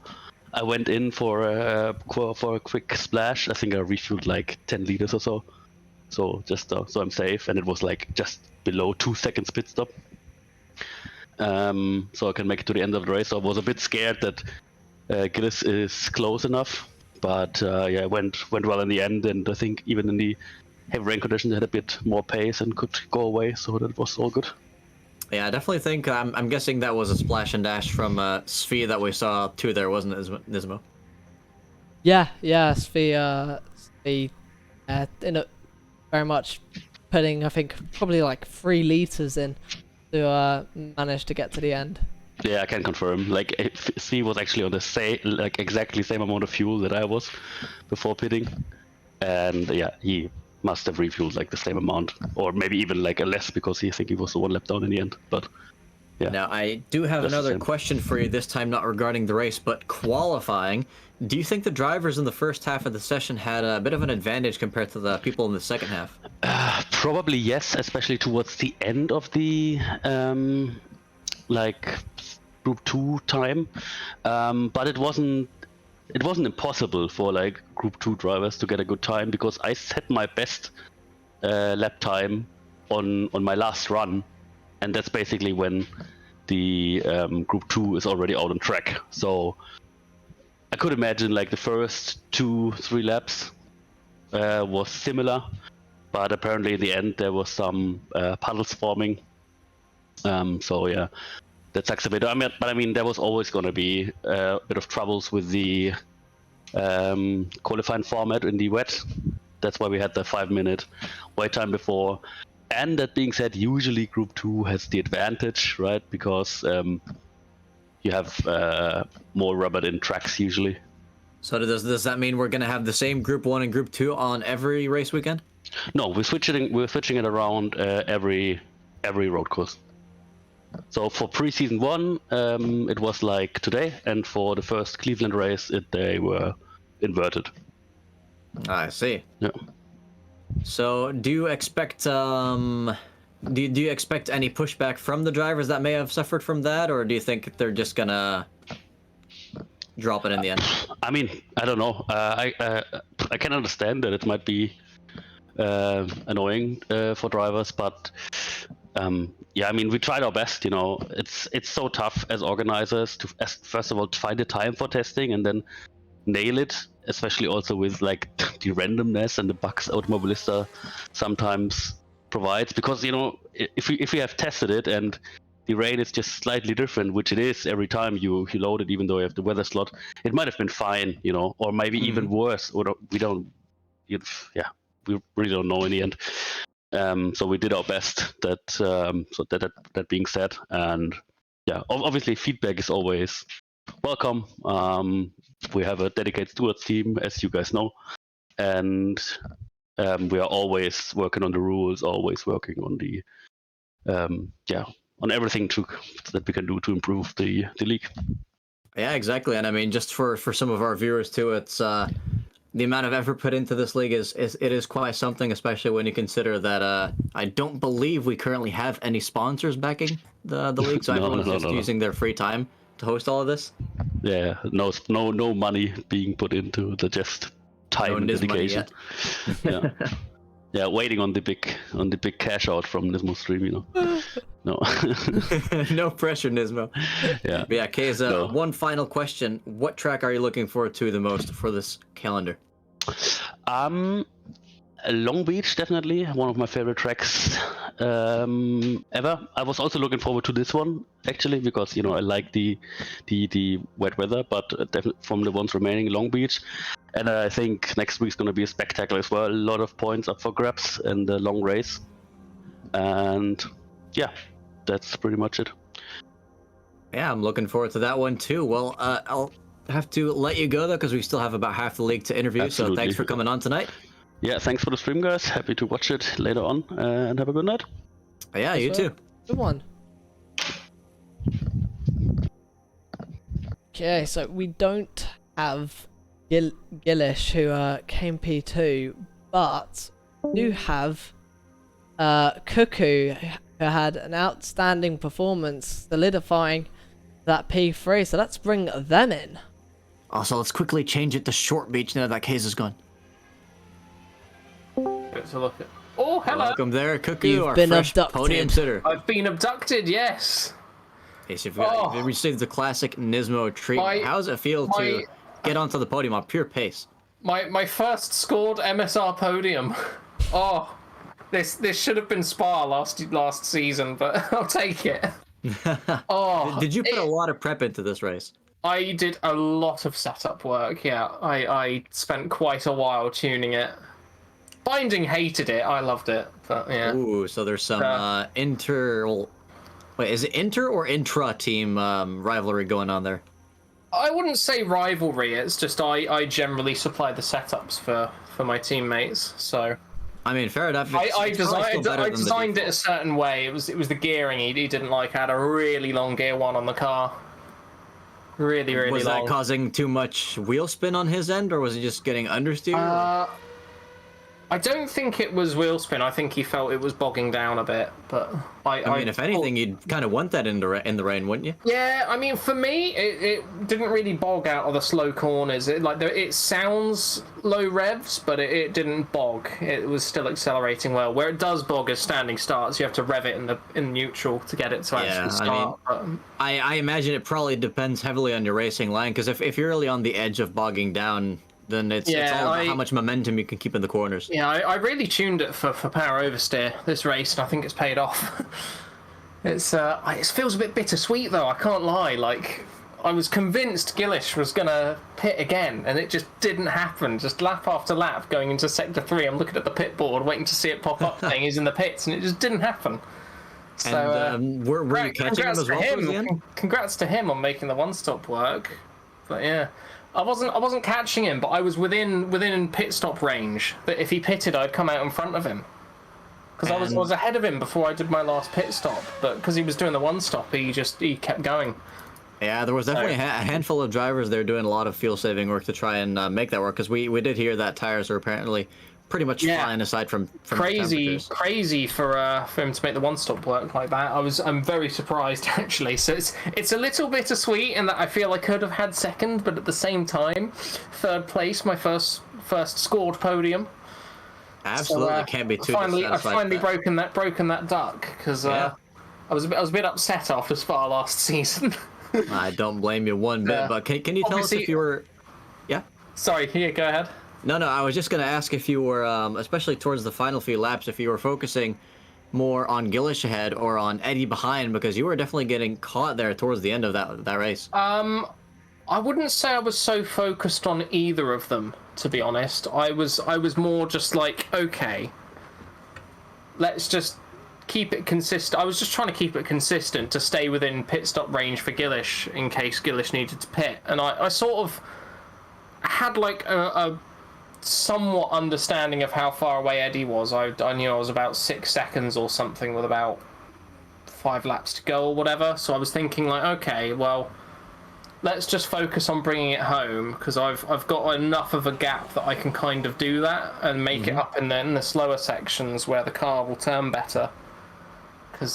Speaker 4: I went in for a quick splash. I think I refueled like 10 liters or so. So just so I'm safe, and it was like just below 2 seconds pit stop. So I can make it to the end of the race. So I was a bit scared that Gillis is close enough. But yeah, it went well in the end, and I think even in the heavy rain conditions, it had a bit more pace and could go away, so that was all good.
Speaker 3: Yeah, I definitely think, I'm guessing that was a splash and dash from Svi that we saw too there, wasn't it, Nismo?
Speaker 2: Yeah, Svi in a, very much putting, I think, probably like 3 liters in to manage to get to the end.
Speaker 4: Yeah, I can confirm. Like, Svi was actually on the same, like exactly same amount of fuel that I was before pitting, and yeah, he must have refueled like the same amount, or maybe even like a less, because I think he was the one lap down in the end. But yeah.
Speaker 3: Now I do have another question for you. This time not regarding the race, but qualifying. Do you think the drivers in the first half of the session had a bit of an advantage compared to the people in the second half?
Speaker 4: Probably yes, especially towards the end of the like group 2 time, but it wasn't impossible for like group 2 drivers to get a good time, because I set my best lap time on my last run, and that's basically when the group 2 is already out on track. So I could imagine like the first 2-3 laps was similar, but apparently in the end there was some puddles forming. So yeah, that sucks a bit. But I mean, there was always going to be a bit of troubles with the qualifying format in the wet. That's why we had the 5-minute wait time before. And that being said, usually Group 2 has the advantage, right? Because you have more rubber in tracks usually.
Speaker 3: So does that mean we're gonna have the same Group 1 and Group 2 on every race weekend?
Speaker 4: No, we're switching it around every road course. So for pre-season 1, it was like today, and for the first Cleveland race, they were inverted.
Speaker 3: I see.
Speaker 4: Yeah.
Speaker 3: So do you expect do you expect any pushback from the drivers that may have suffered from that, or do you think they're just gonna drop it in the end?
Speaker 4: I mean, I don't know. I can understand that it might be annoying for drivers, but yeah, I mean, we tried our best. You know, it's so tough as organizers to first of all to find the time for testing and then nail it, especially also with like the randomness and the bugs Automobilista sometimes provides. Because you know, if we have tested it and the rain is just slightly different, which it is every time you load it, even though you have the weather slot, it might have been fine, you know, or maybe even worse. Or we really don't know in the end. So we did our best. That being said, and yeah, obviously feedback is always welcome. We have a dedicated stewards team, as you guys know, and we are always working on the rules, always working on the on everything that we can do to improve the league.
Speaker 3: Yeah, exactly. And I mean, just for some of our viewers too, it's the amount of effort put into this league is quite something, especially when you consider that I don't believe we currently have any sponsors backing the league, so everyone's just using their free time to host all of this.
Speaker 4: Yeah, no money being put into the just time and dedication. Yeah. Yeah, waiting on the big cash out from Nismo stream, you know. No.
Speaker 3: No pressure, Nismo.
Speaker 4: Yeah.
Speaker 3: But yeah, Keza, one final question. What track are you looking forward to the most for this calendar?
Speaker 4: Long Beach, definitely one of my favorite tracks ever. I was also looking forward to this one actually because you know I like the wet weather, but definitely from the ones remaining, Long Beach, and I think next week's going to be a spectacle as well. A lot of points up for grabs and the long race, and yeah, that's pretty much it.
Speaker 3: Yeah, I'm looking forward to that one too. Well, I'll have to let you go though because we still have about half the league to interview. Absolutely. So thanks for coming on tonight.
Speaker 4: Yeah, thanks for the stream, guys. Happy to watch it later on, and have a good night.
Speaker 3: Yeah, you too.
Speaker 2: Good one. Okay, so we don't have Gillish, who came P2, but we do have Cuckoo, who had an outstanding performance, solidifying that P3. So let's bring them in.
Speaker 3: Also, let's quickly change it to Short Beach now that Case is gone.
Speaker 5: To look at. Oh, hello.
Speaker 3: Welcome there, Cuckoo.
Speaker 2: You've
Speaker 3: our
Speaker 2: been
Speaker 3: fresh
Speaker 2: abducted.
Speaker 3: Podium sitter.
Speaker 5: I've been abducted. Yes.
Speaker 3: Yes, you've received the classic Nismo treatment. How does it feel to get onto the podium on pure pace?
Speaker 5: My first scored MSR podium. Oh, this should have been Spa last season, but I'll take it. Oh,
Speaker 3: did you put a lot of prep into this race?
Speaker 5: I did a lot of setup work. Yeah, I spent quite a while tuning it. Binding hated it. I loved it, but yeah.
Speaker 3: Ooh, so there's some wait, is it inter or intra team rivalry going on there?
Speaker 5: I wouldn't say rivalry. It's just I generally supply the setups for my teammates. So.
Speaker 3: I mean, fair enough.
Speaker 5: I designed it a certain way. It was the gearing he didn't like. I had a really long gear one on the car. Really long.
Speaker 3: Was that causing too much wheel spin on his end, or was he just getting understeer?
Speaker 5: I don't think it was wheel spin. I think he felt it was bogging down a bit. But
Speaker 3: I mean, if anything, you'd kind of want that in the rain, wouldn't you?
Speaker 5: Yeah, I mean, for me, it didn't really bog out of the slow corners. It sounds low revs, but it didn't bog. It was still accelerating well. Where it does bog is standing starts. You have to rev it in neutral to get it to actually start.
Speaker 3: I imagine it probably depends heavily on your racing line, because if you're really on the edge of bogging down, then it's all about how much momentum you can keep in the corners.
Speaker 5: Yeah, I really tuned it for power oversteer this race, and I think it's paid off. It feels a bit bittersweet though. I can't lie. Like I was convinced Gillish was gonna pit again, and it just didn't happen. Just lap after lap going into sector 3. I'm looking at the pit board, waiting to see it pop up saying he's in the pits, and it just didn't happen. So,
Speaker 3: and were you catching him as well towards the end?
Speaker 5: Congrats to him on making the one-stop work. But yeah, I wasn't catching him, but I was within pit stop range. That if he pitted, I'd come out in front of him. Because I was ahead of him before I did my last pit stop, but because he was doing the one-stop, he kept going.
Speaker 3: Yeah, there was definitely a handful of drivers there doing a lot of fuel-saving work to try and make that work, because we did hear that tires are apparently pretty much flying aside from
Speaker 5: crazy for him to make the one-stop work like that. I'm very surprised actually. So it's a little bittersweet in that I feel I could have had second, but at the same time, third place, my first scored podium.
Speaker 3: Absolutely, can't be too
Speaker 5: I've
Speaker 3: dissatisfied
Speaker 5: finally
Speaker 3: with that.
Speaker 5: broken that duck because I was a bit upset after Spa last season.
Speaker 3: I don't blame you one bit, but can you tell us if you were? Yeah.
Speaker 5: Sorry, here, go ahead.
Speaker 3: No, I was just going to ask if you were, especially towards the final few laps, if you were focusing more on Gillish ahead or on Eddie behind, because you were definitely getting caught there towards the end of that race.
Speaker 5: I wouldn't say I was so focused on either of them, to be honest. I was more just like, okay, let's just keep it consistent. I was just trying to keep it consistent to stay within pit stop range for Gillish in case Gillish needed to pit. And I sort of had like a somewhat understanding of how far away Eddie was. I knew I was about 6 seconds or something with about 5 laps to go or whatever. So I was thinking like, okay, well, let's just focus on bringing it home because I've got enough of a gap that I can kind of do that and make it up in the slower sections where the car will turn better. Because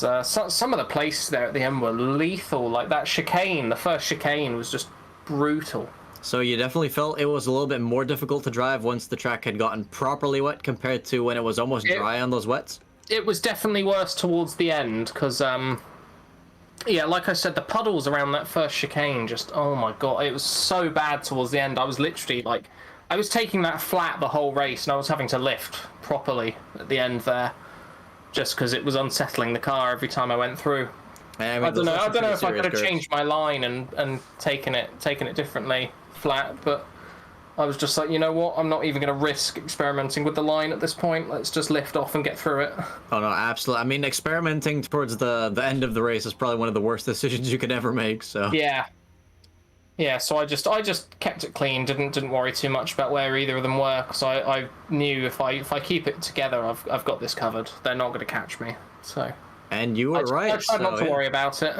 Speaker 5: some of the places there at the end were lethal. Like that chicane, the first chicane was just brutal.
Speaker 3: So you definitely felt it was a little bit more difficult to drive once the track had gotten properly wet compared to when it was almost dry on those wets?
Speaker 5: It was definitely worse towards the end because, yeah, like I said, the puddles around that first chicane just, oh my god, it was so bad towards the end. I was literally like, I was taking that flat the whole race and I was having to lift properly at the end there just because it was unsettling the car every time I went through. I don't know if I could have changed my line and taken it differently flat, but I was just like, you know what, I'm not even going to risk experimenting with the line at this point. Let's just lift off and get through it.
Speaker 3: Oh no, absolutely. I mean, experimenting towards the end of the race is probably one of the worst decisions you could ever make. So yeah, so I just kept it clean, didn't worry too much about where either of them were, because I knew if I keep it together, I've got this covered. They're not going to catch me. So and you were right.
Speaker 5: I tried not to worry about it.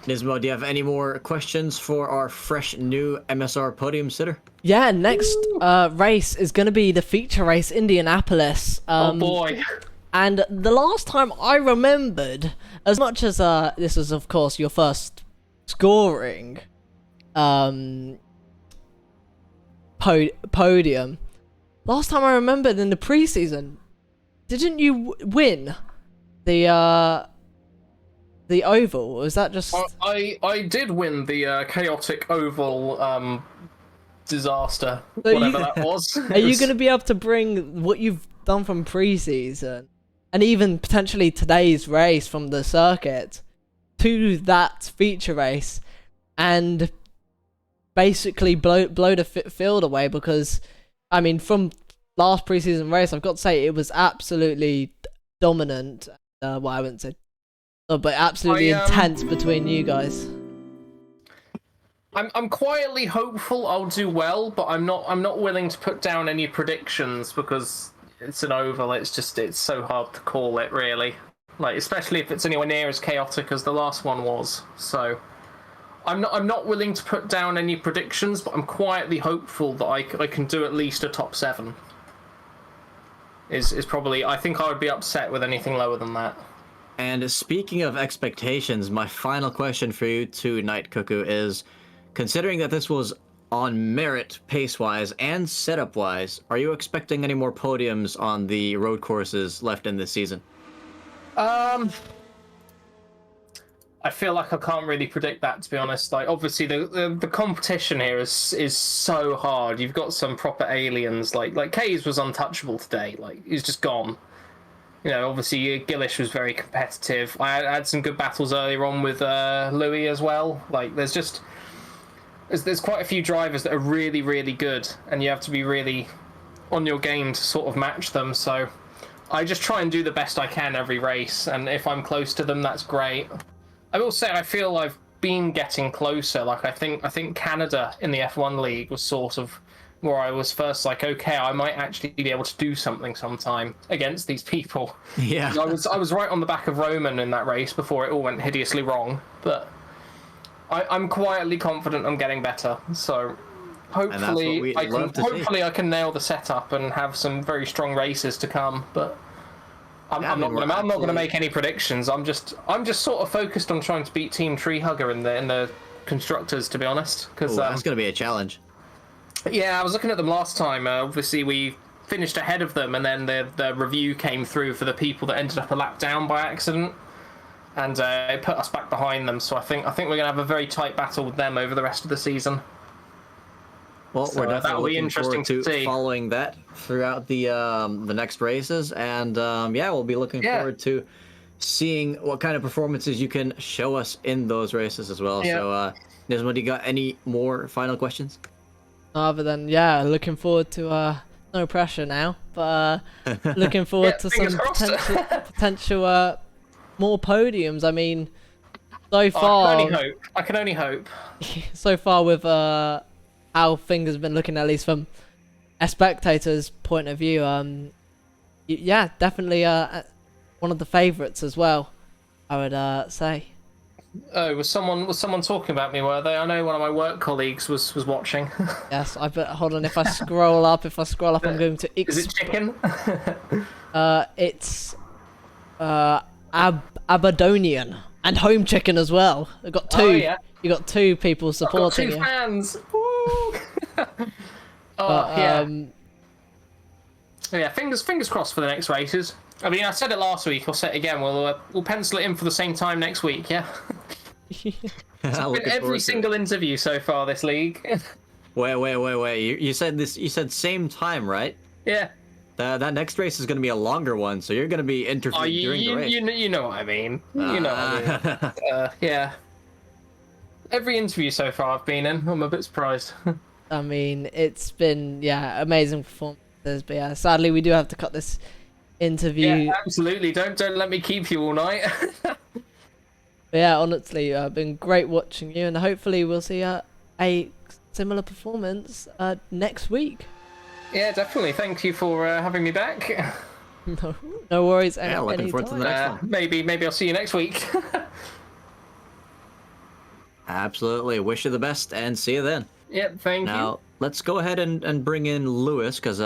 Speaker 3: Nismo, do you have any more questions for our fresh new MSR podium sitter?
Speaker 2: Yeah, next race is going to be the feature race, Indianapolis.
Speaker 5: Oh boy.
Speaker 2: And the last time I remembered, as much as this was of course your first scoring podium, last time I remembered in the preseason, didn't you win the oval? Or is that just...
Speaker 5: I did win the chaotic oval disaster, whatever that was.
Speaker 2: Are you going to be able to bring what you've done from preseason and even potentially today's race from the circuit to that feature race and basically blow the field away? Because I mean, from last preseason race, I've got to say it was absolutely dominant. Well, I wouldn't say, but absolutely intense between you guys.
Speaker 5: I'm quietly hopeful I'll do well, but I'm not willing to put down any predictions because it's an oval. It's so hard to call it really. Like, especially if it's anywhere near as chaotic as the last one was. So I'm not willing to put down any predictions, but I'm quietly hopeful that I can do at least a top 7. Is probably, I think I would be upset with anything lower than that.
Speaker 3: And speaking of expectations, my final question for you too, Night Cuckoo, is considering that this was on merit pace-wise and setup-wise, are you expecting any more podiums on the road courses left in this season?
Speaker 5: I feel like I can't really predict that, to be honest. Like, obviously, the competition here is so hard. You've got some proper aliens. Like Kay's was untouchable today. Like, he's just gone. Obviously Gillish was very competitive. I had some good battles earlier on with Louis as well. Like, there's quite a few drivers that are really, really good, and you have to be really on your game to sort of match them. So I just try and do the best I can every race, and if I'm close to them, that's great. I will say I feel I've been getting closer. Like, I think Canada in the F1 league was sort of where I was first like, okay, I might actually be able to do something sometime against these people.
Speaker 3: Yeah.
Speaker 5: I was right on the back of Roman in that race before it all went hideously wrong, but I'm quietly confident I'm getting better. So hopefully I can nail the setup and have some very strong races to come. But I'm not going to make any predictions. I'm just sort of focused on trying to beat Team Treehugger in the constructors, to be honest. Because
Speaker 3: that's going to be a challenge.
Speaker 5: Yeah, I was looking at them last time. Obviously, we finished ahead of them, and then the review came through for the people that ended up a lap down by accident, and it put us back behind them. So I think we're going to have a very tight battle with them over the rest of the season.
Speaker 3: Well,
Speaker 5: So
Speaker 3: we're definitely
Speaker 5: that'll be
Speaker 3: looking
Speaker 5: interesting
Speaker 3: forward
Speaker 5: to see.
Speaker 3: Following that throughout the next races, and we'll be looking forward to seeing what kind of performances you can show us in those races as well.
Speaker 5: Yeah.
Speaker 3: So, Nisma, do you got any more final questions?
Speaker 2: Other than looking forward to no pressure now, but looking forward to some potential more podiums. I mean, so far
Speaker 5: I can only hope.
Speaker 2: So far with how things have been looking, at least from a spectator's point of view, definitely one of the favourites as well, I would say.
Speaker 5: Oh, was someone talking about me? Were they? I know one of my work colleagues was watching.
Speaker 2: Yes, I bet. Hold on, if I scroll up, I'm going to.
Speaker 5: Is it chicken?
Speaker 2: It's Aberdonian and home chicken as well. I've got two.
Speaker 5: Oh, yeah.
Speaker 2: You got two people supporting.
Speaker 5: I've got two fans. Yeah, fingers crossed for the next races. I mean, I said it last week. I'll say it again. We'll pencil it in for the same time next week. Yeah. It's been every single interview so far this league.
Speaker 3: Wait. You said this. You said same time, right?
Speaker 5: Yeah.
Speaker 3: That next race is going to be a longer one, so you're going to be interviewed during the race.
Speaker 5: You know what I mean. You know what I mean. Yeah. Every interview so far I've been in, I'm a bit surprised.
Speaker 2: I mean, it's been amazing performances, but sadly we do have to cut this interview.
Speaker 5: Yeah, absolutely. Don't let me keep you all night.
Speaker 2: But honestly, been great watching you, and hopefully we'll see a similar performance next week.
Speaker 5: Yeah, definitely. Thank you for having me back.
Speaker 2: No worries.
Speaker 3: Yeah, looking forward to the next one.
Speaker 5: Maybe I'll see you next week.
Speaker 3: Absolutely. Wish you the best, and see you then.
Speaker 5: Yep, thank you.
Speaker 3: Now, let's go ahead and bring in Lewis, because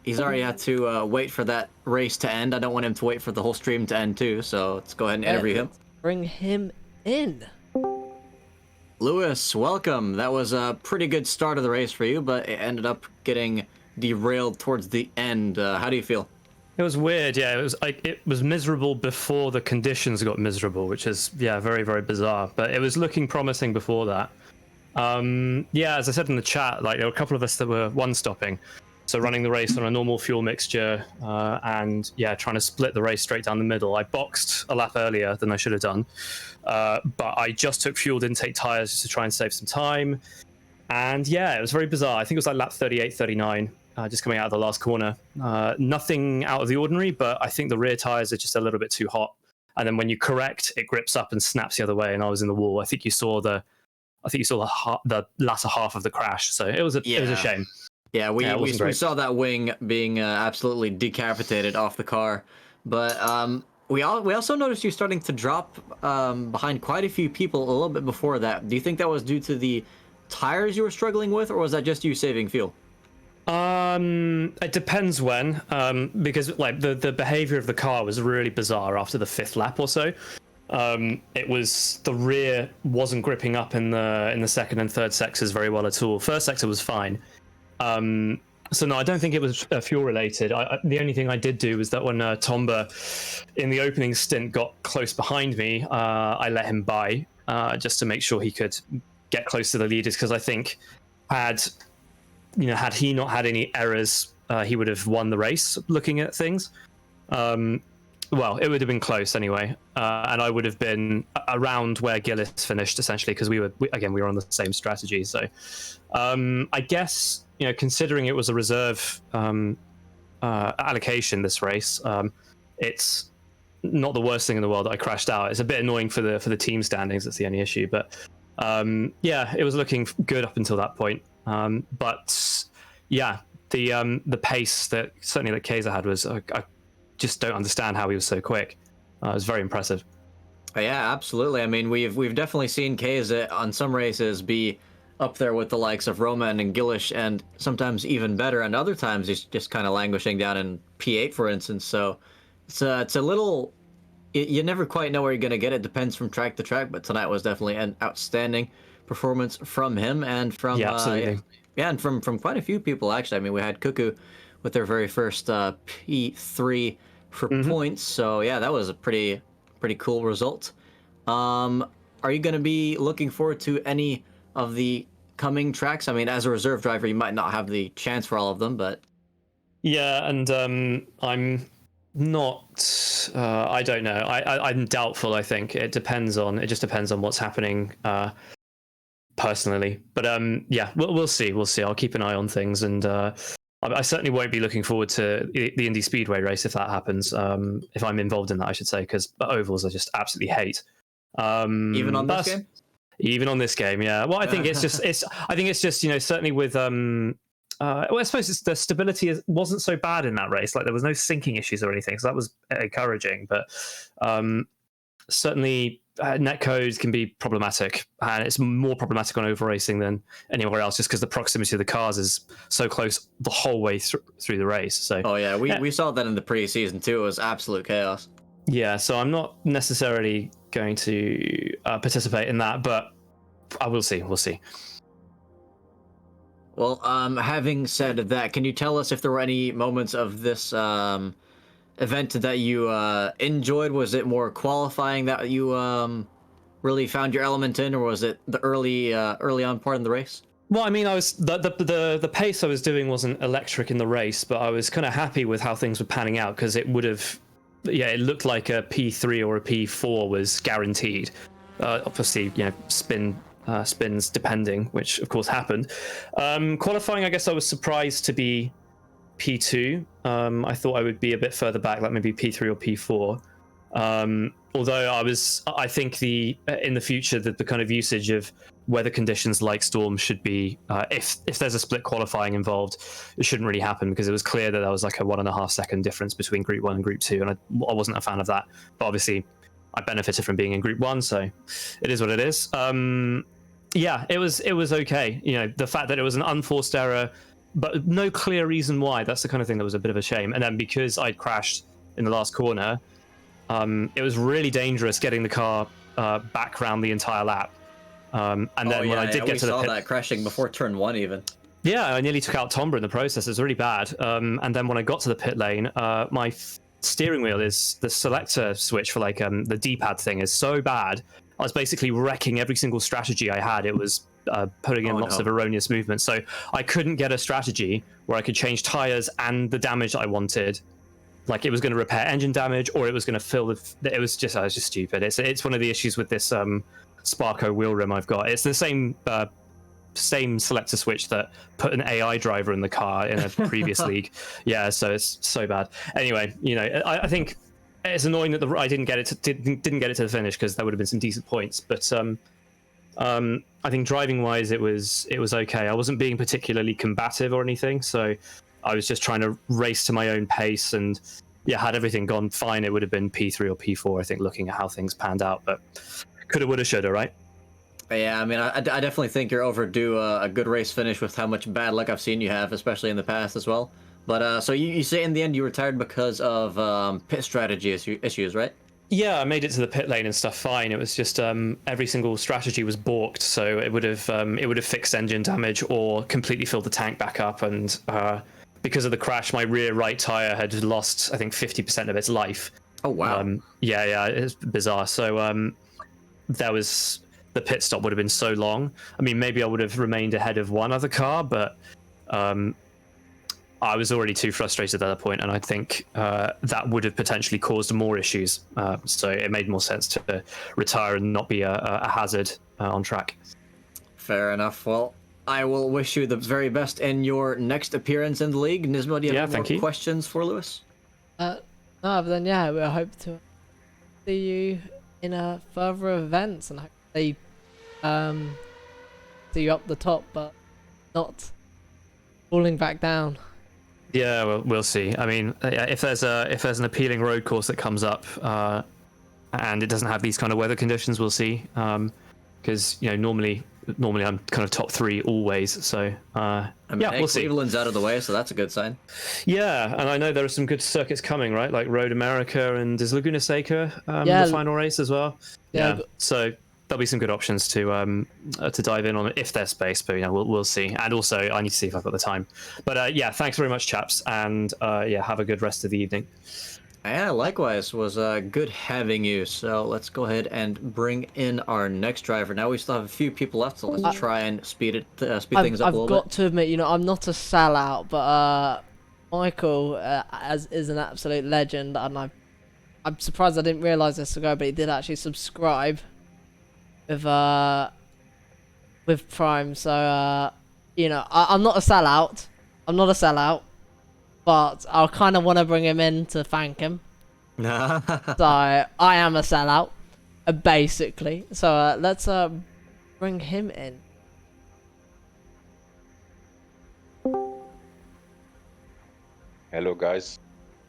Speaker 3: he's already had to wait for that race to end. I don't want him to wait for the whole stream to end, too, so let's go ahead and interview him.
Speaker 2: Bring him in.
Speaker 3: Lewis, welcome. That was a pretty good start of the race for you, but it ended up getting derailed towards the end. How do you feel?
Speaker 6: It was weird, yeah. It was miserable before the conditions got miserable, which is very, very bizarre. But it was looking promising before that. As I said in the chat, there were a couple of us that were one-stopping, so running the race on a normal fuel mixture, and trying to split the race straight down the middle. I boxed a lap earlier than I should have done, but I just took fueled intake tires just to try and save some time. And it was very bizarre. I think it was like lap 38, 39. Just coming out of the last corner. Nothing out of the ordinary, but I think the rear tires are just a little bit too hot. And then when you correct, it grips up and snaps the other way, and I was in the wall. I think you saw the latter half of the crash. So it was a shame.
Speaker 3: Yeah, we saw that wing being absolutely decapitated off the car. But we also noticed you starting to drop behind quite a few people a little bit before that. Do you think that was due to the tires you were struggling with, or was that just you saving fuel?
Speaker 6: It depends when, because the behavior of the car was really bizarre after the fifth lap or so. It was the rear wasn't gripping up in the second and third sectors very well at all. First sector was fine. So no, I don't think it was fuel related. The only thing I did do was that when Tomba in the opening stint got close behind me, I let him by just to make sure he could get close to the leaders, because I think had he not had any errors, he would have won the race looking at things. well, it would have been close anyway, and I would have been around where Gillis finished essentially because we were on the same strategy. So I guess considering it was a reserve allocation this race, it's not the worst thing in the world that I crashed out. It's a bit annoying for the team standings. That's the only issue, but yeah, it was looking good up until that point. But yeah, the pace that certainly that Kaiser had was I just don't understand how he was so quick. It was very impressive.
Speaker 3: Yeah, absolutely. I mean, we've definitely seen Kaiser on some races be up there with the likes of Roman and Gillish, and sometimes even better, and other times he's just kind of languishing down in P8, for instance. So it's a little, you never quite know where you're going to get it. Depends from track to track, but tonight was definitely an outstanding performance from him and from
Speaker 6: absolutely.
Speaker 3: and from quite a few people actually. I mean, we had Cuckoo with their very first P3 for points. So yeah, that was a pretty cool result. Are you going to be looking forward to any of the coming tracks? I mean, as a reserve driver, you might not have the chance for all of them, but
Speaker 6: yeah, and I'm not. I don't know. I'm doubtful. I think it just depends on what's happening personally. But yeah, we'll see. I'll keep an eye on things, and I certainly won't be looking forward to the Indy Speedway race if that happens. If I'm involved in that, I should say, because ovals I just absolutely hate.
Speaker 3: even on this game.
Speaker 6: Even on this game, yeah. Well, I think it's just certainly with well, I suppose the stability wasn't so bad in that race. Like there was no sinking issues or anything, so that was encouraging. But certainly netcode can be problematic, and it's more problematic on oval racing than anywhere else, just because the proximity of the cars is so close the whole way through the race. So
Speaker 3: oh yeah, we saw that in the preseason too. It was absolute chaos.
Speaker 6: Yeah, so I'm not necessarily going to participate in that, but I will see. We'll see.
Speaker 3: Well, having said that, can you tell us if there were any moments of this event that you enjoyed? Was it more qualifying that you really found your element in, or was it the early on part in the race?
Speaker 6: Well, I mean, I was the pace I was doing wasn't electric in the race, but I was kind of happy with how things were panning out because it would have. Yeah, it looked like a P3 or a P4 was guaranteed. Obviously, spins depending, which of course happened. Qualifying, I guess I was surprised to be P2. I thought I would be a bit further back, like maybe P3 or P4. Although I think in the future the kind of usage of weather conditions like storms should be, if there's a split qualifying involved, it shouldn't really happen because it was clear that there was like a 1.5 second difference between Group 1 and Group 2, and I wasn't a fan of that. But obviously, I benefited from being in Group 1, so it is what it is. Yeah, it was okay. The fact that it was an unforced error, but no clear reason why. That's the kind of thing that was a bit of a shame. And then because I'd crashed in the last corner, it was really dangerous getting the car back around the entire lap. And then when I did get to the pit,
Speaker 3: that crashing before turn 1 even.
Speaker 6: Yeah, I nearly took out Tomber in the process. It was really bad. And then when I got to the pit lane, my steering wheel is the selector switch for the D-pad thing is so bad. I was basically wrecking every single strategy I had. It was putting in lots of erroneous movements. So I couldn't get a strategy where I could change tires and the damage that I wanted. Like it was going to repair engine damage, or it was going to fill I was just stupid. It's one of the issues with this Sparko wheel rim I've got. It's the same selector switch that put an AI driver in the car in a previous league. Yeah, so it's so bad. Anyway, I think it's annoying that I didn't get it to the finish because there would have been some decent points. But I think driving wise, it was okay. I wasn't being particularly combative or anything, so I was just trying to race to my own pace. And yeah, had everything gone fine, it would have been P3 or P4. I think looking at how things panned out, but coulda, woulda, shoulda, right?
Speaker 3: Yeah, I mean, I definitely think you're overdue a good race finish with how much bad luck I've seen you have, especially in the past as well. But so you say in the end you retired because of pit strategy issues, right?
Speaker 6: Yeah, I made it to the pit lane and stuff fine. It was just every single strategy was balked, so it would have fixed engine damage or completely filled the tank back up. And because of the crash, my rear right tire had lost, I think, 50% of its life.
Speaker 3: Oh wow!
Speaker 6: Yeah, it's bizarre. So the pit stop would have been so long. I mean, maybe I would have remained ahead of one other car, but I was already too frustrated at that point, and I think that would have potentially caused more issues. So it made more sense to retire and not be a hazard on track.
Speaker 3: Fair enough. Well, I will wish you the very best in your next appearance in the league. Nismo, do you have any more questions for Lewis?
Speaker 2: No, but then yeah, we hope to see you in further events and hopefully see you up the top, but not falling back down.
Speaker 6: Yeah, well, we'll see. I mean, if there's an appealing road course that comes up, and it doesn't have these kind of weather conditions, we'll see. Because normally I'm kind of top 3 always. So
Speaker 3: I mean,
Speaker 6: yeah, we'll see.
Speaker 3: Cleveland's out of the way, so that's a good sign.
Speaker 6: Yeah, and I know there are some good circuits coming, right? Like Road America, and is Laguna Seca
Speaker 2: Yeah.
Speaker 6: the final race as well?
Speaker 2: Yeah.
Speaker 6: So there'll be some good options to dive in on if there's space, but we'll see. And also, I need to see if I've got the time. But yeah, thanks very much, chaps, and yeah, have a good rest of the evening.
Speaker 3: Yeah, likewise. Was good having you. So let's go ahead and bring in our next driver. Now we still have a few people left, so let's try and speed things up a little bit.
Speaker 2: I've got to admit, I'm not a sellout, but Michael is an absolute legend, and I'm surprised I didn't realise this ago, but he did actually subscribe with Prime. So I'm not a sellout. I'm not a sellout. But I kind of want to bring him in to thank him. So I am a sellout, basically. So let's bring him in.
Speaker 7: Hello, guys.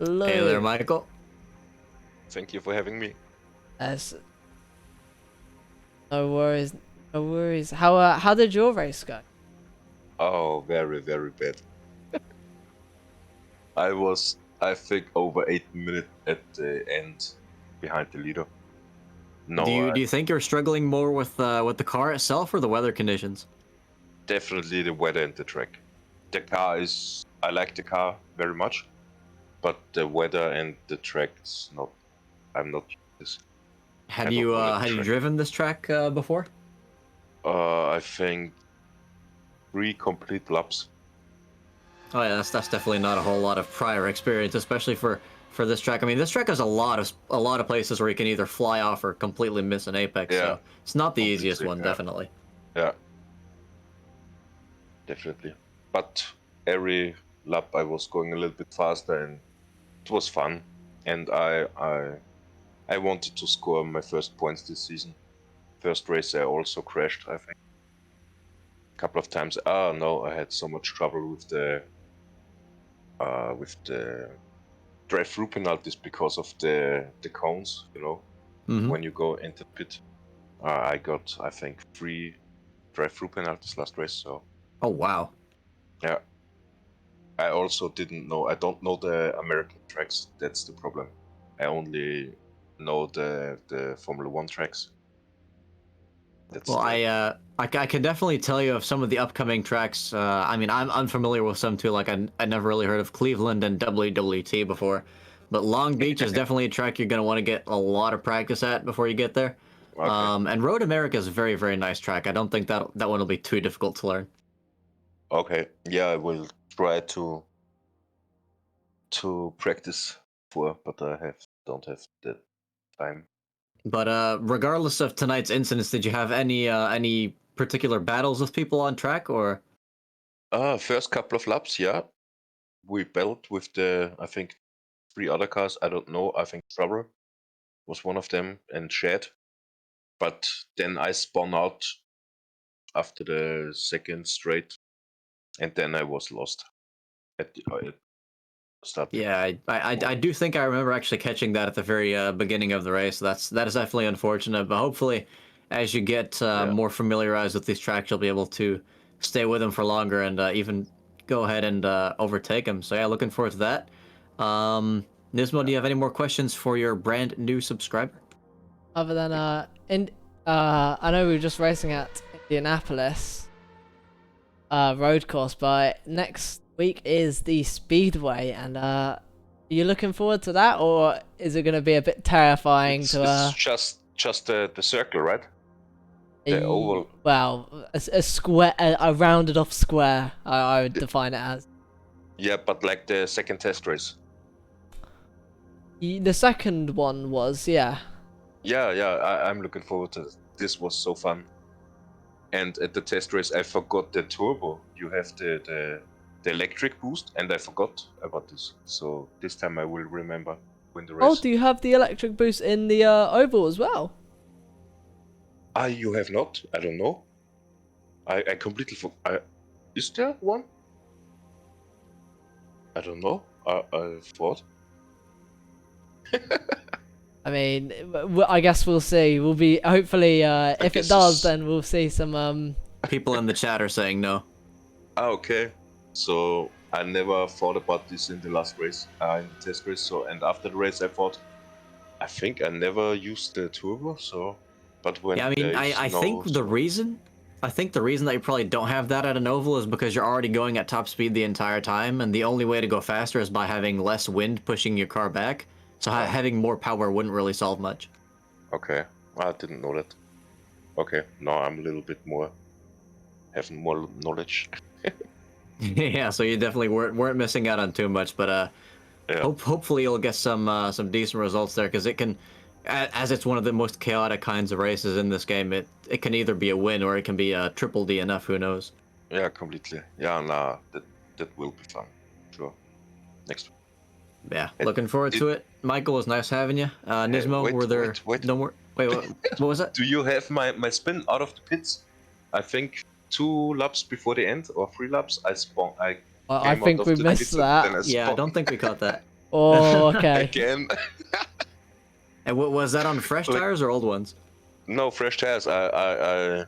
Speaker 2: Hello.
Speaker 3: Hey there, Michael.
Speaker 7: Thank you for having me.
Speaker 2: Yes. No worries. No worries. How did your race go?
Speaker 7: Oh, very, very bad. I was, I think, over 8 minutes at the end behind the leader. No,
Speaker 3: Do you think you're struggling more with the car itself or the weather conditions?
Speaker 7: definitely the weather and the track. The car is, I like the car very much, but the weather and the track is not. I'm not this.
Speaker 3: Had
Speaker 7: I
Speaker 3: you
Speaker 7: don't wanna
Speaker 3: had you
Speaker 7: track.
Speaker 3: driven this track before?
Speaker 7: I think 3 complete laps.
Speaker 3: Oh yeah, that's definitely not a whole lot of prior experience, especially for this track. I mean, this track has a lot of places where you can either fly off or completely miss an apex.
Speaker 7: Yeah.
Speaker 3: So it's not the easiest
Speaker 7: Completely,
Speaker 3: one,
Speaker 7: yeah.
Speaker 3: definitely.
Speaker 7: Yeah, definitely. But every lap I was going a little bit faster, and it was fun. And I wanted to score my first points this season. First race I also crashed, I think, a couple of times. Ah, no, I had so much trouble with the drive-through penalties because of the cones.
Speaker 3: Mhm.
Speaker 7: When you go into the pit. I got, I think, 3 drive-through penalties last race. So
Speaker 3: Oh wow.
Speaker 7: yeah. I also didn't know. I don't know the American tracks. That's the problem. I only know the Formula 1 tracks. That's
Speaker 3: Well, I can definitely tell you of some of the upcoming tracks. I mean, I'm unfamiliar with some too. Like I never really heard of Cleveland and WWT before, but Long Beach is definitely a track you're gonna want to get a lot of practice at before you get there.
Speaker 7: Okay.
Speaker 3: And Road America is a very, very nice track. I don't think that one will be too difficult to learn.
Speaker 7: Okay. Yeah, I will try to practice but I don't have the time.
Speaker 3: But regardless of tonight's incidents, did you have any particular battles with people on track or?
Speaker 7: First couple of laps, yeah. We battled with I think 3 other cars. I don't know. I think Trouble was one of them and Shed. But then I spun out after the second straight, and then I was lost at the start.
Speaker 3: Yeah, I do think I remember actually catching that at the very beginning of the race. That is definitely unfortunate, but hopefully, as you get more familiarized with these tracks, you'll be able to stay with them for longer and even go ahead and overtake them. So yeah, looking forward to that. Nismo, do you have any more questions for your brand new subscriber?
Speaker 2: Other than I know we were just racing at Indianapolis road course, but next week is the Speedway, and are you looking forward to that, or is it going to be a bit terrifying
Speaker 7: It's just the circle, right? The oval.
Speaker 2: Well, a square, a rounded off square, I would define it as.
Speaker 7: Yeah, but like the second test race.
Speaker 2: The second one was, yeah.
Speaker 7: Yeah, I'm looking forward to this. This was so fun. And at the test race, I forgot the turbo. You have the electric boost, and I forgot about this. So this time I will remember win the race.
Speaker 2: Oh, do you have the electric boost in the oval as well?
Speaker 7: Ah, you have not? I don't know. I completely forgot. Is there one? I don't know. I thought.
Speaker 2: I mean, I guess we'll see. We'll be hopefully. If it
Speaker 7: guess
Speaker 2: does,
Speaker 7: it's-
Speaker 2: then we'll see some.
Speaker 3: People in the chat are saying no.
Speaker 7: Ah, okay. So I never thought about this in the last race, in the test race. So and after the race, I thought, I think I never used the turbo. So, but when
Speaker 3: Yeah, I mean, I think the reason that you probably don't have that at an oval is because you're already going at top speed the entire time, and the only way to go faster is by having less wind pushing your car back. So having more power wouldn't really solve much.
Speaker 7: Okay, I didn't know that. Okay, now I'm a little bit more having more knowledge.
Speaker 3: Yeah, so you definitely weren't missing out on too much, but
Speaker 7: Yeah.
Speaker 3: hopefully you'll get some decent results there, because it can, as it's one of the most chaotic kinds of races in this game, it can either be a win or it can be a triple DNF. Who knows?
Speaker 7: Yeah, completely. Yeah, nah, that will be fun. Sure. Next.
Speaker 3: Yeah, looking forward to it. Michael, it was nice having you. Nismo,
Speaker 7: wait,
Speaker 3: were there
Speaker 7: wait.
Speaker 3: no more? Wait, what was that?
Speaker 7: Do you have my spin out of the pits? I think 2 laps before the end or 3 laps. I
Speaker 2: I
Speaker 7: came out
Speaker 2: think
Speaker 7: of
Speaker 2: we
Speaker 7: the
Speaker 2: missed
Speaker 7: pits and then
Speaker 2: that.
Speaker 7: I
Speaker 3: Yeah, I
Speaker 7: spawned
Speaker 3: don't think we caught that.
Speaker 2: Oh, okay.
Speaker 7: again.
Speaker 3: And what was that, on fresh
Speaker 7: Like-
Speaker 3: tires or old ones?
Speaker 7: No, fresh tires. I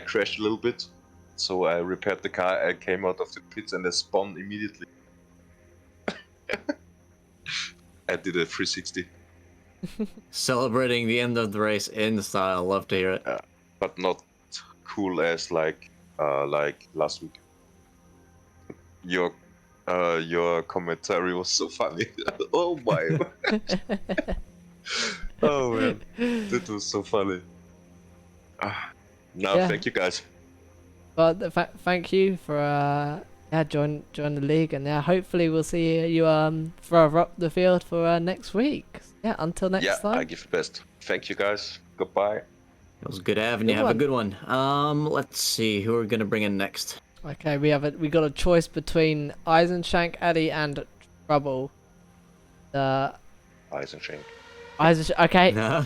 Speaker 7: crashed a little bit, so I repaired the car. I came out of the pits and I spawned immediately. I did a 360,
Speaker 3: Celebrating the end of the race in style. Love to hear it.
Speaker 7: but not cool as like last week. Your commentary was so funny. Oh my! Oh man, that was so funny. No,
Speaker 2: Yeah.
Speaker 7: thank you guys.
Speaker 2: But thank you for join the league, and hopefully we'll see you further up the field for next week. Yeah, until next
Speaker 7: Yeah,
Speaker 2: time.
Speaker 7: I give best. Thank you guys. Goodbye.
Speaker 3: It was good having you.
Speaker 2: Good
Speaker 3: Have a
Speaker 2: one.
Speaker 3: good one. Let's see who we're gonna bring in next.
Speaker 2: Okay, we got a choice between Eisenshank, Eddie, and Trouble.
Speaker 7: Eisenschenk.
Speaker 2: Okay,
Speaker 3: No.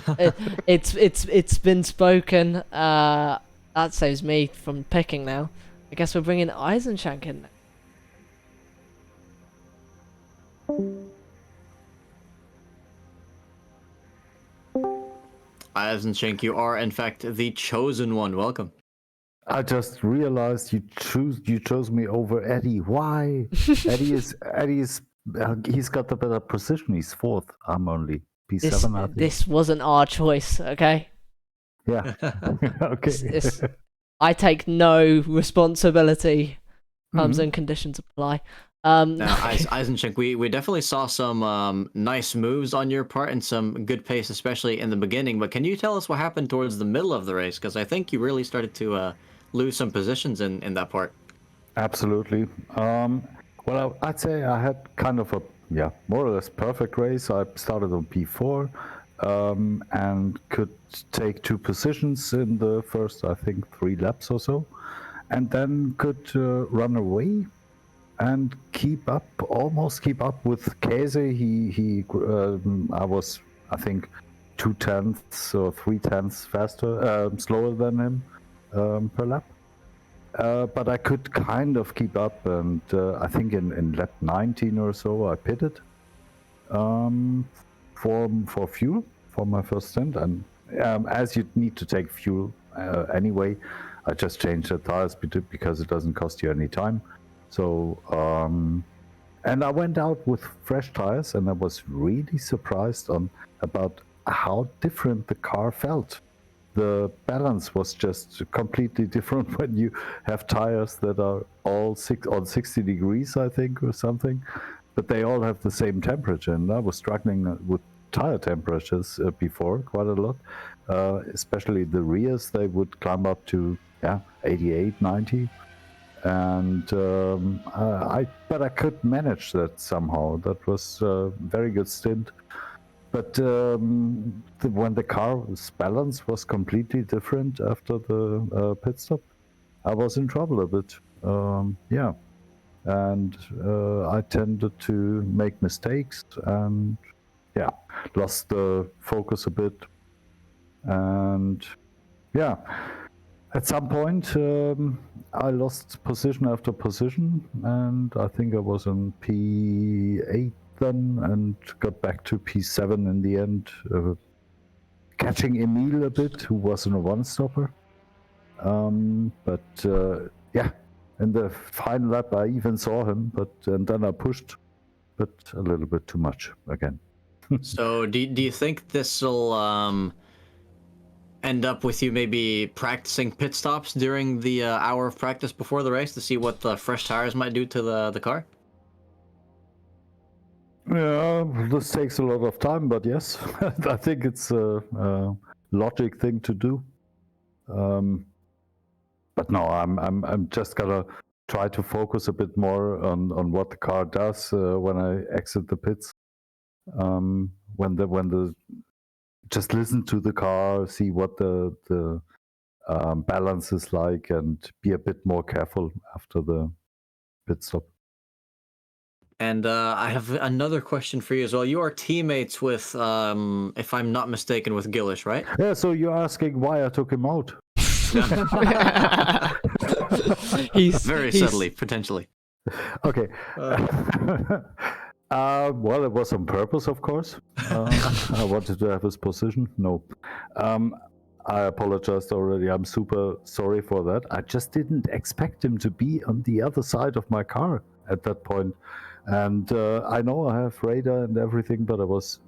Speaker 2: it's been spoken. That saves me from picking now. I guess we're bringing Eisenshank in.
Speaker 3: Eisenschenk, you are in fact the chosen one. Welcome.
Speaker 8: I just realized you chose me over Eddie. Why? Eddie's he's got the better position. He's 4th. I'm only P7. I think.
Speaker 2: This wasn't our choice. Okay.
Speaker 8: Yeah. Okay.
Speaker 2: I take no responsibility. Terms
Speaker 8: Mhm.
Speaker 2: and conditions apply.
Speaker 3: Now, Eisenschenk, we definitely saw some nice moves on your part and some good pace, especially in the beginning. But can you tell us what happened towards the middle of the race? Because I think you really started to lose some positions in that part.
Speaker 8: Absolutely. Well, I'd say I had kind of a more or less perfect race. I started on P4 and could take 2 positions in the first, I think, 3 laps or so, and then could run away and almost keep up with Käse. I was, I think, 0.2 or 0.3 faster, slower than him per lap. But I could kind of keep up, and I think in lap 19 or so I pitted for fuel for my first stint. And as you need to take fuel anyway, I just changed the tires because it doesn't cost you any time. So, and I went out with fresh tires, and I was really surprised about how different the car felt. The balance was just completely different when you have tires that are all 60 degrees, I think, or something, but they all have the same temperature. And I was struggling with tire temperatures before quite a lot, especially the rears. They would climb up to 88, 90. and but I could manage that somehow. That was a very good stint. But when the car's balance was completely different after the pit stop, I was in trouble a bit. Yeah, and I tended to make mistakes and yeah, lost the focus a bit. And yeah, at some point I lost position after position, and I think I was in P8 then and got back to P7 in the end, catching Emil a bit, who was in a one-stopper. But yeah, in the final lap I even saw him, and then I pushed, but a little bit too much again.
Speaker 3: So do you think this will end up with you maybe practicing pit stops during the hour of practice before the race to see what the fresh tires might do to the car?
Speaker 8: Yeah, this takes a lot of time, but yes, I think it's a logic thing to do. But no, I'm just gonna try to focus a bit more on what the car does when I exit the pits. When the just listen to the car, see what the balance is like, and be a bit more careful after the pit stop.
Speaker 3: And I have another question for you as well. You are teammates with, if I'm not mistaken, with Gillish, right?
Speaker 8: Yeah, so you're asking why I took him out?
Speaker 3: Very subtly, potentially.
Speaker 8: Okay. Well, it was on purpose, of course. I wanted to have his position. No. I apologized already. I'm super sorry for that. I just didn't expect him to be on the other side of my car at that point. And I know I have radar and everything, but I was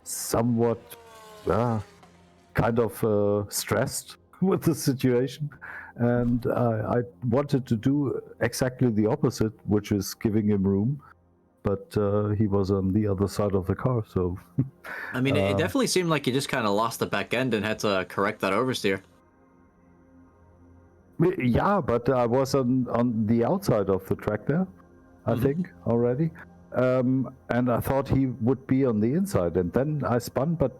Speaker 8: somewhat kind of stressed with the situation. And I wanted to do exactly the opposite, which is giving him room. But he was on the other side of the car, so...
Speaker 3: I mean, it definitely seemed like you just kind of lost the back end and had to correct that oversteer.
Speaker 8: Yeah, but I was on the outside of the track there, I think, already. And I thought he would be on the inside, and then I spun, but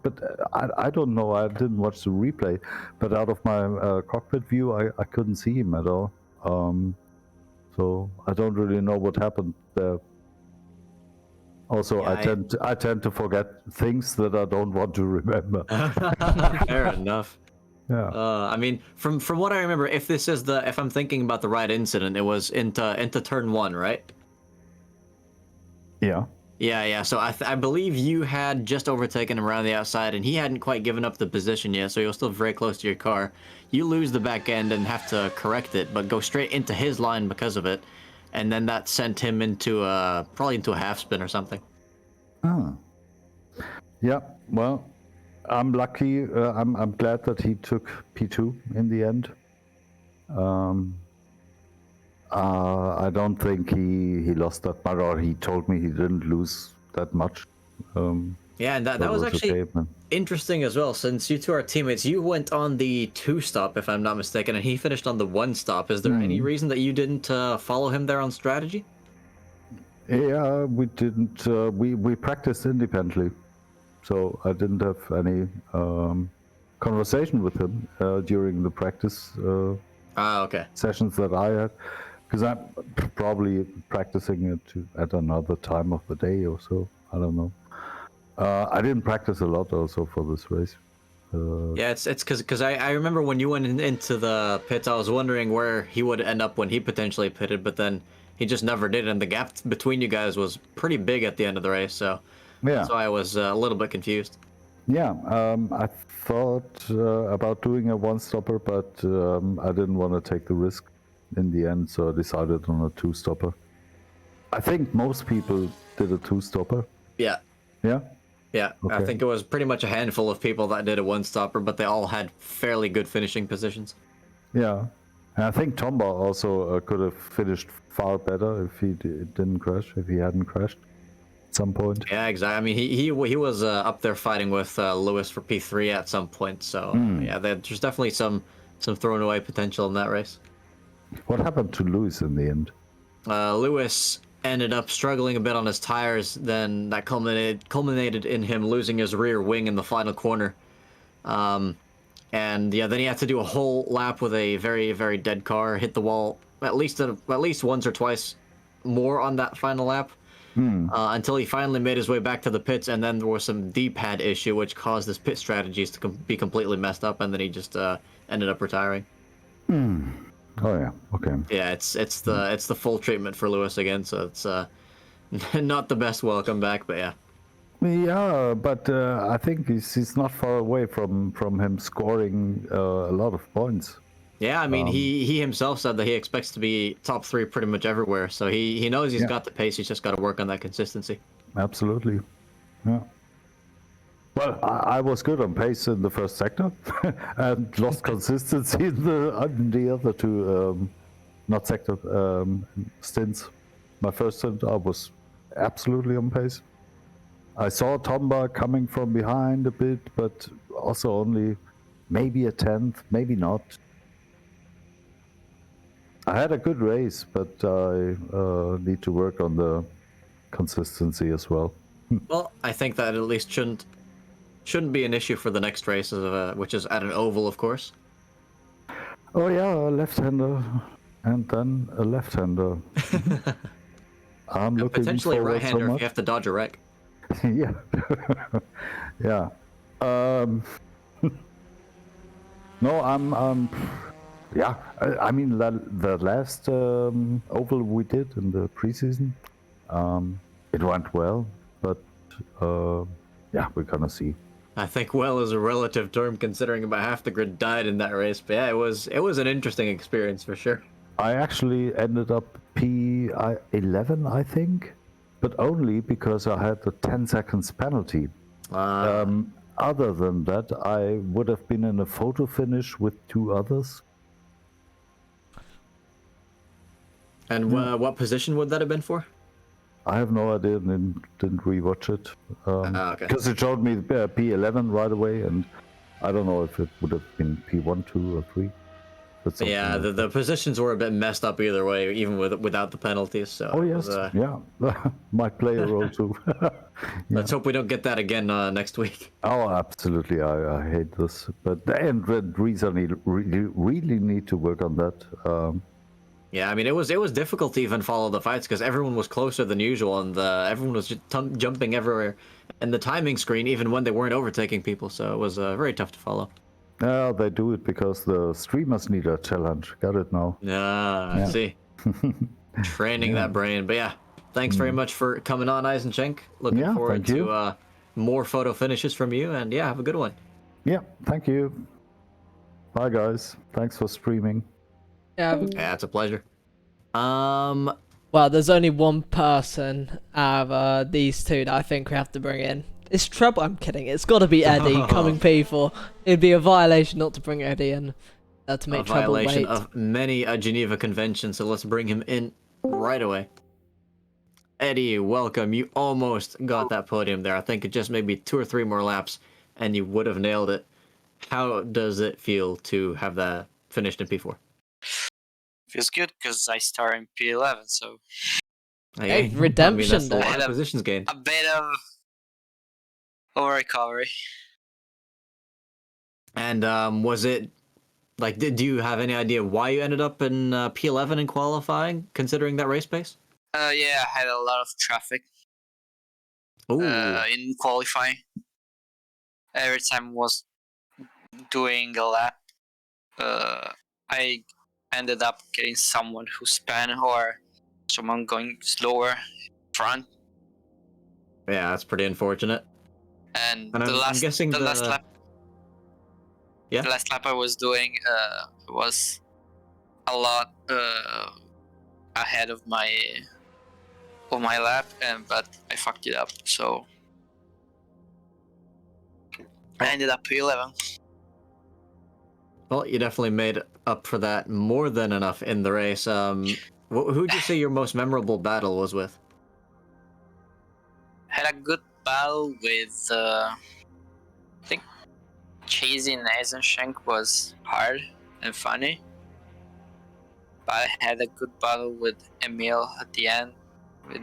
Speaker 8: I don't know, I didn't watch the replay, but out of my cockpit view, I couldn't see him at all. So I don't really know what happened there. Also,
Speaker 3: Yeah,
Speaker 8: I tend to forget things that I don't want to remember.
Speaker 3: Fair enough.
Speaker 8: Yeah.
Speaker 3: I mean, from what I remember, if I'm thinking about the right incident, it was into turn 1, right?
Speaker 8: Yeah.
Speaker 3: Yeah. So I believe you had just overtaken him around the outside, and he hadn't quite given up the position yet, so he was still very close to your car. You lose the back end and have to correct it, but go straight into his line because of it, and then that sent him into probably into a half spin or something.
Speaker 8: Oh. Yeah. Well, I'm lucky. I'm glad that he took P2 in the end. I don't think he lost that much, or he told me he didn't lose that much.
Speaker 3: Yeah, and that was actually
Speaker 8: okay,
Speaker 3: interesting as well, since you two are teammates. You went on the 2-stop, if I'm not mistaken, and he finished on the 1-stop. Is there any reason that you didn't follow him there on strategy?
Speaker 8: Yeah, we didn't. We practiced independently, so I didn't have any conversation with him during the practice
Speaker 3: Okay.
Speaker 8: sessions that I had, because I'm probably practicing it at another time of the day or so. I don't know. I didn't practice a lot also for this race.
Speaker 3: Yeah, it's because I remember when you went into the pits, I was wondering where he would end up when he potentially pitted, but then he just never did, and the gap between you guys was pretty big at the end of the race, so
Speaker 8: Yeah.
Speaker 3: that's why I was a little bit confused.
Speaker 8: Yeah, I thought about doing a one-stopper, but I didn't want to take the risk in the end, so I decided on a two-stopper. I think most people did a two-stopper.
Speaker 3: Yeah.
Speaker 8: Yeah?
Speaker 3: Yeah, I
Speaker 8: Okay.
Speaker 3: think it was pretty much a handful of people that did a one-stopper, but they all had fairly good finishing positions.
Speaker 8: Yeah. And I think Tomba also could have finished far better if he didn't crash, if he hadn't crashed at some point.
Speaker 3: Yeah, exactly. I mean, he was up there fighting with Lewis for P3 at some point, so yeah, there's definitely some thrown away potential in that race.
Speaker 8: What happened to Lewis in the end?
Speaker 3: Lewis ended up struggling a bit on his tires, then that culminated in him losing his rear wing in the final corner. And yeah, then he had to do a whole lap with a very, very dead car, hit the wall at least once or twice more on that final lap, until he finally made his way back to the pits, and then there was some D-pad issue which caused his pit strategies to be completely messed up, and then he just ended up retiring.
Speaker 8: Oh yeah, okay.
Speaker 3: Yeah, it's the full treatment for Lewis again, so it's not the best welcome back, but yeah.
Speaker 8: Yeah, but I think he's not far away from him scoring a lot of points.
Speaker 3: Yeah, I mean, he himself said that he expects to be top 3 pretty much everywhere, so he knows he's got the pace, he's just got to work on that consistency.
Speaker 8: Absolutely. Yeah. Well, I was good on pace in the first sector and lost consistency in the other two, not sector, stints. My first stint, I was absolutely on pace. I saw Tomba coming from behind a bit, but also only maybe a 10th, maybe not. I had a good race, but I need to work on the consistency as well.
Speaker 3: Well, I think that at least shouldn't be an issue for the next race, which is at an oval, of course.
Speaker 8: Oh yeah, a left-hander, and then a left-hander. I'm looking
Speaker 3: potentially a
Speaker 8: forward
Speaker 3: right-hander
Speaker 8: so
Speaker 3: if
Speaker 8: much.
Speaker 3: you have to dodge a wreck.
Speaker 8: Yeah, yeah. No, yeah. I mean, the last oval we did in the preseason, it went well, but yeah, we're gonna see.
Speaker 3: I think well is a relative term considering about half the grid died in that race, but yeah, it was an interesting experience for sure.
Speaker 8: I actually ended up P11, I think, but only because I had the 10 seconds penalty. Other than that, I would have been in a photo finish with 2 others.
Speaker 3: And what position would that have been for?
Speaker 8: I have no idea, and didn't rewatch it.
Speaker 3: Okay.
Speaker 8: Because it showed me P11 right away, and I don't know if it would have been P1, 2, or 3.
Speaker 3: Yeah, the positions were a bit messed up either way, even without the penalties. So
Speaker 8: oh yes, yeah, might play a role too. Yeah.
Speaker 3: Let's hope we don't get that again next week.
Speaker 8: Oh, absolutely, I hate this, but and Reeza really need to work on that.
Speaker 3: Yeah, I mean it was difficult to even follow the fights because everyone was closer than usual, and everyone was just jumping everywhere, and the timing screen even when they weren't overtaking people. So it was very tough to follow.
Speaker 8: Yeah, they do it because the streamers need a challenge. Got it now.
Speaker 3: I see. Training that brain. But yeah, thanks very much for coming on, Eisenchenk. Looking forward to more photo finishes from you, and yeah, have a good one.
Speaker 8: Yeah, thank you. Bye, guys. Thanks for streaming.
Speaker 2: Yeah,
Speaker 3: it's a pleasure.
Speaker 2: Well, there's only one person out of these two that I think we have to bring in. It's trouble. I'm kidding. It's got to be Eddie coming P4. It'd be a violation not to bring Eddie in to make trouble wait. A violation
Speaker 3: of many a Geneva convention, so let's bring him in right away. Eddie, welcome. You almost got that podium there. I think it just maybe 2 or 3 more laps, and you would have nailed it. How does it feel to have that finished in P4?
Speaker 9: Feels good because I start in P11, so...
Speaker 2: Hey, redemption.
Speaker 3: I mean, that's a lot of positions gained.
Speaker 9: A bit of over recovery.
Speaker 3: And was it like? Do you have any idea why you ended up in P11 in qualifying, considering that race pace?
Speaker 9: Yeah, I had a lot of traffic. In qualifying. Every time I was doing a lap, I ended up getting someone who spun or someone going slower front.
Speaker 3: Yeah, that's pretty unfortunate.
Speaker 9: And the
Speaker 3: I'm
Speaker 9: last
Speaker 3: guessing
Speaker 9: the last lap.
Speaker 3: Yeah.
Speaker 9: The last lap I was doing was a lot ahead of my lap, but I fucked it up. So I ended up P11.
Speaker 3: Well, you definitely made up for that more than enough in the race. Who'd you say your most memorable battle was with?
Speaker 9: Had a good battle with, I think, chasing Eisenchenk was hard and funny. I had a good battle with Emil at the end with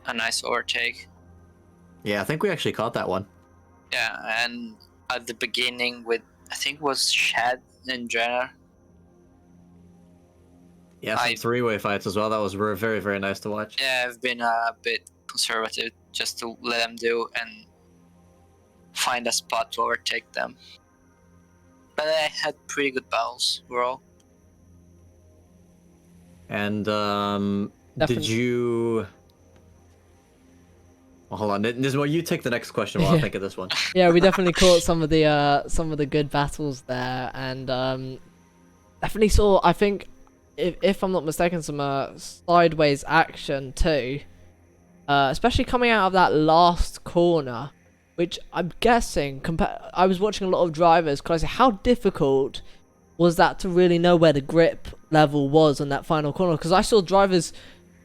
Speaker 9: a nice overtake.
Speaker 3: Yeah, I think we actually caught that one.
Speaker 9: Yeah, and at the beginning with, I think it was Shad and Jenner.
Speaker 3: Yeah, some three-way fights as well. That was very, very nice to watch.
Speaker 9: Yeah, I've been a bit conservative just to let them do and find a spot to overtake them. But I had pretty good battles overall.
Speaker 3: And did
Speaker 2: Definitely.
Speaker 3: you? Well, hold on, Nismo, you take the next question while I
Speaker 2: Yeah.
Speaker 3: think of this one.
Speaker 2: Yeah, we definitely caught some of the good battles there, and definitely saw, I think, if I'm not mistaken, some sideways action too, especially coming out of that last corner, which I'm guessing I was watching a lot of drivers closely. How difficult was that to really know where the grip level was on that final corner? Because I saw drivers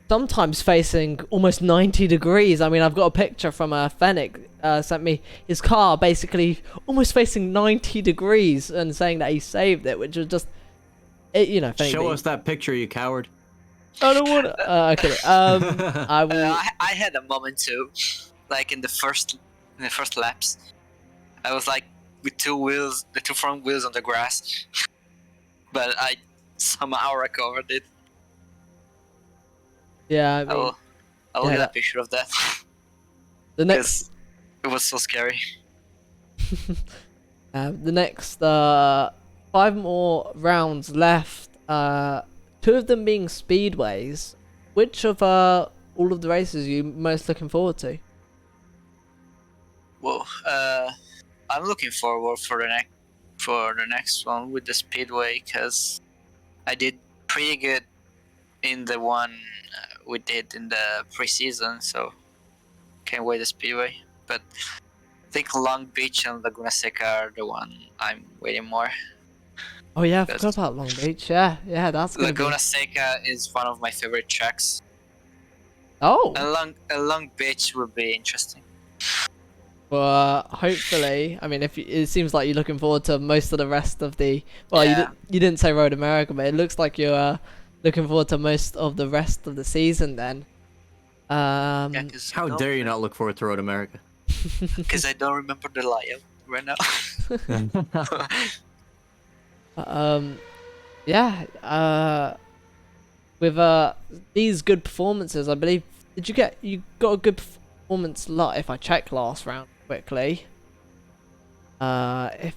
Speaker 2: sometimes facing almost 90 degrees. I mean, I've got a picture from Fennec sent me his car basically almost facing 90 degrees and saying that he saved it, which was just, you know, Fennec
Speaker 3: Show us that picture, you coward.
Speaker 2: I don't want to. Okay. I will.
Speaker 9: I had a moment too, like in the first laps. I was like with the two front wheels on the grass, but I somehow recovered it.
Speaker 2: Yeah, I mean,
Speaker 9: I'll get a picture of that.
Speaker 2: The next,
Speaker 9: it was so scary.
Speaker 2: the next 5 more rounds left. 2 of them being speedways. Which of all of the races are you most looking forward to?
Speaker 9: Well, I'm looking forward for the next one with the speedway because I did pretty good in the one we did in the preseason, so can't wait the speedway. But I think Long Beach and Laguna Seca are the one I'm waiting more.
Speaker 2: Oh yeah, I forgot about Long Beach. Yeah, that's gonna
Speaker 9: Laguna Seca is one of my favorite tracks.
Speaker 2: Oh.
Speaker 9: And Long Beach would be interesting.
Speaker 2: Well, hopefully. I mean, it seems like you're looking forward to most of the rest of the. Well,
Speaker 9: Yeah.
Speaker 2: you didn't say Road America, but it looks like you're looking forward to most of the rest of the season then.
Speaker 9: Yeah, 'cause
Speaker 3: How dare you not look forward to Road America?
Speaker 9: Because I don't remember the layout right now.
Speaker 2: Yeah. With these good performances, I believe you got a good performance if I check last round quickly. I'm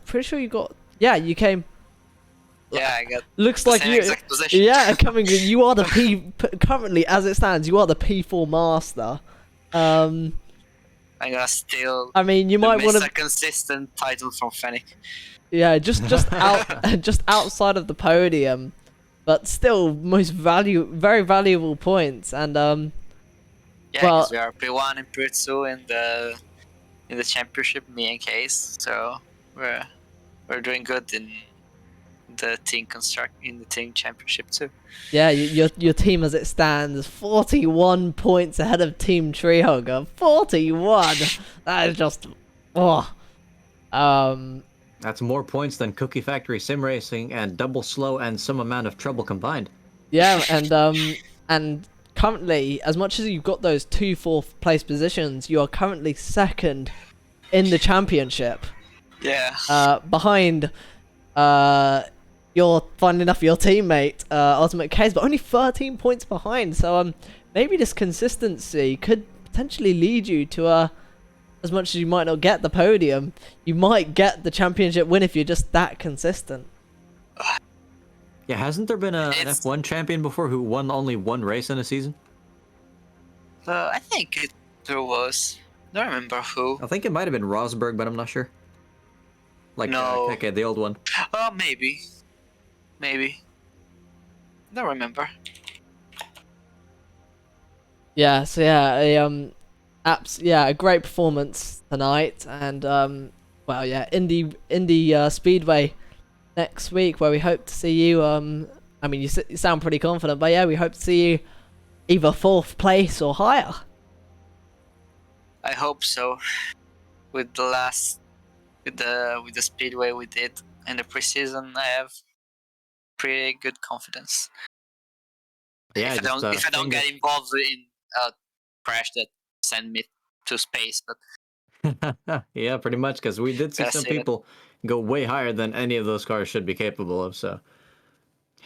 Speaker 2: pretty sure you got. Yeah, you came.
Speaker 9: Yeah, I got.
Speaker 2: Looks
Speaker 9: the
Speaker 2: like
Speaker 9: same
Speaker 2: you.
Speaker 9: exact position.
Speaker 2: Yeah, you are the currently as it stands. You are the P4 master.
Speaker 9: I'm gonna steal.
Speaker 2: I mean, you might want
Speaker 9: a
Speaker 2: to.
Speaker 9: consistent title from Fennec.
Speaker 2: Yeah, just just outside of the podium, but still very valuable points. And
Speaker 9: Yeah,
Speaker 2: well,
Speaker 9: because we are P1 and P2 in the championship, me and Case. So we're doing good in the team championship too.
Speaker 2: yeah, your team as it stands, 41 points ahead of Team Treehugger. 41. That is just
Speaker 3: That's more points than Cookie Factory Sim Racing and Double Slow and some amount of trouble combined.
Speaker 2: Yeah, and currently, as much as you've got those 2 fourth place positions, you are currently second in the championship.
Speaker 9: Yeah.
Speaker 2: Behind your teammate Ultimate Case, but only 13 points behind. So maybe this consistency could potentially lead you to as much as you might not get the podium, you might get the championship win if you're just that consistent.
Speaker 3: Yeah, hasn't there been an F1 champion before who won only one race in a season?
Speaker 9: I think there was. I don't remember who.
Speaker 3: I think it might have been Rosberg, but I'm not sure. Like,
Speaker 9: No.
Speaker 3: okay, the old one.
Speaker 9: Oh, maybe. Don't remember.
Speaker 2: Yeah, so yeah, a great performance tonight, and well, yeah, Indy Speedway next week, where we hope to see you. I mean, you sound pretty confident, but yeah, we hope to see you either 4th place or higher.
Speaker 9: I hope so. With the speedway we did, in the preseason, I have pretty good confidence.
Speaker 3: Yeah,
Speaker 9: if I don't get involved in a crash that send me to space, but
Speaker 3: yeah, pretty much, because we did see
Speaker 9: That's
Speaker 3: some
Speaker 9: it.
Speaker 3: people go way higher than any of those cars should be capable of. So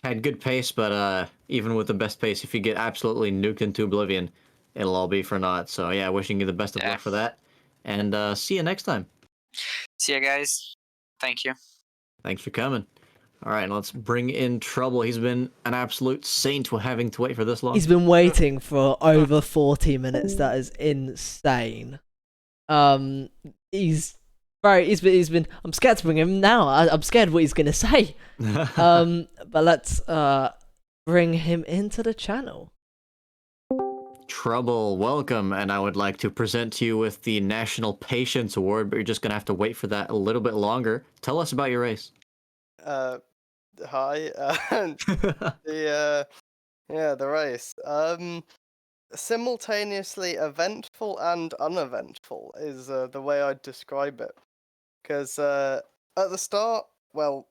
Speaker 3: had good pace, but even with the best pace, if you get absolutely nuked into oblivion, it'll all be for naught. So yeah, wishing you the best of
Speaker 9: Yeah.
Speaker 3: luck for that, and see you next time.
Speaker 9: see you guys. Thank you.
Speaker 3: Thanks for coming. All right, let's bring in Trouble. He's been an absolute saint for having to wait for this long.
Speaker 2: He's been waiting for over 40 minutes. That is insane. He's been. I'm scared to bring him now. I'm scared what he's gonna say. But let's bring him into the channel.
Speaker 3: Trouble, welcome, and I would like to present to you with the National Patience Award, but you're just gonna have to wait for that a little bit longer. Tell us about your race.
Speaker 10: Hi. The race. Simultaneously eventful and uneventful is the way I'd describe it. Because at the start, well,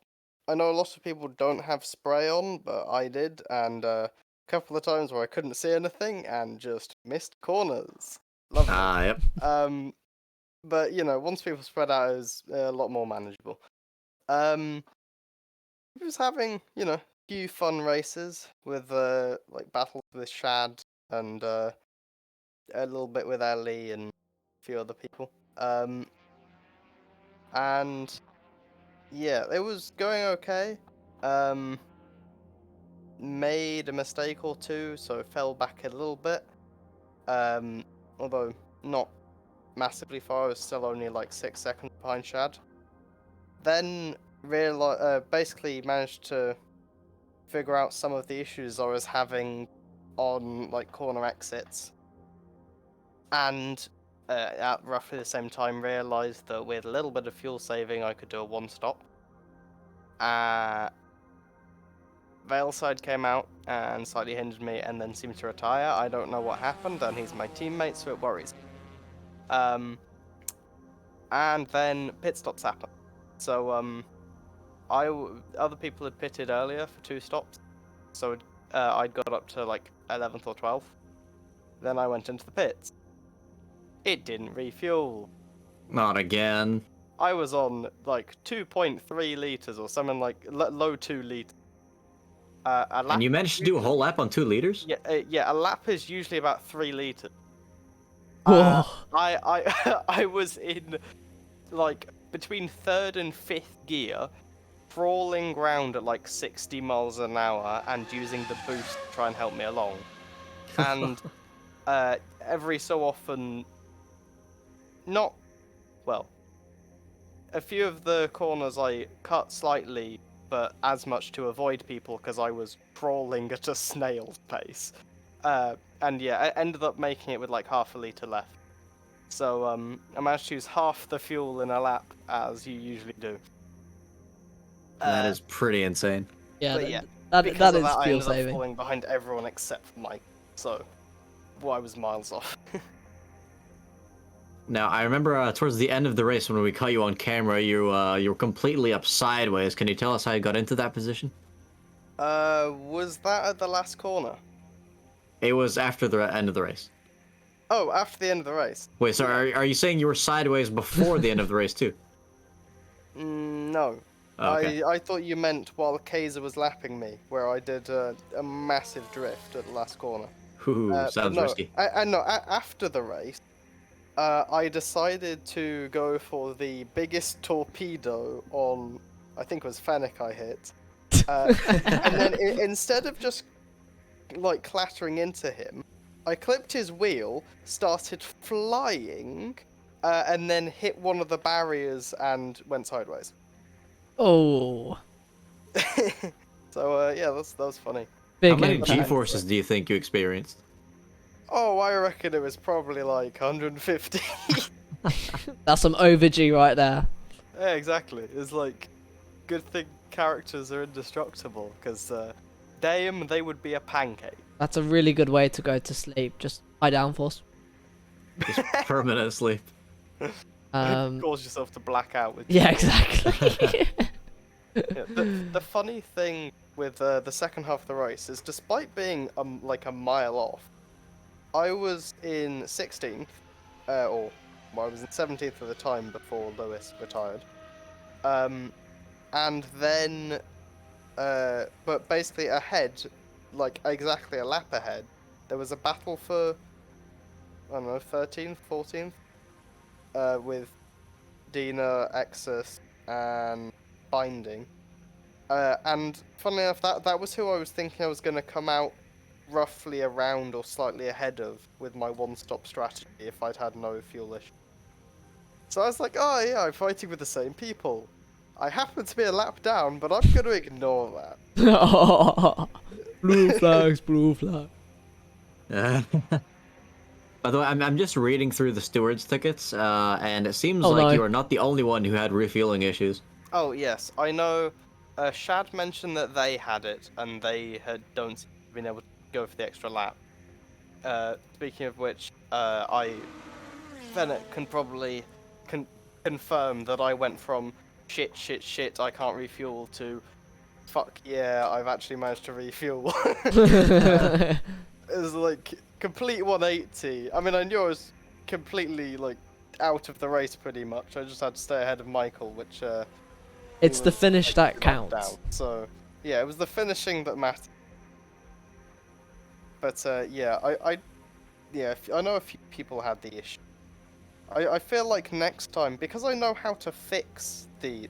Speaker 10: I know a lot of people don't have spray on, but I did, and a couple of times where I couldn't see anything and just missed corners. Lovely.
Speaker 3: Yep.
Speaker 10: But you know, once people spread out, it was a lot more manageable. He was having, you know, a few fun races with like battles with Shad and a little bit with Ellie and a few other people. And yeah, it was going okay. Made a mistake or two, so fell back a little bit. Although not massively far, I was still only like 6 seconds behind Shad. Then basically managed to figure out some of the issues I was having on like corner exits, and at roughly the same time realized that with a little bit of fuel saving I could do a one stop. Veilside came out and slightly hindered me and then seemed to retire. I don't know what happened, and he's my teammate, so it worries. And then pit stops happened. So other people had pitted earlier for 2 stops, so I'd got up to like 11th or 12th. Then I went into the pits. It didn't refuel.
Speaker 3: Not again.
Speaker 10: I was on like 2.3 liters or something like low 2 liters.
Speaker 3: And you managed to do a whole lap on 2 liters?
Speaker 10: Yeah. A lap is usually about 3 liters.
Speaker 2: Whoa.
Speaker 10: I was in like between 3rd and 5th gear, crawling around at like 60 miles an hour and using the boost to try and help me along. And every so often, a few of the corners I cut slightly, but as much to avoid people because I was crawling at a snail's pace. And yeah, I ended up making it with like half a litre left. So I managed to use half the fuel in a lap, as you usually do.
Speaker 3: That is pretty insane.
Speaker 2: Yeah,
Speaker 10: But yeah,
Speaker 2: that
Speaker 10: because
Speaker 2: is
Speaker 10: of that, I
Speaker 2: fuel
Speaker 10: ended up
Speaker 2: saving.
Speaker 10: falling behind everyone except for Mike. So, I was miles off.
Speaker 3: Now, I remember towards the end of the race when we caught you on camera, you were completely up sideways. Can you tell us how you got into that position?
Speaker 10: Was that at the last corner?
Speaker 3: It was after the end of the race.
Speaker 10: Oh, after the end of the race.
Speaker 3: Wait, so are you saying you were sideways before the end of the race too?
Speaker 10: No.
Speaker 3: Oh, okay.
Speaker 10: I thought you meant while Kaiser was lapping me, where I did a massive drift at the last corner.
Speaker 3: Ooh,
Speaker 10: But
Speaker 3: sounds
Speaker 10: no,
Speaker 3: risky.
Speaker 10: after the race, I decided to go for the biggest torpedo on, I think it was Fennec I hit. And then instead of just like clattering into him, I clipped his wheel, started flying, and then hit one of the barriers and went sideways.
Speaker 2: Oh.
Speaker 10: So yeah, that was funny.
Speaker 3: How many
Speaker 2: impact.
Speaker 3: G-forces do you think you experienced?
Speaker 10: Oh, I reckon it was probably like 150.
Speaker 2: That's some over G right there.
Speaker 10: Yeah, exactly. It's like, good thing characters are indestructible, because they would be a pancake.
Speaker 2: That's a really good way to go to sleep. Just high downforce.
Speaker 3: Just permanent sleep.
Speaker 10: Cause yourself to black out with.
Speaker 2: Yeah, exactly.
Speaker 10: Yeah, the funny thing with the second half of the race is, despite being like a mile off, I was in 16th, or well, I was in 17th at the time before Lewis retired. And then, but basically ahead, like exactly a lap ahead, there was a battle for, I don't know, 13th, 14th, with Dina, Exus, and Binding. And funnily enough, that was who I was thinking I was going to come out roughly around or slightly ahead of with my one-stop strategy if I'd had no fuel issue. So I was like, oh yeah, I'm fighting with the same people. I happen to be a lap down, but I'm going to ignore that.
Speaker 2: Blue flags, blue flags.
Speaker 3: By the way, I'm just reading through the stewards tickets, and it seems
Speaker 2: Oh,
Speaker 3: like
Speaker 2: no.
Speaker 3: you are not the only one who had refueling issues.
Speaker 10: Oh yes, I know. Shad mentioned that they had it, and they don't been able to go for the extra lap. Speaking of which, Bennett can probably confirm that I went from shit, I can't refuel to fuck yeah, I've actually managed to refuel. It was like complete 180. I mean, I knew I was completely like out of the race pretty much. I just had to stay ahead of Michael, which
Speaker 2: It's
Speaker 10: he
Speaker 2: the
Speaker 10: was,
Speaker 2: finish
Speaker 10: like,
Speaker 2: that
Speaker 10: lap
Speaker 2: counts.
Speaker 10: down. So yeah, it was the finishing that mattered. But yeah, I know a few people had the issue. I feel like next time, because I know how to fix the,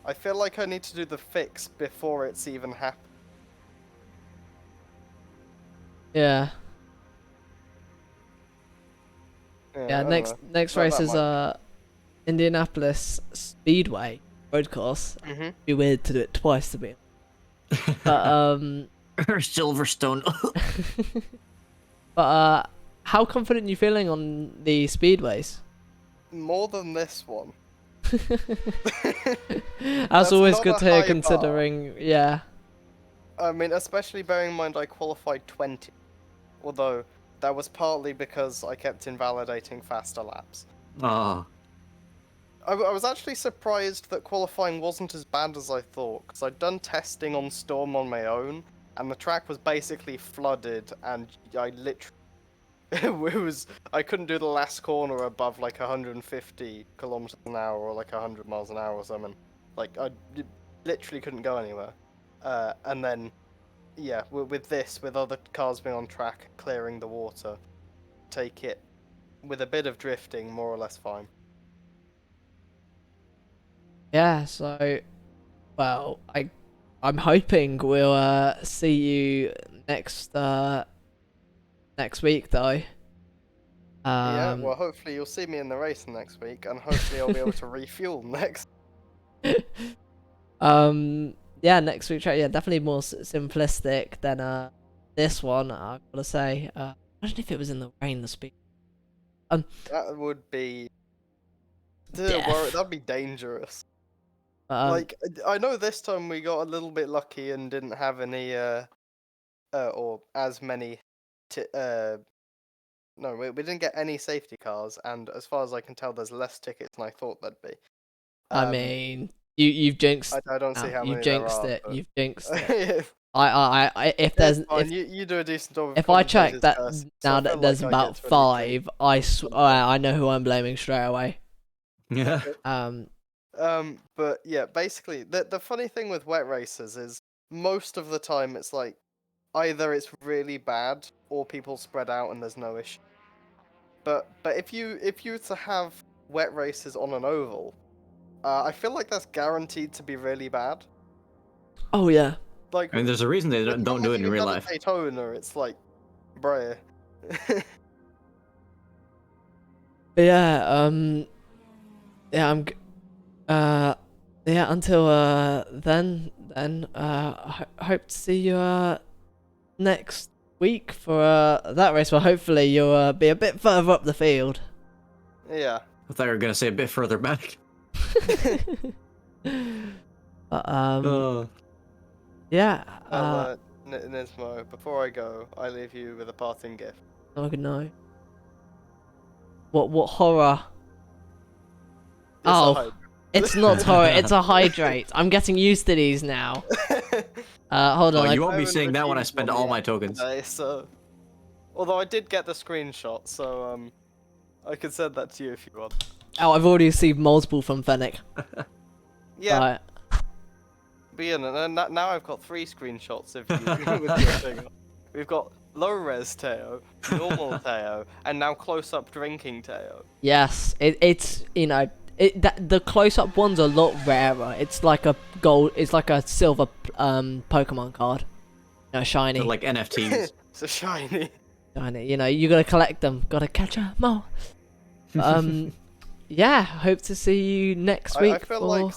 Speaker 10: I feel like I need to do the fix before it's even happened.
Speaker 2: Yeah.
Speaker 10: Yeah, I
Speaker 2: Yeah,
Speaker 10: don't
Speaker 2: next
Speaker 10: know.
Speaker 2: next
Speaker 10: That
Speaker 2: race is
Speaker 10: might
Speaker 2: Indianapolis Speedway road course.
Speaker 10: be. Mhm.
Speaker 2: Be weird to do it twice to be. But
Speaker 3: Or Silverstone.
Speaker 2: but how confident are you feeling on the speedways?
Speaker 10: More than this one.
Speaker 2: That's always
Speaker 10: not
Speaker 2: good
Speaker 10: a
Speaker 2: to hear,
Speaker 10: high bar.
Speaker 2: considering yeah.
Speaker 10: I mean, especially bearing in mind I qualified 20. Although, that was partly because I kept invalidating faster laps.
Speaker 3: Oh.
Speaker 10: I was actually surprised that qualifying wasn't as bad as I thought, because I'd done testing on Storm on my own, and the track was basically flooded, and I literally... I couldn't do the last corner above like 150 kilometers an hour or like 100 miles an hour or something. Like, I literally couldn't go anywhere. And then, yeah, with this, with other cars being on track, clearing the water, take it with a bit of drifting, more or less fine.
Speaker 2: Yeah, so well, I'm hoping we'll see you next next week though.
Speaker 10: Yeah, well, hopefully you'll see me in the race next week, and hopefully I'll be able to refuel next.
Speaker 2: Yeah, next week track, yeah, definitely more simplistic than this one, I've gotta say. Imagine if it was in the rain, the speed.
Speaker 10: That would be...
Speaker 2: Death.
Speaker 10: That'd be dangerous.
Speaker 2: But,
Speaker 10: I know this time we got a little bit lucky and didn't have any, or as many, no, we didn't get any safety cars, and as far as I can tell, there's less tickets than I thought there'd be.
Speaker 2: I mean, you've jinxed.
Speaker 10: I don't see how
Speaker 2: you've
Speaker 10: many there
Speaker 2: jinxed
Speaker 10: are,
Speaker 2: it.
Speaker 10: but-
Speaker 2: You've jinxed it.
Speaker 10: If
Speaker 2: If there's
Speaker 10: you do a decent job.
Speaker 2: if I check that now that there's about 5, I know who I'm blaming straight away.
Speaker 3: Yeah.
Speaker 10: But yeah, basically, the funny thing with wet races is most of the time it's like either it's really bad or people spread out and there's no issue. But if you were to have wet races on an oval, I feel like that's guaranteed to be really bad.
Speaker 2: Oh yeah.
Speaker 10: Like,
Speaker 3: I mean, there's a reason they don't do it in real life.
Speaker 10: Daytona, it's like, bruh.
Speaker 2: But yeah, yeah, yeah, until then, hope to see you next week for that race. Well, hopefully you'll be a bit further up the field.
Speaker 10: Yeah.
Speaker 3: I thought you were gonna say a bit further back.
Speaker 2: But yeah.
Speaker 10: Well, Nismo, before I go, I leave you with a parting gift.
Speaker 2: Oh no. What horror?
Speaker 10: It's a
Speaker 2: Oh.
Speaker 10: hope.
Speaker 2: It's not Torrid, it's a Hydrate. I'm getting used to these now. Hold on.
Speaker 3: Oh,
Speaker 2: I-
Speaker 3: you won't be
Speaker 10: haven't
Speaker 3: seeing that when I
Speaker 10: redeemed
Speaker 3: spend
Speaker 10: one
Speaker 3: all
Speaker 10: yet
Speaker 3: my tokens.
Speaker 10: today, so... Although I did get the screenshot, so I can send that to you if you want.
Speaker 2: Oh, I've already received multiple from Fennec.
Speaker 10: Yeah,
Speaker 2: Right.
Speaker 10: but yeah, now I've got 3 screenshots of you with your thing on. We've got low-res Teo, normal Teo, and now close-up drinking Teo.
Speaker 2: Yes, it's you know the close-up one's a lot rarer. It's like a gold. It's like a silver Pokemon card. You know, shiny.
Speaker 3: They're like NFTs.
Speaker 10: So shiny.
Speaker 2: Shiny. You know, you gotta collect them. Gotta catch 'em all. Yeah. Hope to see you next week.
Speaker 10: I feel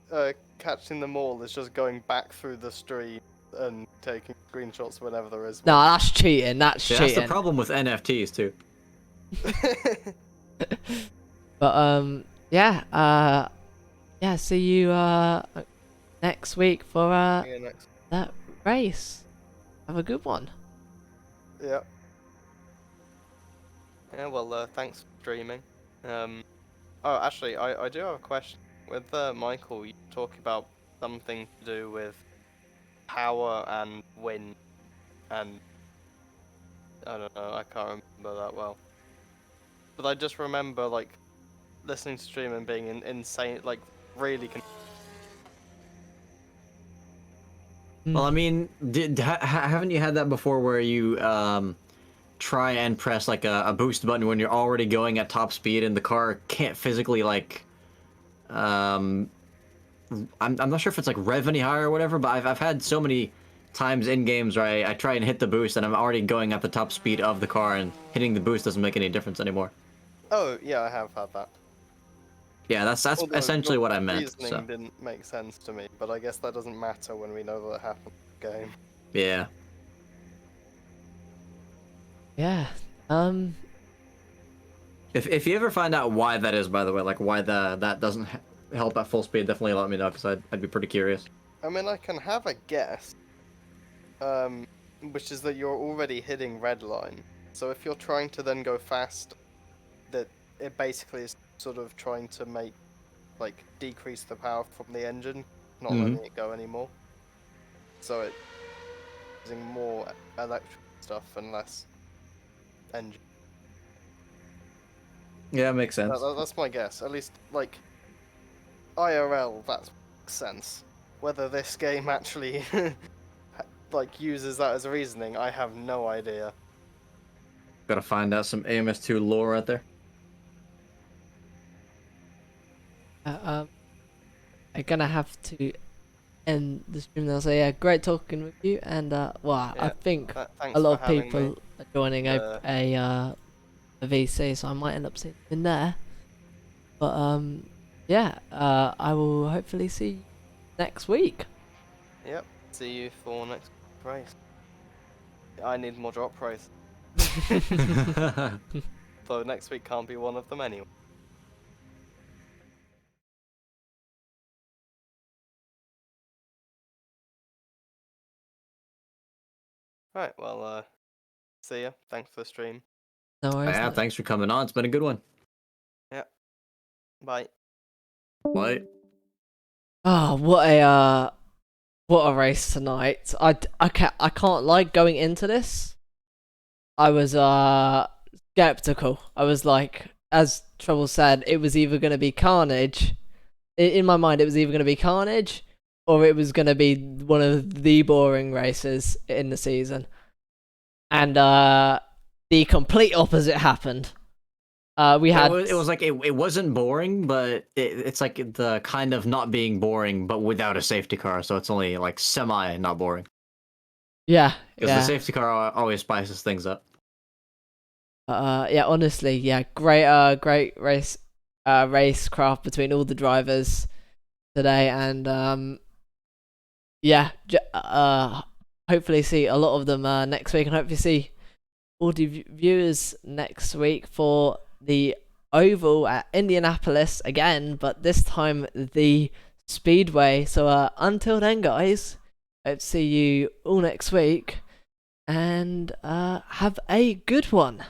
Speaker 10: like catching them all is just going back through the stream and taking screenshots whenever there is
Speaker 2: No,
Speaker 10: one.
Speaker 2: that's cheating. That's
Speaker 3: Yeah,
Speaker 2: cheating.
Speaker 3: that's the problem with NFTs too.
Speaker 2: But yeah. Yeah. See you next week for
Speaker 10: See you next.
Speaker 2: that race. Have a good one.
Speaker 10: Yeah. Yeah, well, thanks for streaming. Oh, actually, I do have a question. With Michael, you talk about something to do with power and wind, and I don't know, I can't remember that well. But I just remember, like, listening to stream and being insane, like, really
Speaker 3: Well, I mean, haven't you had that before where you try and press like a boost button when you're already going at top speed and the car can't physically like I'm not sure if it's like rev any higher or whatever, but I've had so many times in games where I try and hit the boost and I'm already going at the top speed of the car and hitting the boost doesn't make any difference anymore.
Speaker 10: Oh, yeah, I have had that.
Speaker 3: Yeah, that's
Speaker 10: Although
Speaker 3: essentially
Speaker 10: your
Speaker 3: what I meant.
Speaker 10: reasoning
Speaker 3: So.
Speaker 10: didn't make sense to me, but I guess that doesn't matter when we know that it happened in the game.
Speaker 3: Yeah.
Speaker 2: Yeah.
Speaker 3: If you ever find out why that is, by the way, like why that doesn't help at full speed, definitely let me know because I'd be pretty curious.
Speaker 10: I mean, I can have a guess, which is that you're already hitting red line. So if you're trying to then go fast, that it basically is sort of trying to make, like, decrease the power from the engine, not letting it go anymore. So it's using more electric stuff and less engine.
Speaker 3: Yeah, makes sense.
Speaker 10: That's my guess. At least, like, IRL, that makes sense. Whether this game actually, like, uses that as reasoning, I have no idea.
Speaker 3: Gotta find out some AMS2 lore out there.
Speaker 2: I'm gonna have to end the stream now. So yeah, great talking with you, and well, I
Speaker 10: Yeah,
Speaker 2: think
Speaker 10: thanks
Speaker 2: a lot
Speaker 10: for
Speaker 2: of
Speaker 10: having
Speaker 2: people
Speaker 10: me.
Speaker 2: are joining a VC, so I might end up seeing you in there. But yeah, I will hopefully see you next week.
Speaker 10: Yep. See you for next race. I need more drop race. So next week can't be one of them anyway. Right, well, see ya. Thanks for the stream.
Speaker 2: No worries.
Speaker 3: Yeah,
Speaker 2: no-
Speaker 3: thanks for coming on. It's been a good one.
Speaker 10: Bye.
Speaker 3: Bye.
Speaker 2: Oh, what a race tonight. I can't lie, going into this, I was skeptical. I was like, as Trouble said, it was either going to be Carnage. In my mind, it was either going to be Carnage or it was going to be one of the boring races in the season. And the complete opposite happened. We had
Speaker 3: It was like it wasn't boring, but it's like the kind of not being boring, but without a safety car, so it's only like semi not boring.
Speaker 2: yeah,
Speaker 3: Because
Speaker 2: yeah.
Speaker 3: the safety car always spices things up.
Speaker 2: Yeah, honestly, yeah, great racecraft between all the drivers today, and yeah, hopefully see a lot of them next week, and hopefully see all the viewers next week for the oval at Indianapolis again, but this time the Speedway. So until then, guys, hope to see you all next week, and have a good one.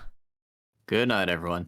Speaker 3: Good night, everyone.